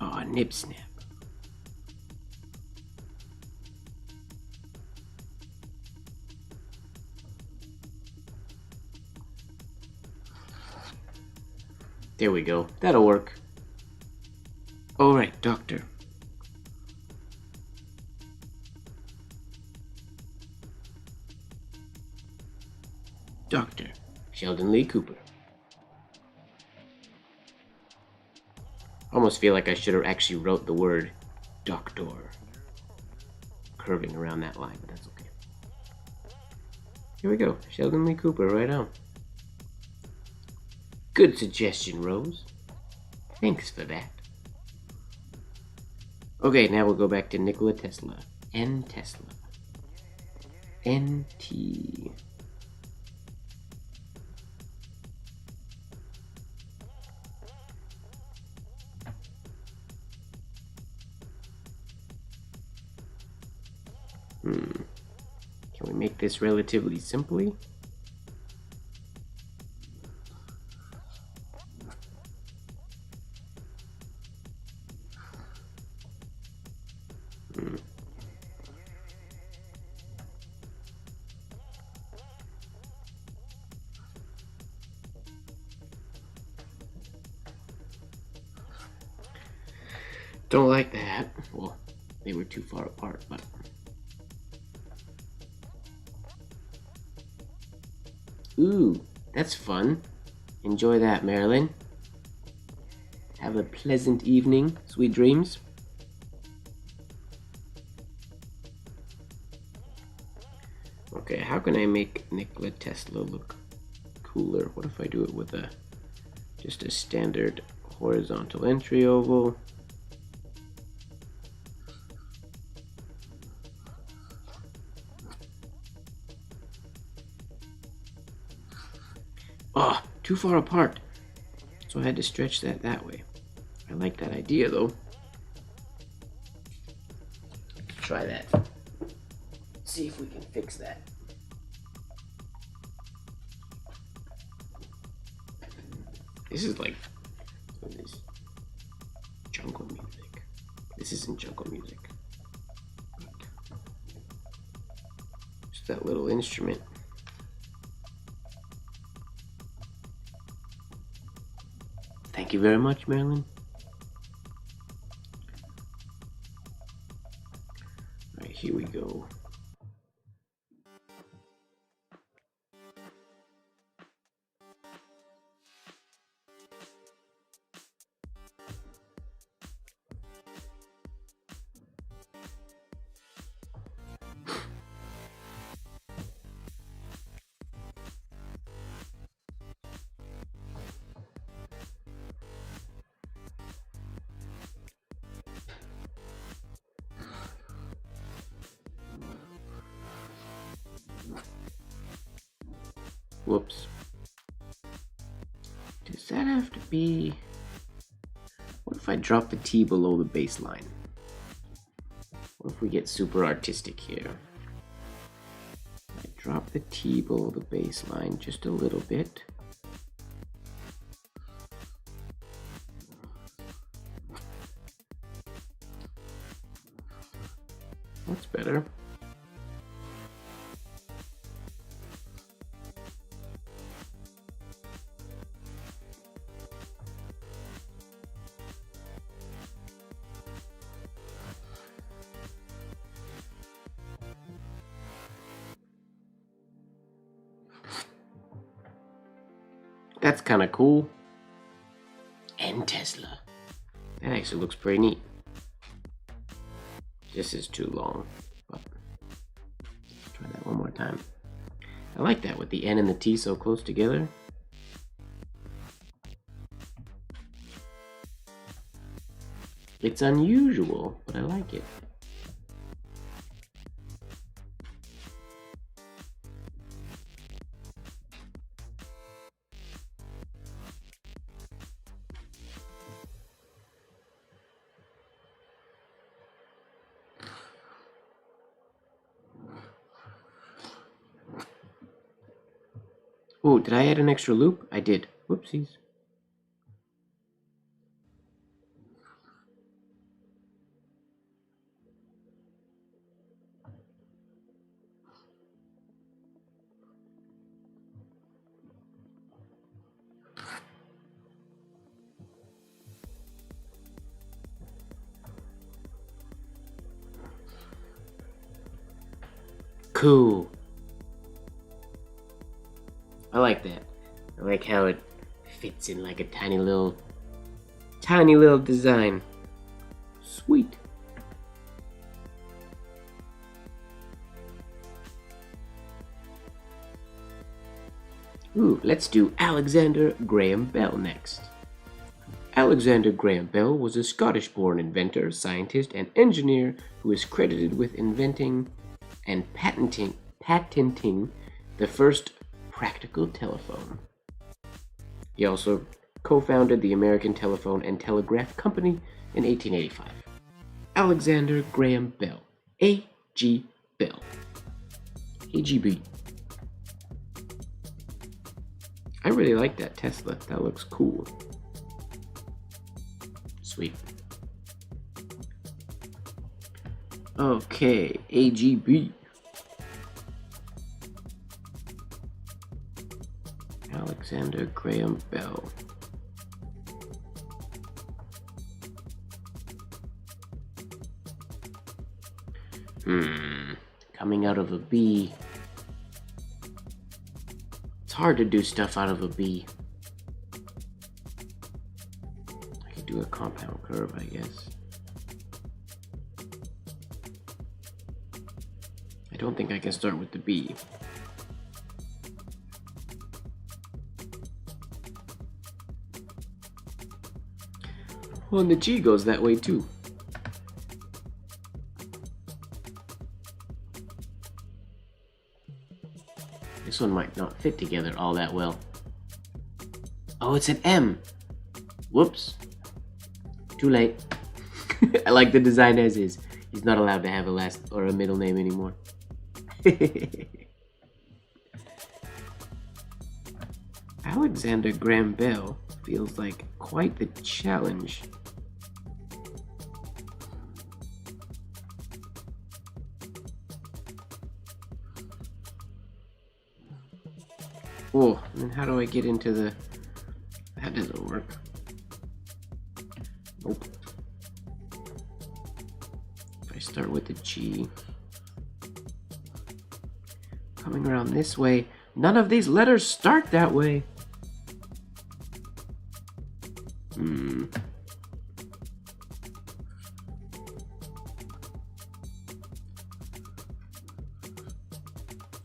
Oh, nib snap. There we go. That'll work. All right, doctor. Dr. Sheldon Lee Cooper. I almost feel like I should have actually wrote the word doctor curving around that line, but that's okay. Here we go. Sheldon Lee Cooper, right on. Good suggestion, Rose. Thanks for that. Okay, now we'll go back to Nikola Tesla. N Tesla. NT. Can we make this relatively simply? Don't like that. Well, they were too far apart, but... Ooh, that's fun. Enjoy that, Marilyn. Have a pleasant evening. Sweet dreams. Okay, how can I make Nikola Tesla look cooler? What if I do it with just a standard horizontal entry oval? Oh, too far apart. So I had to stretch that way. I like that idea though. Try that. See if we can fix that. This is like this jungle music. This isn't jungle music. Just that little instrument. Thank you very much, Marilyn. All right, here we go. Whoops. Does that have to be... What if I drop the T below the baseline? What if we get super artistic here? I drop the T below the baseline just a little bit. That's better. That's kind of cool. And Tesla. That actually looks pretty neat. This is too long, but let's try that one more time. I like that with the N and the T so close together. It's unusual, but I like it. Oh, did I add an extra loop? I did. Whoopsies. Cool. I like that. I like how it fits in like a tiny little design. Sweet. Ooh, let's do Alexander Graham Bell next. Alexander Graham Bell was a Scottish-born inventor, scientist, and engineer who is credited with inventing and patenting the first practical telephone. He also co-founded the American Telephone and Telegraph Company in 1885. Alexander Graham Bell, A.G. Bell. AGB. I really like that Tesla. That looks cool. Sweet. Okay, AGB. Alexander Graham Bell. Coming out of a B. It's hard to do stuff out of a B. I could do a compound curve, I guess. I don't think I can start with the B. Well, and the G goes that way too. This one might not fit together all that well. Oh, it's an M. Whoops. Too late. I like the design as is. He's not allowed to have a last or a middle name anymore. Alexander Graham Bell feels like quite the challenge. Oh, and how do I get into the... That doesn't work. Nope. If I start with the G. Coming around this way. None of these letters start that way.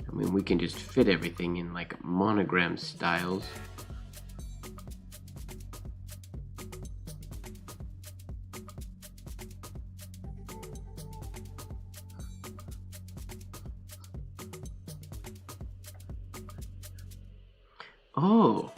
I mean, we can just fit everything in like monogram styles. Oh.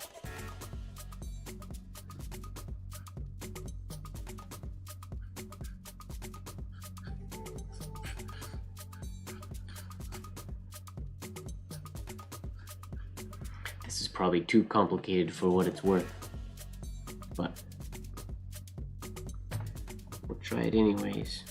This is probably too complicated for what it's worth, but we'll try it anyways.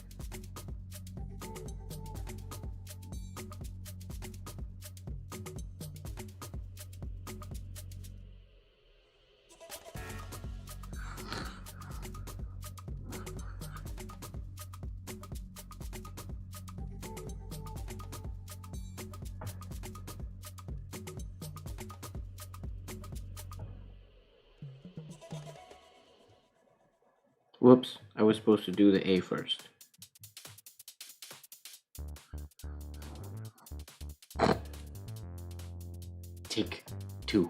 Whoops, I was supposed to do the A first. Take 2.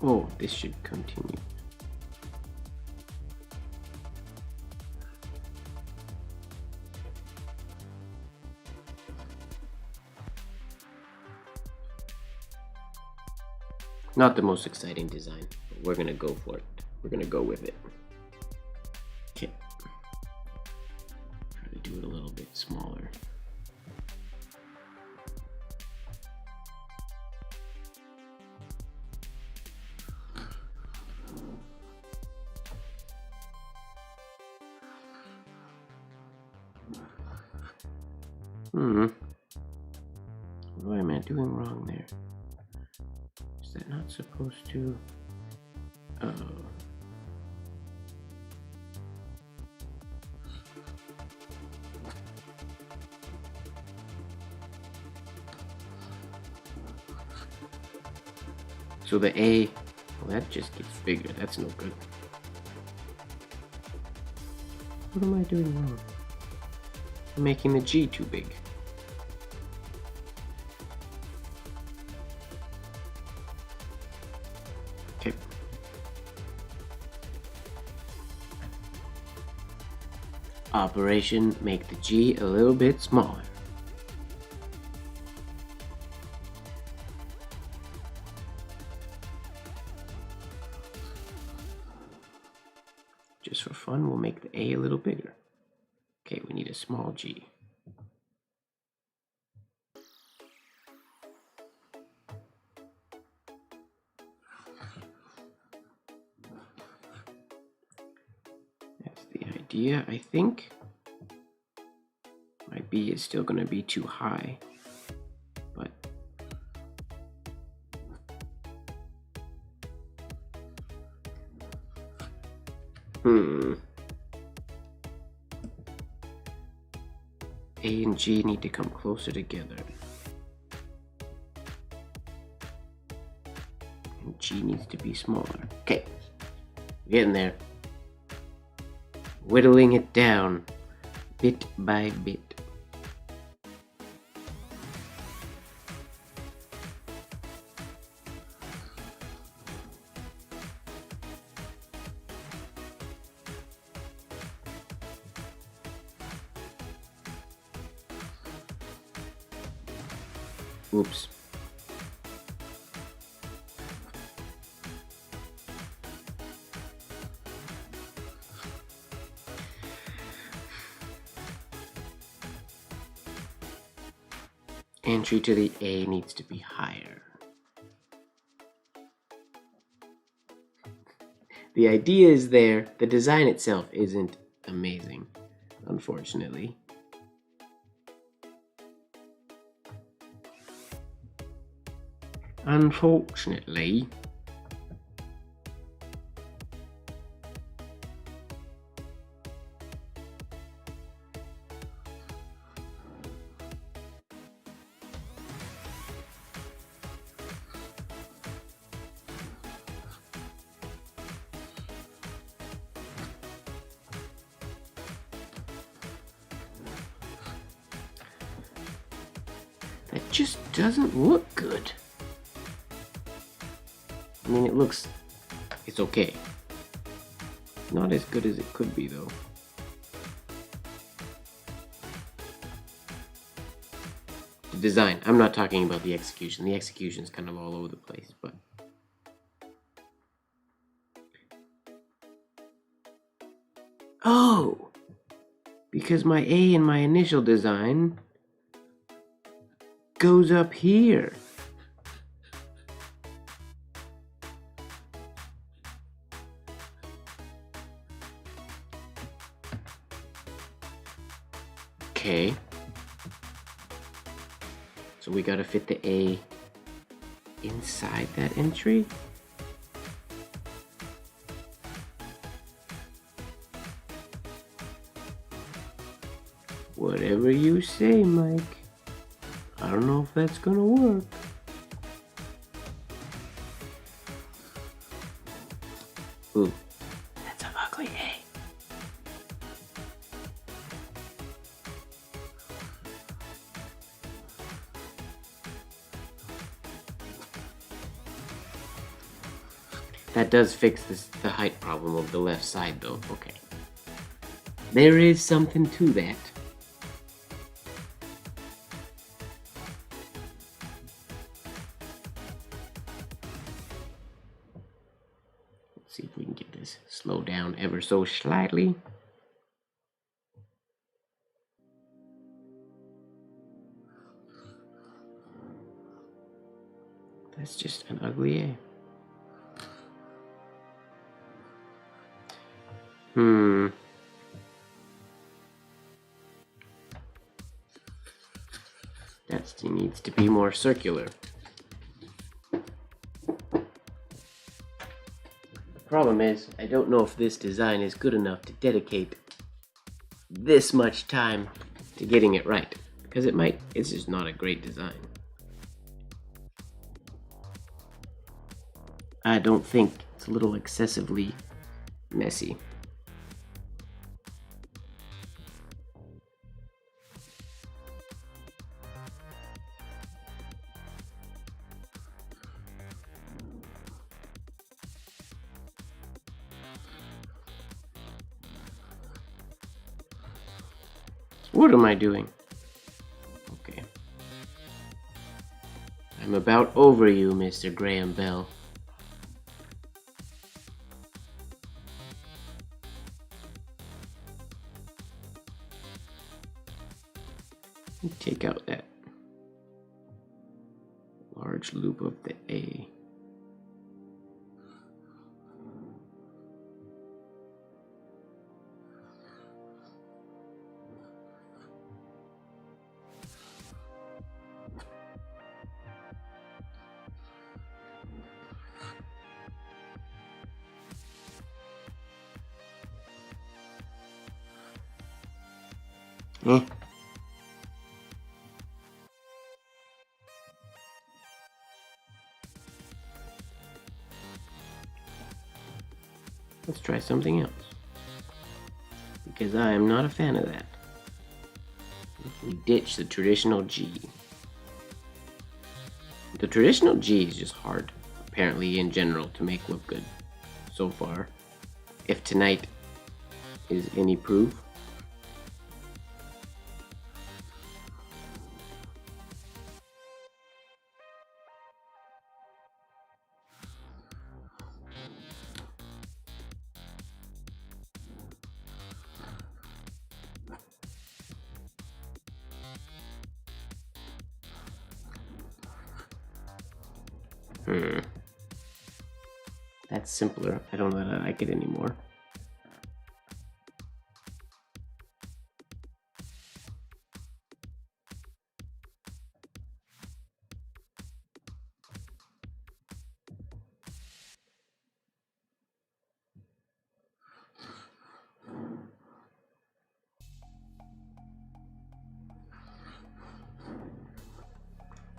Oh, this should continue. Not the most exciting design, but we're gonna go for it. We're gonna go with it. Okay. Try to do it a little bit smaller. What am I doing wrong there? Is that not supposed to? Oh. So the A, well, that just gets bigger. That's no good. What am I doing wrong? I'm making the G too big. Okay. Operation, make the G a little bit smaller. Just for fun, we'll make the A a little bigger. Okay, we need a small G. That's the idea, I think. My B is still going to be too high, but A and G need to come closer together. And G needs to be smaller. Okay, getting there. Whittling it down, bit by bit. Oops. Entry to the A needs to be higher. The idea is there, the design itself isn't amazing, unfortunately. Unfortunately. That just doesn't look good. I mean, it's okay. Not as good as it could be, though. The design, I'm not talking about the execution. The execution is kind of all over the place, but... Oh! Because my A in my initial design goes up here? Okay. So we gotta fit the A inside that entry? Whatever you say, Mike. I don't know if that's gonna work. Ooh, that's an ugly A. That does fix the height problem of the left side, though. Okay. There is something to that. Let's see if we can get this slowed down ever so slightly. That's just an ugly A. That still needs to be more circular. The problem is, I don't know if this design is good enough to dedicate this much time to getting it right. Because it's just not a great design. I don't think it's a little excessively messy. What am I doing? Okay. I'm about over you, Mr. Graham Bell. Take out that large loop of the A. Let's try something else. Because I am not a fan of that. We ditch the traditional G. The traditional G is just hard, apparently, in general, to make look good so far. If tonight is any proof. That's simpler. I don't know that I like it anymore.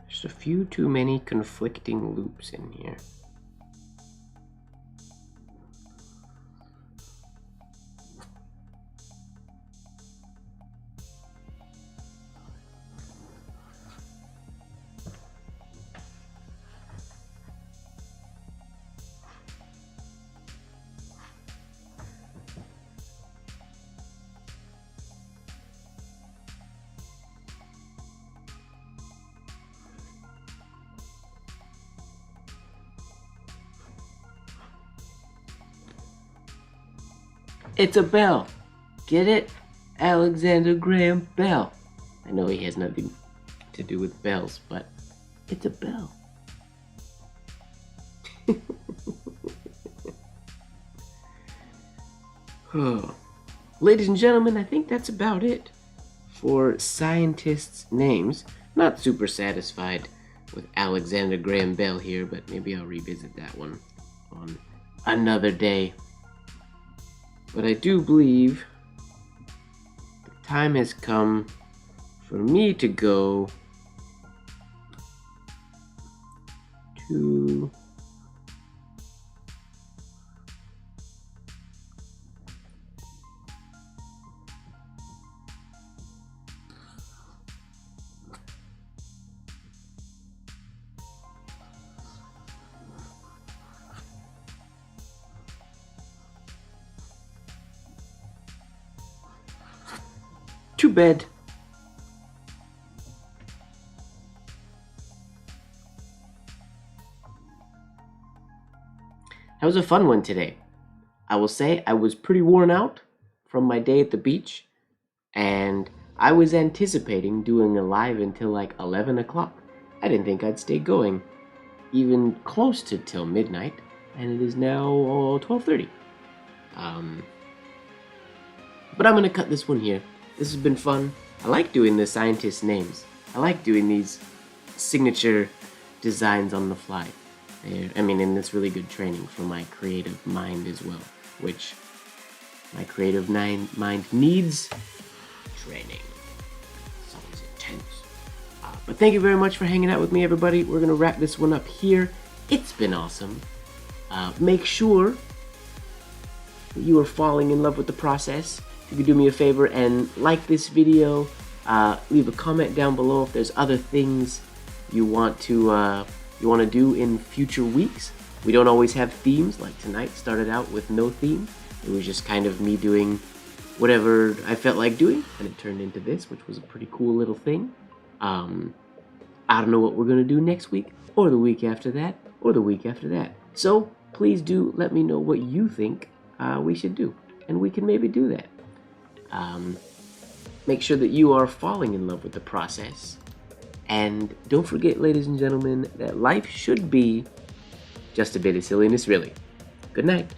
There's a few too many conflicting loops in here. It's a bell. Get it? Alexander Graham Bell. I know he has nothing to do with bells, but it's a bell. Oh. Ladies and gentlemen, I think that's about it for scientists' names. Not super satisfied with Alexander Graham Bell here, but maybe I'll revisit that one on another day. But I do believe the time has come for me to go to bed. That was a fun one today. I will say I was pretty worn out from my day at the beach, and I was anticipating doing a live until like 11 o'clock. I didn't think I'd stay going even close to till midnight, and it is now 12:30. But I'm gonna cut this one here. This has been fun. I like doing the scientists' names. I like doing these signature designs on the fly. And it's really good training for my creative mind as well, which my creative mind needs training. Sounds intense. But thank you very much for hanging out with me, everybody. We're going to wrap this one up here. It's been awesome. Make sure that you are falling in love with the process. If you could do me a favor and like this video, leave a comment down below if there's other things you want to do in future weeks. We don't always have themes. Like tonight started out with no theme. It was just kind of me doing whatever I felt like doing, and it turned into this, which was a pretty cool little thing. I don't know what we're gonna do next week, or the week after that, or the week after that. So please do let me know what you think we should do, and we can maybe do that. Make sure that you are falling in love with the process. And don't forget, ladies and gentlemen, that life should be just a bit of silliness, really. Good night.